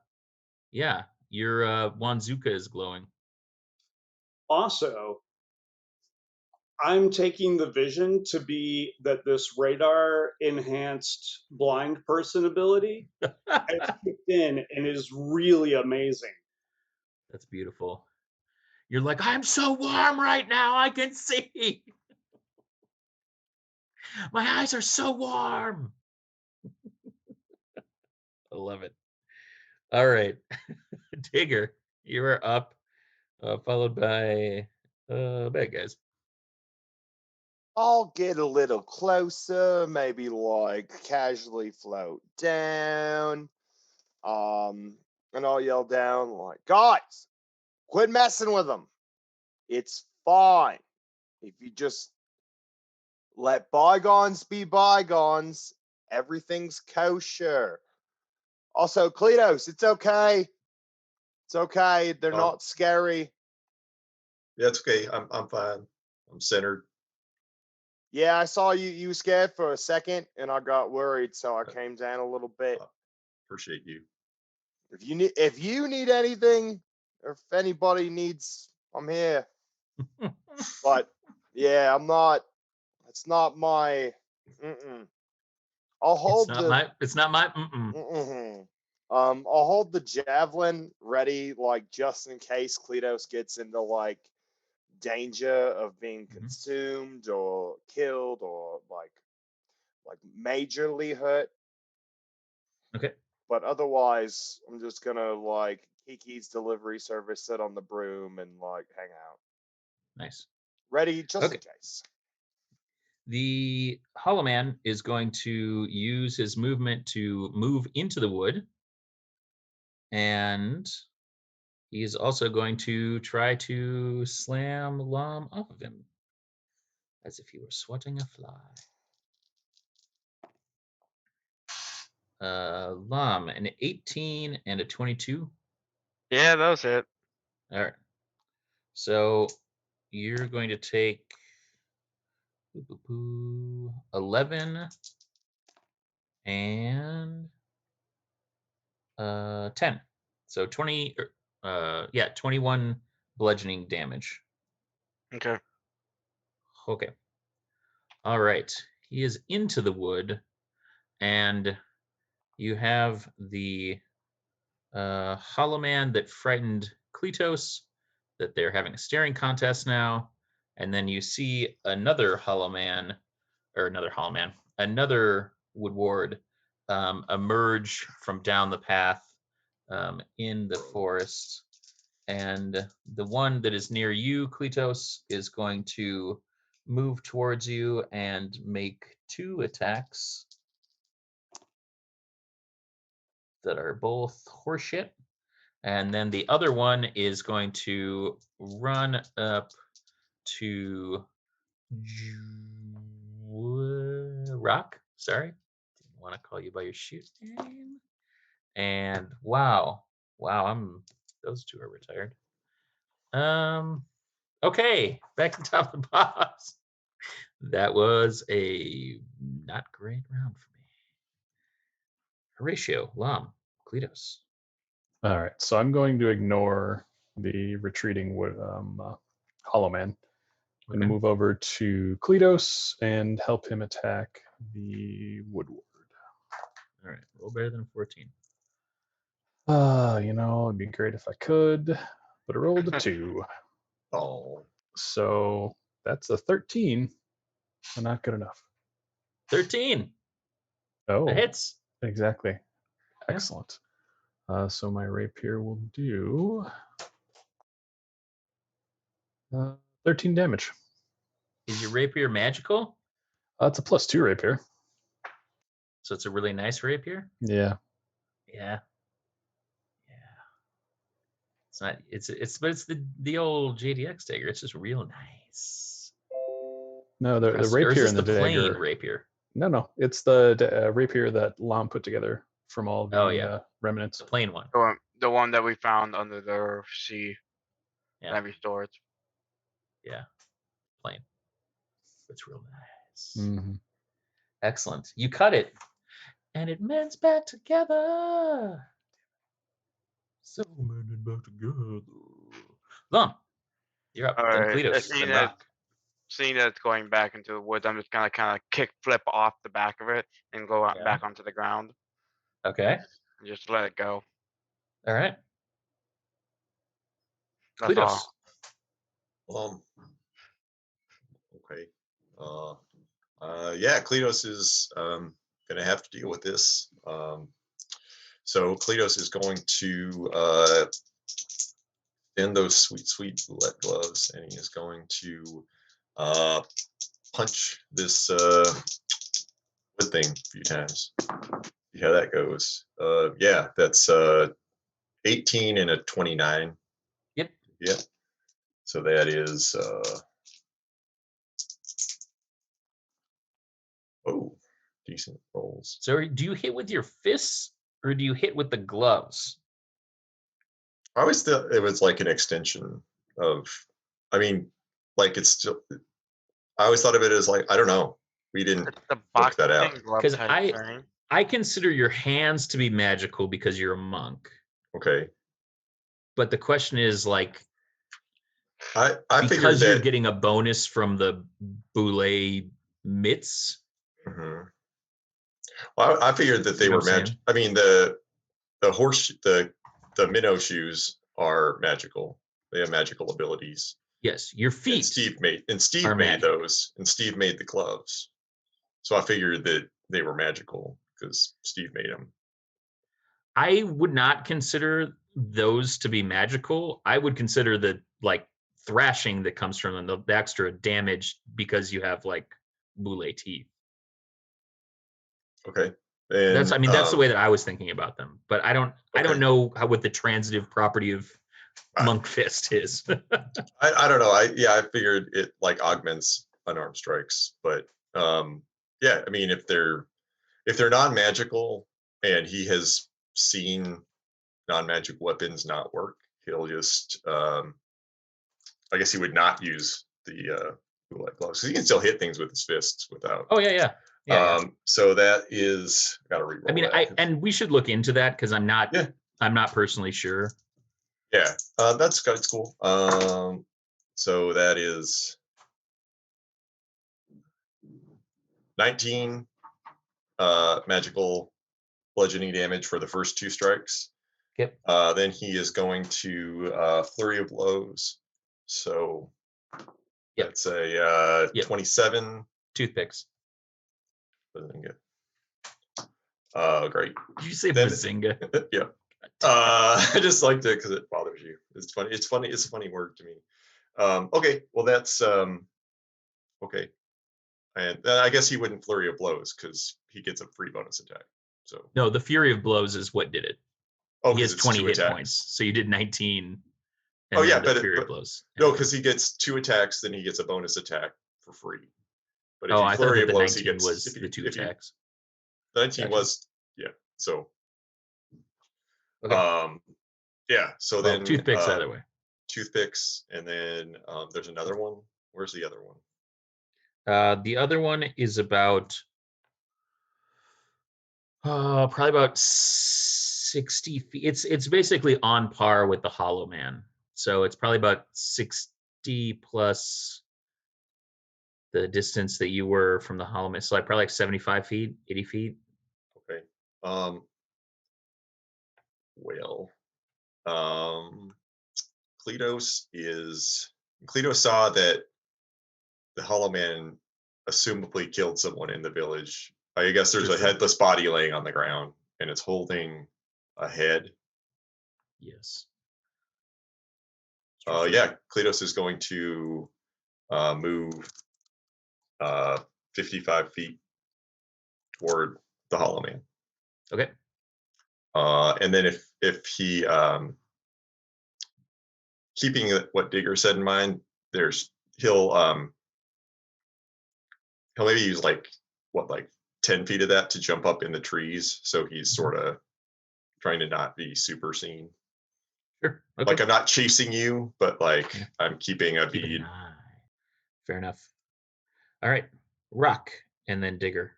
your Wanzuka is glowing. Also, I'm taking the vision to be that this radar enhanced blind person ability has kicked in and is really amazing. That's beautiful. You're like, I'm so warm right now, I can see. My eyes are so warm. I love it. All right. Digger, you are up, followed by bad guys. I'll get a little closer, maybe like casually float down. And I'll yell down like, guys, quit messing with them. It's fine. If you just let bygones be bygones, everything's kosher. Also, Kleatos, it's okay. It's okay. They're not scary. Yeah, it's okay. I'm fine. I'm centered. Yeah, I saw you were scared for a second, and I got worried, so I came down a little bit. Appreciate you. If you need anything, or if anybody needs, I'm here. But yeah, I'm not. It's not my. I'll hold It's not my. I'll hold the javelin ready, like just in case Kleatos gets into like danger of being consumed or killed or like majorly hurt. Okay. But otherwise, I'm just gonna like Kiki's delivery service, sit on the broom and like hang out. Nice. Ready just in case. The Hollow Man is going to use his movement to move into the wood. And he is also going to try to slam Lom off of him. As if he were swatting a fly. Lom, an 18 and a 22. Yeah, that was it. All right. So you're going to take 11 and 10. So 21 bludgeoning damage. Okay. Okay. All right. He is into the wood, and you have the Hollow Man that frightened Kleatos, that they're having a staring contest now. And then you see another Wood Ward emerge from down the path in the forest. And the one that is near you, Kleatos, is going to move towards you and make 2 attacks that are both horseshit. And then the other one is going to run up to Rock. Sorry, didn't want to call you by your shoot name. And wow, those 2 are retired. Okay, back to top of the box. That was a not great round for me. Horatio, Lom, Kleatos. All right, so I'm going to ignore the retreating Hollow Man. I'm going to move over to Kleatos and help him attack the Woodward. All right, roll better than 14. It'd be great if I could, but I rolled a 2. Oh. So that's a 13. And not good enough. 13. Oh, That hits. Exactly. Yeah. Excellent. So my rapier will do 13 damage. Is your rapier magical? It's a +2 rapier. So it's a really nice rapier? Yeah. Yeah. It's not. But it's the old JDX dagger. It's just real nice. No, the Or rapier is this and the the plain dagger. rapier? No, it's the rapier that Lom put together from all the remnants. The plain one. The one that we found under the sea. Yeah. That restored. Yeah. Plain. It's real nice. Mm-hmm. Excellent. You cut it, and it mends back together. So mended back together. Lom, you're up. All Then right. Kleatos, then Rock. Seeing that it's going back into the woods, I'm just gonna kind of kick flip off the back of it and go out back onto the ground. Okay. And just let it go. All right. That's Kleatos. Okay. Yeah, Kleatos is going to have to deal with this. So Kleatos is going to extend those sweet bullet gloves, and he is going to punch this wood thing a few times. See how that goes. Yeah, that's 18 and a 29. Yep. Yeah. So that is decent rolls. So do you hit with your fists or do you hit with the gloves? I always thought it was like an extension of, like it's still, I always thought of it as like, I don't know. We didn't work that out. Because I consider your hands to be magical because you're a monk. Okay. But the question is like, I because you're getting a bonus from the boule mitts. Mm-hmm. Well, I figured that they were magic. I mean, the minnow shoes are magical. They have magical abilities. Yes, your feet. And Steve made those, and Steve made the gloves. So I figured that they were magical because Steve made them. I would not consider those to be magical. I would consider the like thrashing that comes from them, the extra damage because you have like boule teeth. Okay. And, that's the way that I was thinking about them. But I don't know what the transitive property of monk fist is. I don't know. I figured it like augments unarmed strikes, but yeah, I mean if they're non-magical and he has seen non-magical weapons not work, he'll just I guess he would not use the gloves because he can still hit things with his fists without. Oh yeah. So that is gotta reroll. I mean, and we should look into that because I'm not personally sure. Yeah, that's cool. So that is 19 magical bludgeoning damage for the first 2 strikes. Yep. Then he is going to flurry of blows. So that's a 27 toothpicks. Doesn't get Great. Did you say Then- Bazinga? Yeah. I just liked it because it bothers you. It's funny. It's funny. It's a funny word to me. Okay. Well, that's okay. And I guess he wouldn't flurry of blows because he gets a free bonus attack. So No, the Fury of Blows is what did it. oh, He has because it's 20 two hit attacks. points, so you did 19. And Oh, then yeah, the but Fury of Blows. No, because he gets 2 attacks, then he gets a bonus attack for free. But if Oh, you I thought flurry that of the blows, he 19 gets was if you- the 2 if you- attacks. The 19 Gotcha. was so Okay. yeah. So Well, then toothpicks either way. toothpicks, and then there's another one. Where's the other one? The other one is about probably about 60 feet. It's basically on par with the Hollow Man. So it's probably about 60 plus the distance that you were from the Hollow Man. So like probably like 75 feet, 80 feet. Okay. Well, Kleatos saw that the Hollow Man assumably killed someone in the village. I guess there's a Sure. headless body laying on the ground, and it's holding a head. Yes. Yeah, Kleatos is going to move 55 feet toward the Hollow Man. Okay. And then if he keeping what Digger said in mind, he'll maybe use like 10 feet of that to jump up in the trees, so he's sort of trying to not be super seen. Sure. Okay. Like I'm not chasing you, but like Yeah. I'm keeping a Keep an bead. eye. Fair enough. All right. Rock and then Digger.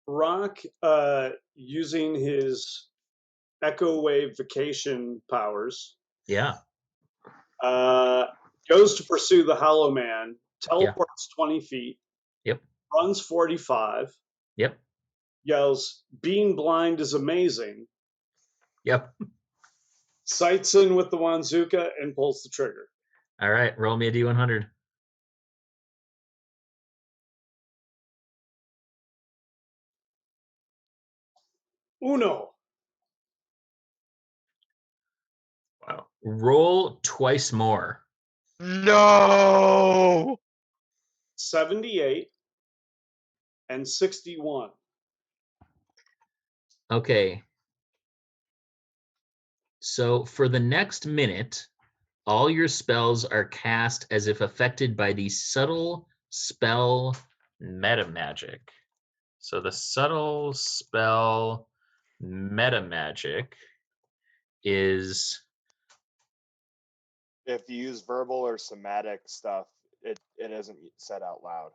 Rock, using his echo wave vacation powers, Yeah. goes to pursue the Hollow Man, teleports 20 feet, Yep. runs 45, Yep. yells, "Being blind is amazing," Yep. sights in with the Wanzuka, and pulls the trigger. All right. Roll me a D100. Uno. Wow. Roll twice more. No. 78 and 61. Okay. So for the next minute, all your spells are cast as if affected by the subtle spell meta magic. So the subtle spell meta magic is If you use verbal or somatic stuff, it isn't said out loud.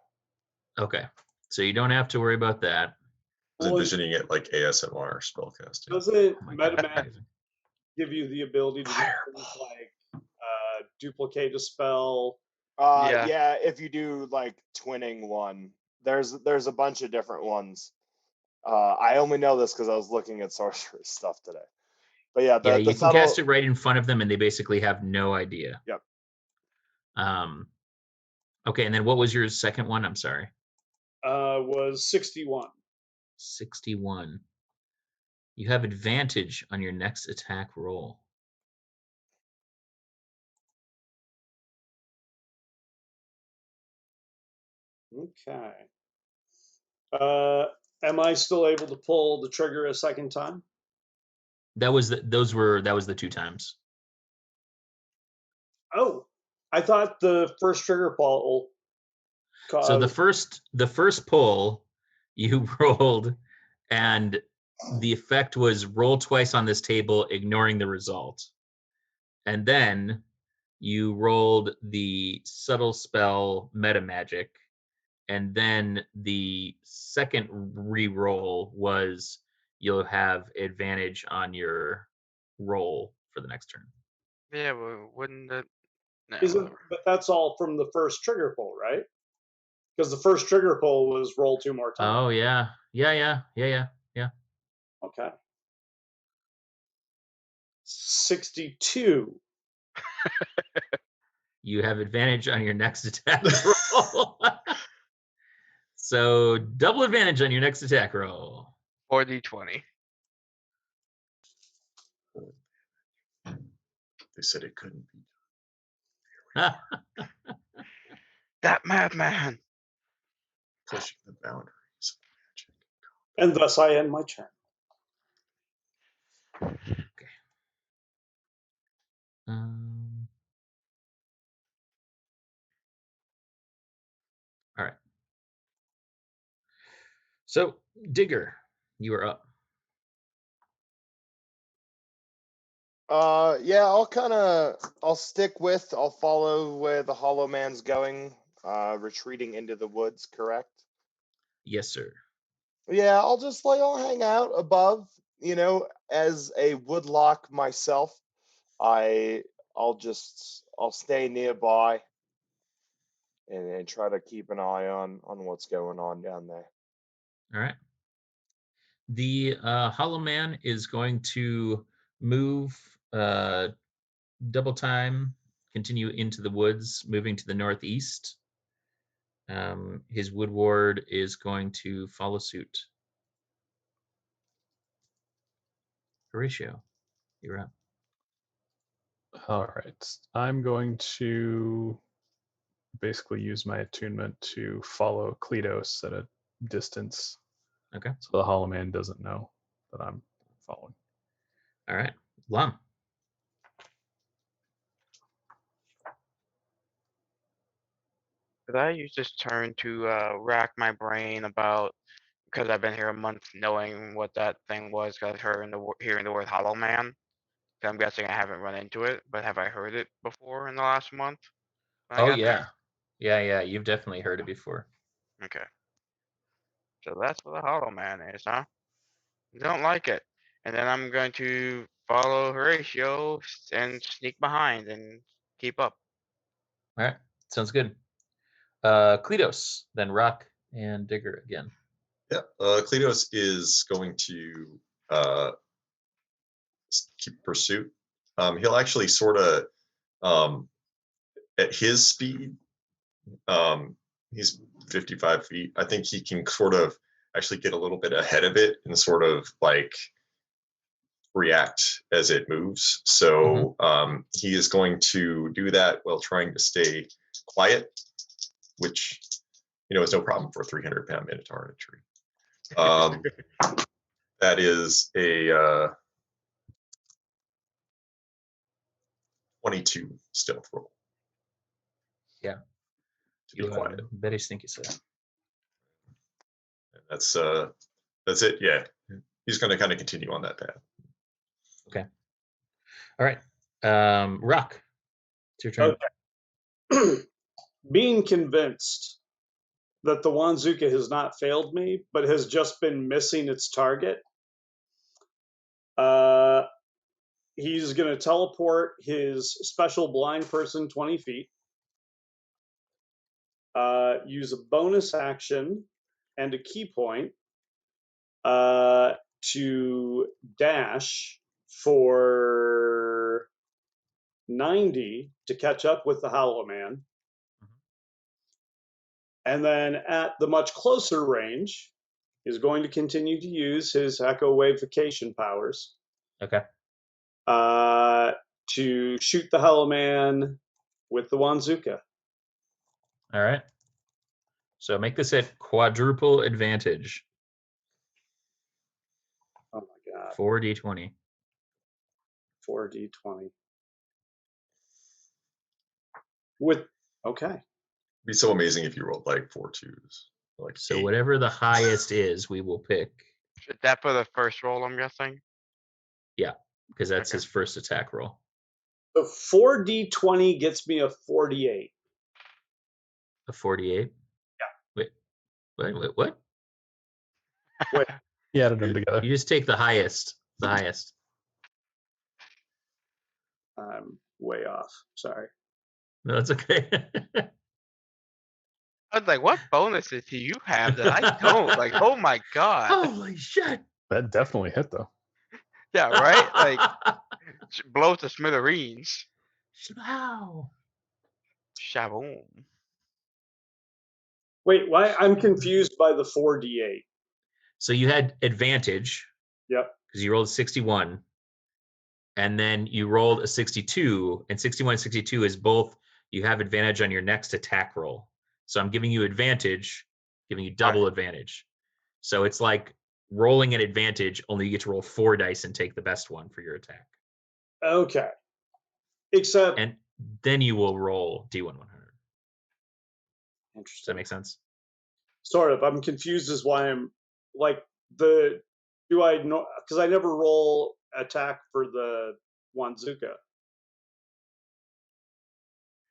okay. So you don't have to worry about that. I was envisioning it like ASMR spellcasting. Doesn't Oh my God, MetaMagic amazing. give you the ability to do things like duplicate a spell? Yeah. Yeah, if you do like twinning one, there's a bunch of different ones. I only know this because I was looking at sorcerer stuff today. But yeah, Yeah, the you can subtle, cast it right in front of them and they basically have no idea. Yep. Okay, and then what was your second one? I'm sorry. Was 61. 61. You have advantage on your next attack roll. Okay. Am I still able to pull the trigger a second time? That was the 2 times. Oh, I thought the first trigger pull caused. So the first pull you rolled, and the effect was roll twice on this table, ignoring the result. And then you rolled the subtle spell meta magic, and then the second re-roll was you'll have advantage on your roll for the next turn. Yeah, well, wouldn't it? No, Isn't, whatever. but that's all from the first trigger pull, right? Because the first trigger pull was roll 2 more times. Oh yeah. Okay. 62. You have advantage on your next attack roll. So double advantage on your next attack roll. 4d20. They said it couldn't be. That madman. Pushing the boundaries of magic. And thus I end my turn. All right. So, Digger, you are up. Yeah, I'll follow where the Hollow Man's going, retreating into the woods, correct? Yes, sir. Yeah, I'll hang out above, as a woodlock myself. I'll stay nearby and try to keep an eye on what's going on down there. All right. The Hollow Man is going to move double time, continue into the woods, moving to the northeast. His wood ward is going to follow suit. Horatio, you're up. All right. I'm going to basically use my attunement to follow Kleatos at a distance. Okay. So the Hollow Man doesn't know that I'm following. All right. Lom. Could I use this turn to rack my brain about, because I've been here a month knowing what that thing was, because hearing the word Hollow Man. So I'm guessing I haven't run into it, but have I heard it before in the last month? when I Oh, got yeah. Yeah. You've definitely heard it before. there? Okay. So that's what the Hollow Man is, huh? Don't like it. And then I'm going to follow Horatio and sneak behind and keep up. All right. Sounds good. Kleatos, then Rock and Digger again. Yeah, Kleatos is going to keep pursuit. He'll actually sort of, at his speed, he's 55 feet. I think he can sort of actually get a little bit ahead of it and sort of like react as it moves. So he is going to do that while trying to stay quiet, which, is no problem for a 300-pound Minotaur in a tree. That is a 22 stealth roll. Yeah. To be quiet. Very stinky, sir. And that's it. Yeah. He's going to kind of continue on that path. Okay. All right. Rock, it's your turn. Okay. Being convinced that the Wanzuka has not failed me, but has just been missing its target, he's going to teleport his special blind person 20 feet, use a bonus action and a key point to dash for 90 to catch up with the Hollow Man. And then at the much closer range, is going to continue to use his echo wavification powers. Okay. To shoot the Hollow Man with the Wanzuka. All right. So make this at quadruple advantage. Oh my god. 4d20. 4d20. Okay. It'd be so amazing if you rolled like 4 twos. Like So 8. whatever the highest is, we will pick. Is that for the first roll, I'm guessing? Yeah, because that's Okay. his first attack roll. The 4d20 gets me a 48. A 48? Yeah. Wait, what? Wait. He added them together. You just take the highest. The highest. I'm way off. Sorry. No, that's okay. I was like, what bonuses do you have that I don't? Like, oh my god. Holy shit. That definitely hit, though. Yeah, right? Like, blow to smithereens. Wow. Shaboom. Wait, why? I'm confused by the 4d8. So you had advantage Yep. because you rolled a 61, and then you rolled a 62, and 61 and 62 is both. You have advantage on your next attack roll. So I'm giving you advantage, giving you double advantage. So it's like rolling an advantage, only you get to roll 4 dice and take the best one for your attack. Okay. Except, And then you will roll D1 100. Does that interesting. make sense? Sort of. I'm confused as why I'm like do I know, because I never roll attack for the Wanzuka.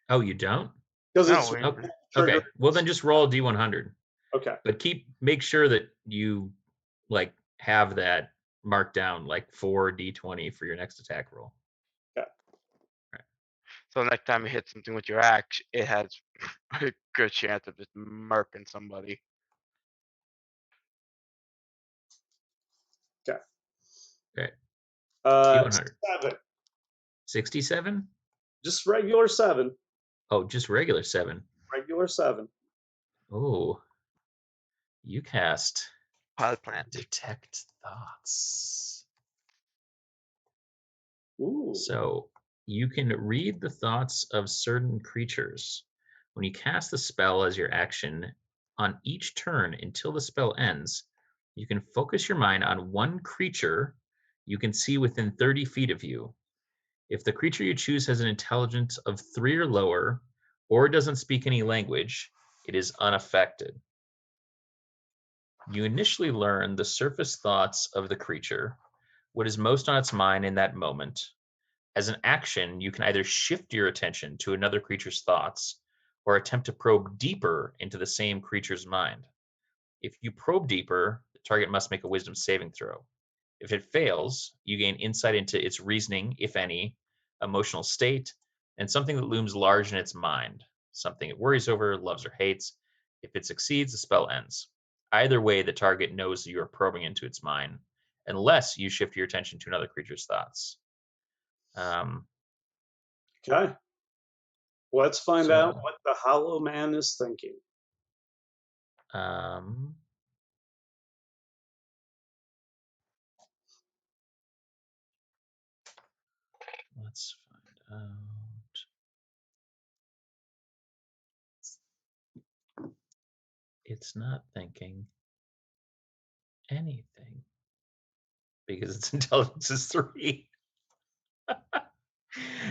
Oh, you don't? Because No, it's we- Okay. trigger. Okay. Well, then just roll D100. Okay. But make sure that you like have that marked down, like 4d20 for your next attack roll. So next time you hit something with your axe, it has a good chance of just murking somebody. Okay. Okay. Uh, D100. 7. 67? Just regular 7. Oh, just regular 7. Regular 7. Oh, you cast Pilot plant. Detect Thoughts. Ooh. So you can read the thoughts of certain creatures. When you cast the spell as your action, on each turn until the spell ends, you can focus your mind on one creature you can see within 30 feet of you. If the creature you choose has an intelligence of 3 or lower, or doesn't speak any language, it is unaffected. You initially learn the surface thoughts of the creature, what is most on its mind in that moment. As an action, you can either shift your attention to another creature's thoughts or attempt to probe deeper into the same creature's mind. If you probe deeper, the target must make a wisdom saving throw. If it fails, you gain insight into its reasoning, if any, emotional state, and something that looms large in its mind, something it worries over, loves, or hates. If it succeeds, the spell ends. Either way, the target knows that you are probing into its mind, unless you shift your attention to another creature's thoughts. Okay. Let's find So- out what the Hollow Man is thinking. Let's find out. It's not thinking anything because its intelligence is 3.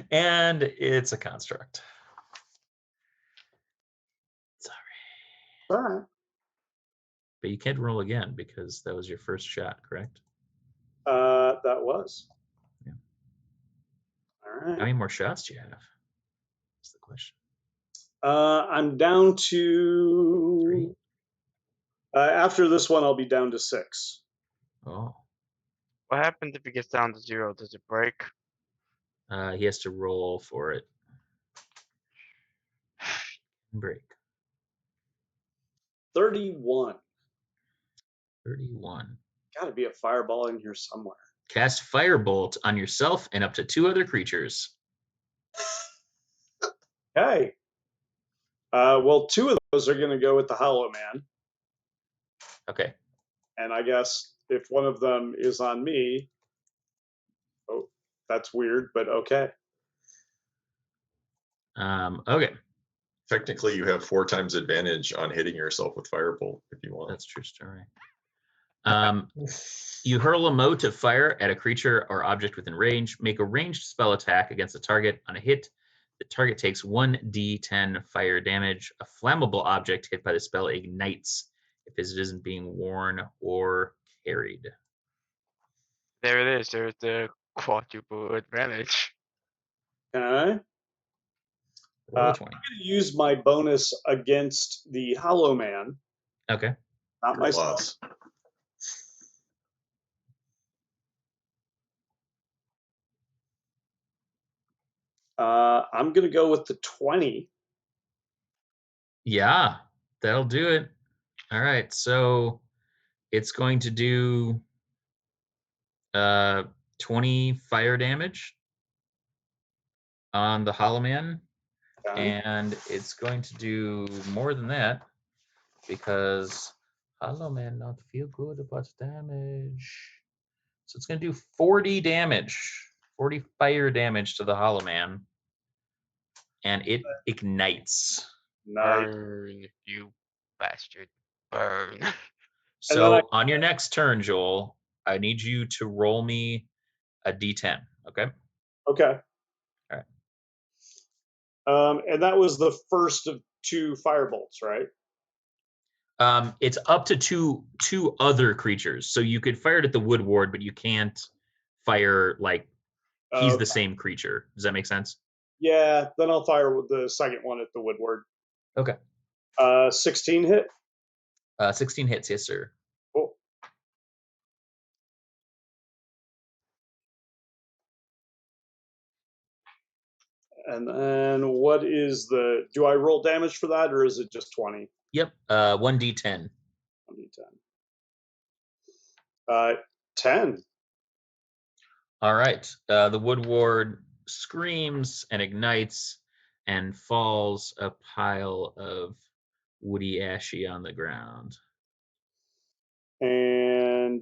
And it's a construct. Sorry. All right. But you can't roll again because that was your first shot, correct? That was. Yeah. All right. How many more shots do you have? That's the question. I'm down to 3. After this one, I'll be down to 6. Oh. What happens if it gets down to 0? Does it break? He has to roll for it. Break. 31. 31. Got to be a fireball in here somewhere. Cast Firebolt on yourself and up to 2 other creatures. Okay. Well, 2 of those are going to go with the Hollow Man. Okay. And I guess if one of them is on me, oh, that's weird, but okay. Okay. Technically, you have 4 times advantage on hitting yourself with Firebolt if you want. That's true story. You hurl a mote of fire at a creature or object within range. Make a ranged spell attack against the target. On a hit, the target takes 1d10 fire damage. A flammable object hit by the spell ignites if it isn't being worn or carried. There it is. There's the quadruple advantage. Okay. Roll a I'm 20. going to use my bonus against the Hollow Man, Okay. not Your myself. loss. I'm going to go with the 20. Yeah, that'll do it. All right, so it's going to do 20 fire damage on the Hollow Man, Okay. and it's going to do more than that because Hollow Man not feel good about damage. So it's going to do 40 damage, 40 fire damage to the Hollow Man. And it ignites. Nice. Burn, you bastard. Burn. And then So on your next turn, Joel, I need you to roll me a d10. Okay? Okay. All right. And that was the first of 2 firebolts, right? It's up to two other creatures. So you could fire it at the Wood Ward, but you can't fire like he's the same creature. Does that make sense? Yeah, then I'll fire with the second one at the Woodward. Okay. 16 hit. 16 hits, yes, sir. Cool. And then what is the? Do I roll damage for that, or is it just 20? Yep. 1d10. 1d10. 10. All right. The Wood Ward screams and ignites and falls a pile of woody ashy on the ground. And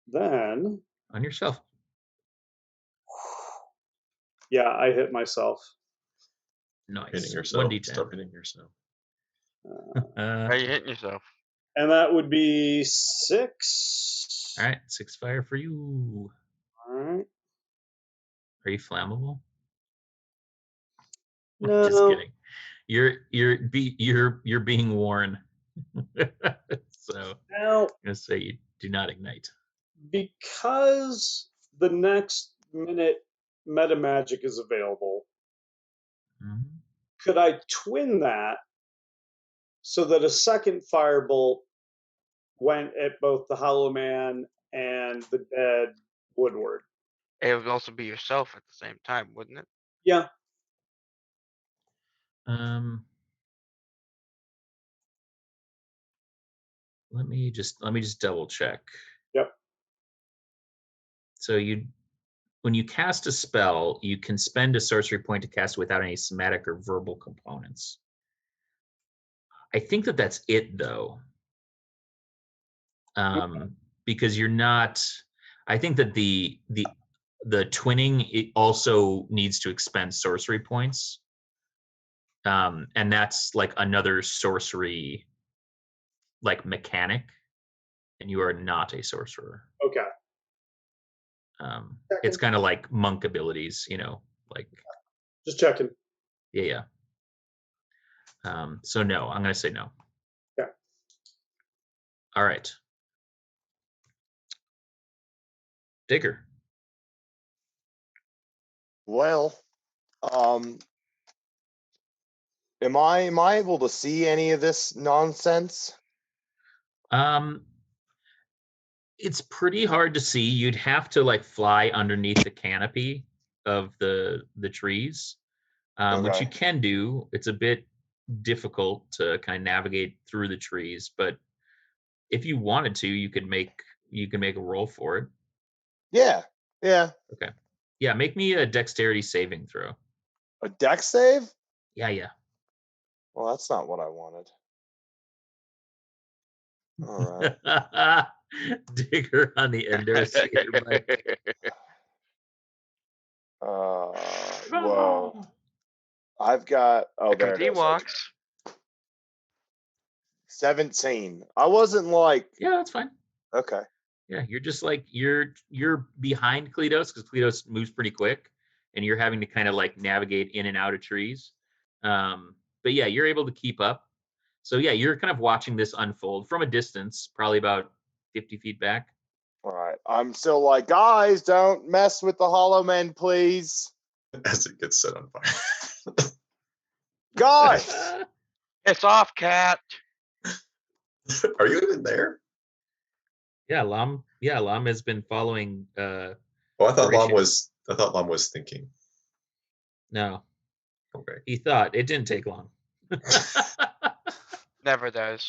then, On yourself. yeah, I hit myself. Nice. Hitting yourself. 1d10. Stop hitting yourself. How are you hitting yourself? And that would be 6. All right. 6 fire for you. All right. Are you flammable? No. Just kidding. You're being worn. So Now, I'm gonna say you do not ignite. because the next minute meta magic is available, Mhm. could I twin that so that a second firebolt went at both the Hollow Man and the dead Woodward? It would also be yourself at the same time, wouldn't it? Yeah. Let me just double check. Yep. So when you cast a spell, you can spend a sorcery point to cast it without any somatic or verbal components. I think that's it though. Because you're not. I think that the twinning, it also needs to expend sorcery points, and that's like another sorcery like mechanic, and you are not a sorcerer. Okay. It's kind of like monk abilities, like Just checking. yeah. So no, I'm gonna say no. Yeah. All right. Digger. Well, am I able to see any of this nonsense? It's pretty hard to see. You'd have to like fly underneath the canopy of the trees, which you Okay. can do. It's a bit difficult to kind of navigate through the trees, but if you wanted to, you can make a roll for it. Yeah. Yeah. Okay. Yeah, make me a dexterity saving throw. A dex save? Yeah. Well, that's not what I wanted. All right. Digger on the Endosiator bike. Whoa. I've got there it is. walks. 17. I wasn't like Yeah, that's fine. okay. Yeah, you're just like you're behind Kleatos because Kleatos moves pretty quick, and you're having to kind of like navigate in and out of trees. But yeah, you're able to keep up. So yeah, you're kind of watching this unfold from a distance, probably about 50 feet back. All right. I'm still like, guys, don't mess with the Hollow Men, please. As it gets set on fire. Guys! It's off, cat. Are you even there? Yeah, Lom has been following. Oh, I thought Horatio. Lom was thinking. No, Okay. he thought it didn't take long. Never does.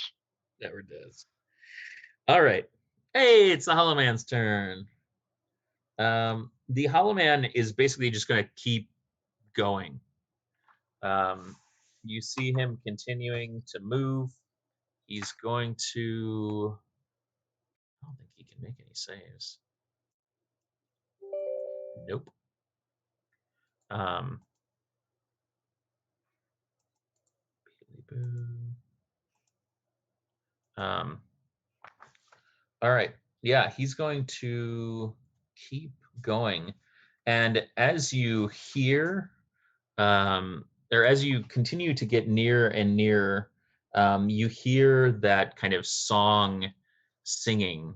Never does. All right. Hey, it's the Hollow Man's turn. The Hollow Man is basically just going to keep going. You see him continuing to move. He's going to. I don't think he can make any saves. Nope. All right. Yeah, he's going to keep going. And as you hear, or as you continue to get nearer and nearer, you hear that kind of song singing.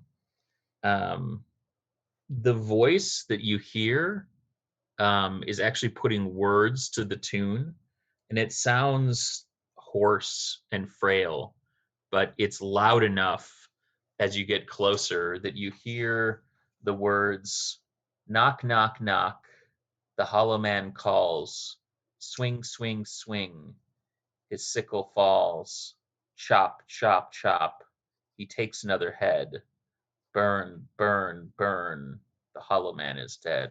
The voice that you hear is actually putting words to the tune, and it sounds hoarse and frail, but it's loud enough as you get closer that you hear the words, knock, knock, knock, the hollow man calls, swing, swing, swing, his sickle falls, chop, chop, chop, he takes another head, burn, burn, burn, the hollow man is dead.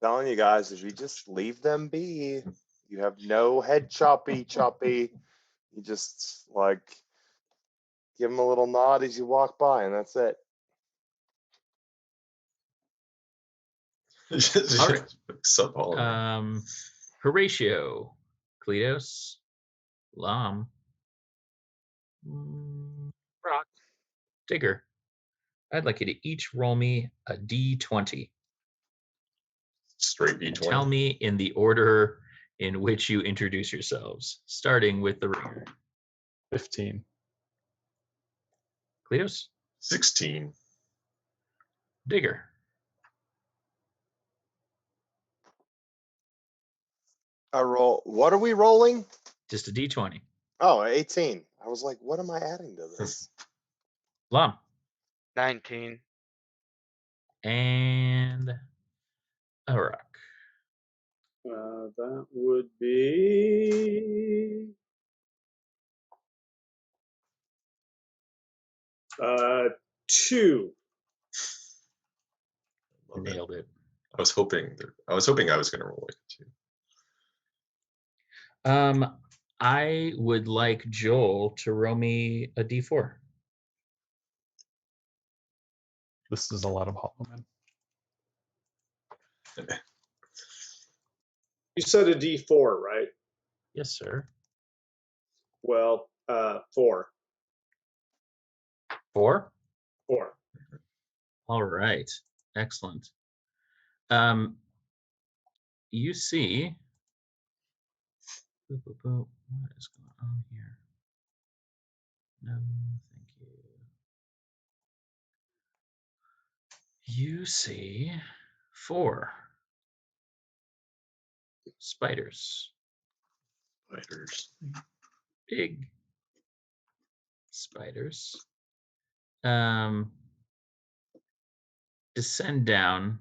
Telling you guys, if you just leave them be, you have no head choppy. You just like give them a little nod as you walk by, and that's it. All right. Sub Hollow. Horatio, Kleatos, Lom, Rock. Digger. I'd like you to each roll me a d20. Straight And D20. tell me in the order in which you introduce yourselves, starting with the ringer. 15. Kleatos, 16. Digger, I roll. What are we rolling? just a d20. Oh, 18. I was like, what am I adding to this? Lom, 19. and Arak. That would be 2. Love it. Nailed it. I was hoping I was going to roll like a 2. I would like Joel to roll me a d4. This is a lot of Hollow Man. You said a D4, right? Yes, sir. Well, 4. 4? 4. All right. Excellent. You see, what is going on here? No, thank you. You see 4 spiders, Spiders. big spiders, descend down,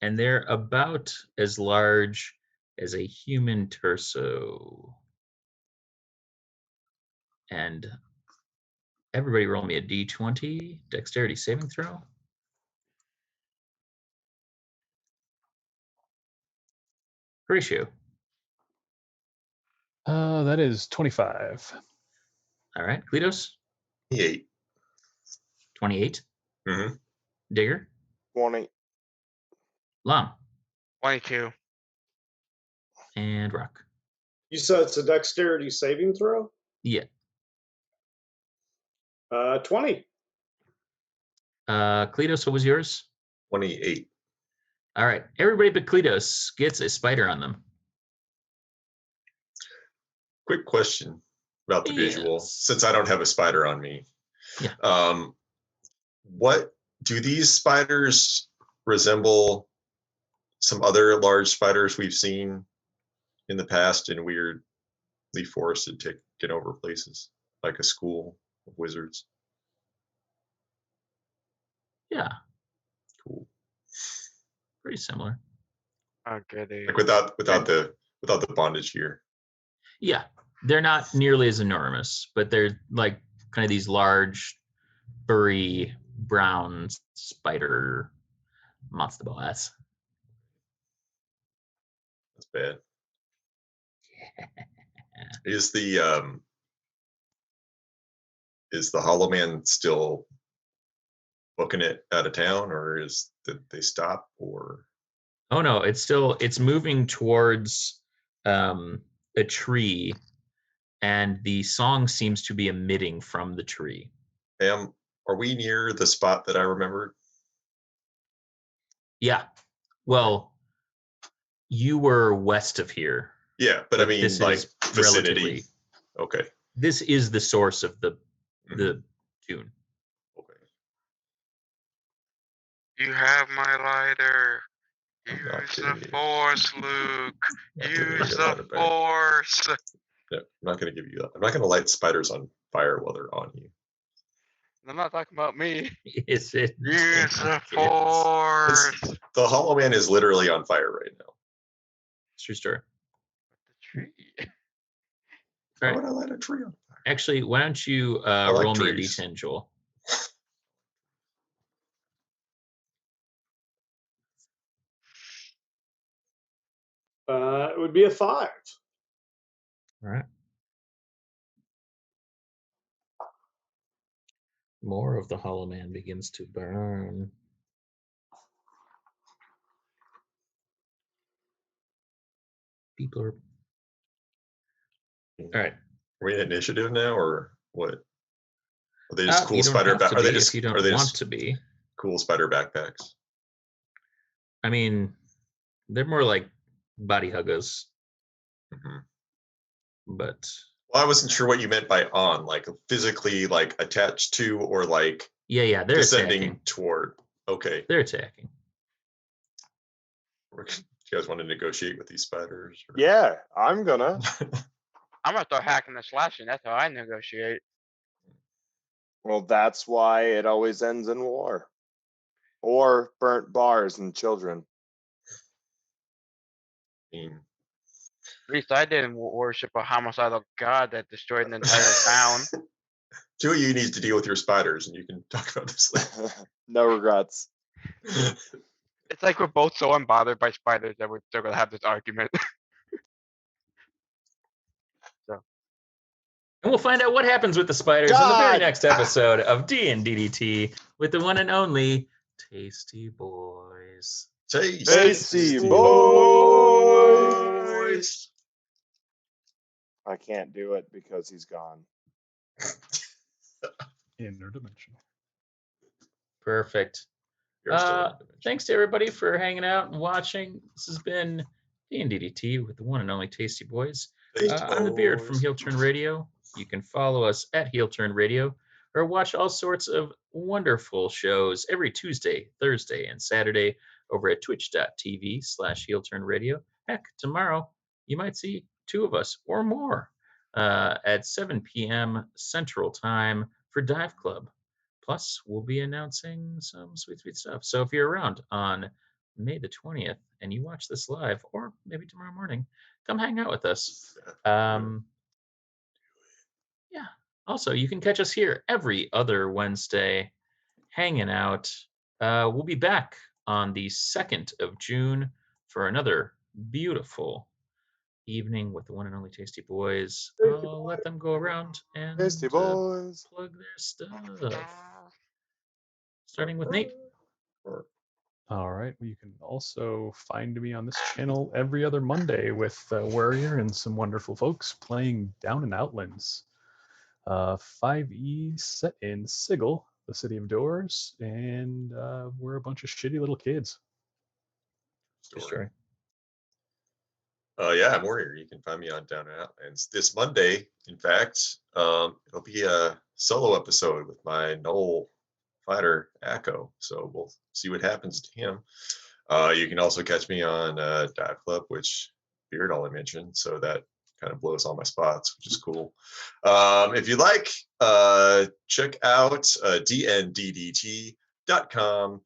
and they're about as large as a human torso. And everybody roll me a d20 dexterity saving throw. Horatio. That is 25. All right. Kleatos, 28. 28. Mm-hmm. Digger, 20. Lom, 22. and Rock. You said it's a dexterity saving throw? Yeah. 20. Kleatos, what was yours? 28. All right. Everybody but Kleatos gets a spider on them. Quick question about the visual, Yes. since I don't have a spider on me. Yeah. What do these spiders resemble some other large spiders we've seen in the past in weirdly forested taken over places, like a school of wizards? Yeah. Cool. Pretty similar. Oh, goody. Like without the bondage gear. Yeah. They're not nearly as enormous, but they're like kind of these large, furry, brown spider monster boss. That's bad. Is the Hollow Man still booking it out of town, or did they stop? Or Oh no, it's moving towards a tree, and the song seems to be emitting from the tree. Are we near the spot that I remembered? Yeah. Well, you were west of here. Yeah, but I mean, this like is vicinity. relatively. Okay. This is the source of the tune. Okay. You have my lighter. I'm not Use giving the you- force, Luke. Not giving you Use your the lighter back. force. No, I'm not going to give you that. I'm not going to light spiders on fire while they're on you. I'm not talking about me. Is it? Use the Kids. force. The Hollow Man is literally on fire right now. True story. The tree. Why All would right. I light a tree on fire? Actually, why don't you like roll me a trees. d10, Joel? It would be a 5. All right. More of the Hollow Man begins to burn. People are. All right. Are we in initiative now, or what? Are they just cool you don't spider? have to Are they be just? if you don't Are they want just to be. cool spider backpacks? I mean, they're more like body huggers, Mm-hmm. but. Well, I wasn't sure what you meant by on, like physically, like attached to, or like Yeah, they're descending attacking. toward. Okay. They're attacking. You guys want to negotiate with these spiders? Or? Yeah, I'm gonna. I'm gonna start hacking and slashing. That's how I negotiate. Well, that's why it always ends in war. Or burnt bars and children. I At least I didn't worship a homicidal god that destroyed an entire town. Two of you need to deal with your spiders, and you can talk about this later. No regrets. It's like we're both so unbothered by spiders that we're still gonna have this argument. And we'll find out what happens with the spiders in the very God! next episode of D&DDT with the one and only Tasty Boys. Tasty boys! I can't do it because he's gone. Interdimensional. Perfect. You're still in the dimension. Thanks to everybody for hanging out and watching. This has been D&DDT with the one and only Tasty Boys. I'm the Beard from Heel Turn Radio. You can follow us at Heel Turn Radio or watch all sorts of wonderful shows every Tuesday, Thursday, and Saturday over at twitch.tv/Heel Turn Radio. Heck, tomorrow you might see two of us or more at 7 p.m. Central Time for Dive Club. Plus, we'll be announcing some sweet, sweet stuff. So if you're around on May the 20th and you watch this live, or maybe tomorrow morning, come hang out with us. Yeah. Also, you can catch us here every other Wednesday hanging out. We'll be back on the 2nd of June for another beautiful evening with the one and only Tasty Boys. I'll let them go around and Tasty boys. plug their stuff. Starting with Nate. All right. Well, you can also find me on this channel every other Monday with Warrior and some wonderful folks playing Down in Outlands. 5e set in Sigil, the city of doors, and we're a bunch of shitty little kids. Story. Yeah, I'm Warrior. You can find me on Down and Outlands this Monday. In fact, it'll be a solo episode with my Knoll fighter, Akko. So we'll see what happens to him. You can also catch me on Dive Club, which Beard only mentioned. So that kind of blows all my spots, which is cool. If you like, check out dnddt.com.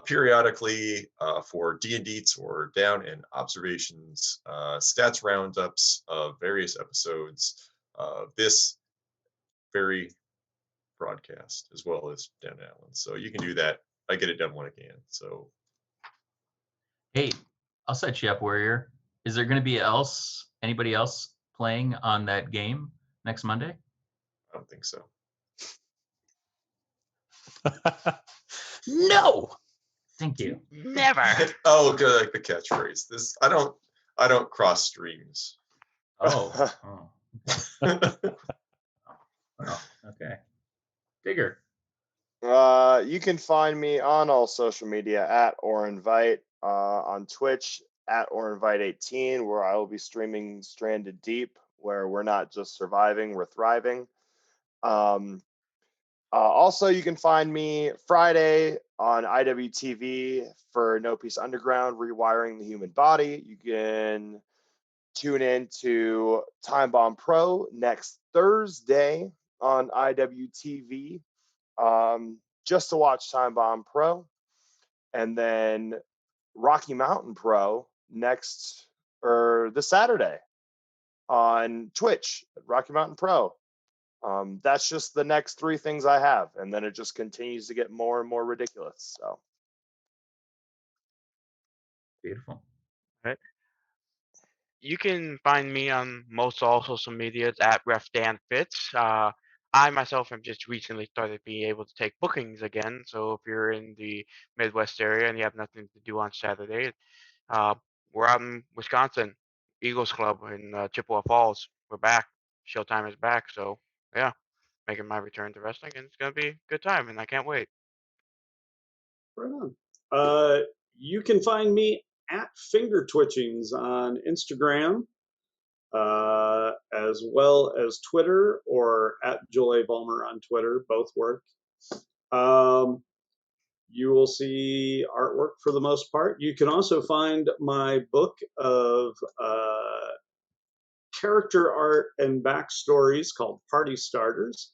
Periodically for D&Ds or down and observations, stats roundups of various episodes of this very broadcast, as well as Down and Outlands. So you can do that. I get it done when I can. So Hey, I'll set you up, Warrior. Is there going to be anybody else playing on that game next Monday? I don't think so. No. Thank you. Never. Oh, good, like the catchphrase. This I don't cross streams. Oh. Okay. Digger. You can find me on all social media at OrInvite, on Twitch at OrInvite18, where I will be streaming Stranded Deep, where we're not just surviving, we're thriving. Also, you can find me Friday on IWTV for No Peace Underground, Rewiring the Human Body. You can tune in to Time Bomb Pro next Thursday on IWTV, just to watch Time Bomb Pro. And then Rocky Mountain Pro this Saturday on Twitch, Rocky Mountain Pro. That's just the next 3 things I have, and then it just continues to get more and more ridiculous. So Beautiful. Right. You can find me on most all social medias at RefDanFits. I myself have just recently started being able to take bookings again. So if you're in the Midwest area and you have nothing to do on Saturday, we're out in Wisconsin, Eagles Club in Chippewa Falls. We're back. Showtime is back. So yeah, making my return to wrestling, and it's gonna be a good time, and I can't wait. Right on. You can find me at Finger Twitchings on Instagram, as well as Twitter, or at Joel A. Vollmer on Twitter. Both work. You will see artwork for the most part. You can also find my book of character art and backstories called Party Starters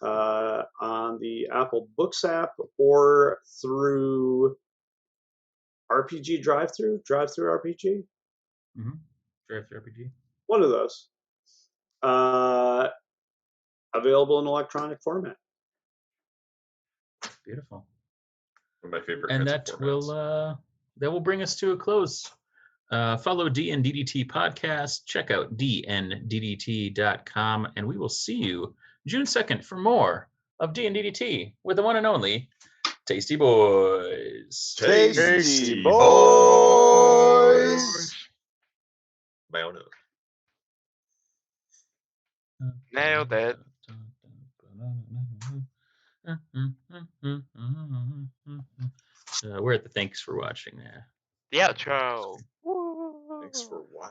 on the Apple Books app or through RPG Drive-Thru RPG. Mm-hmm. Drive-thru RPG. One of those. Available in electronic format. Beautiful. One of my favorite And kinds of formats. that will bring us to a close. Follow DNDDT podcast. Check out dnddt.com, and we will see you June 2nd for more of DNDDT with the one and only Tasty Boys. Tasty Boys. Mount up. Nailed it. We're at the thanks for watching now. The outro. Thanks for watching.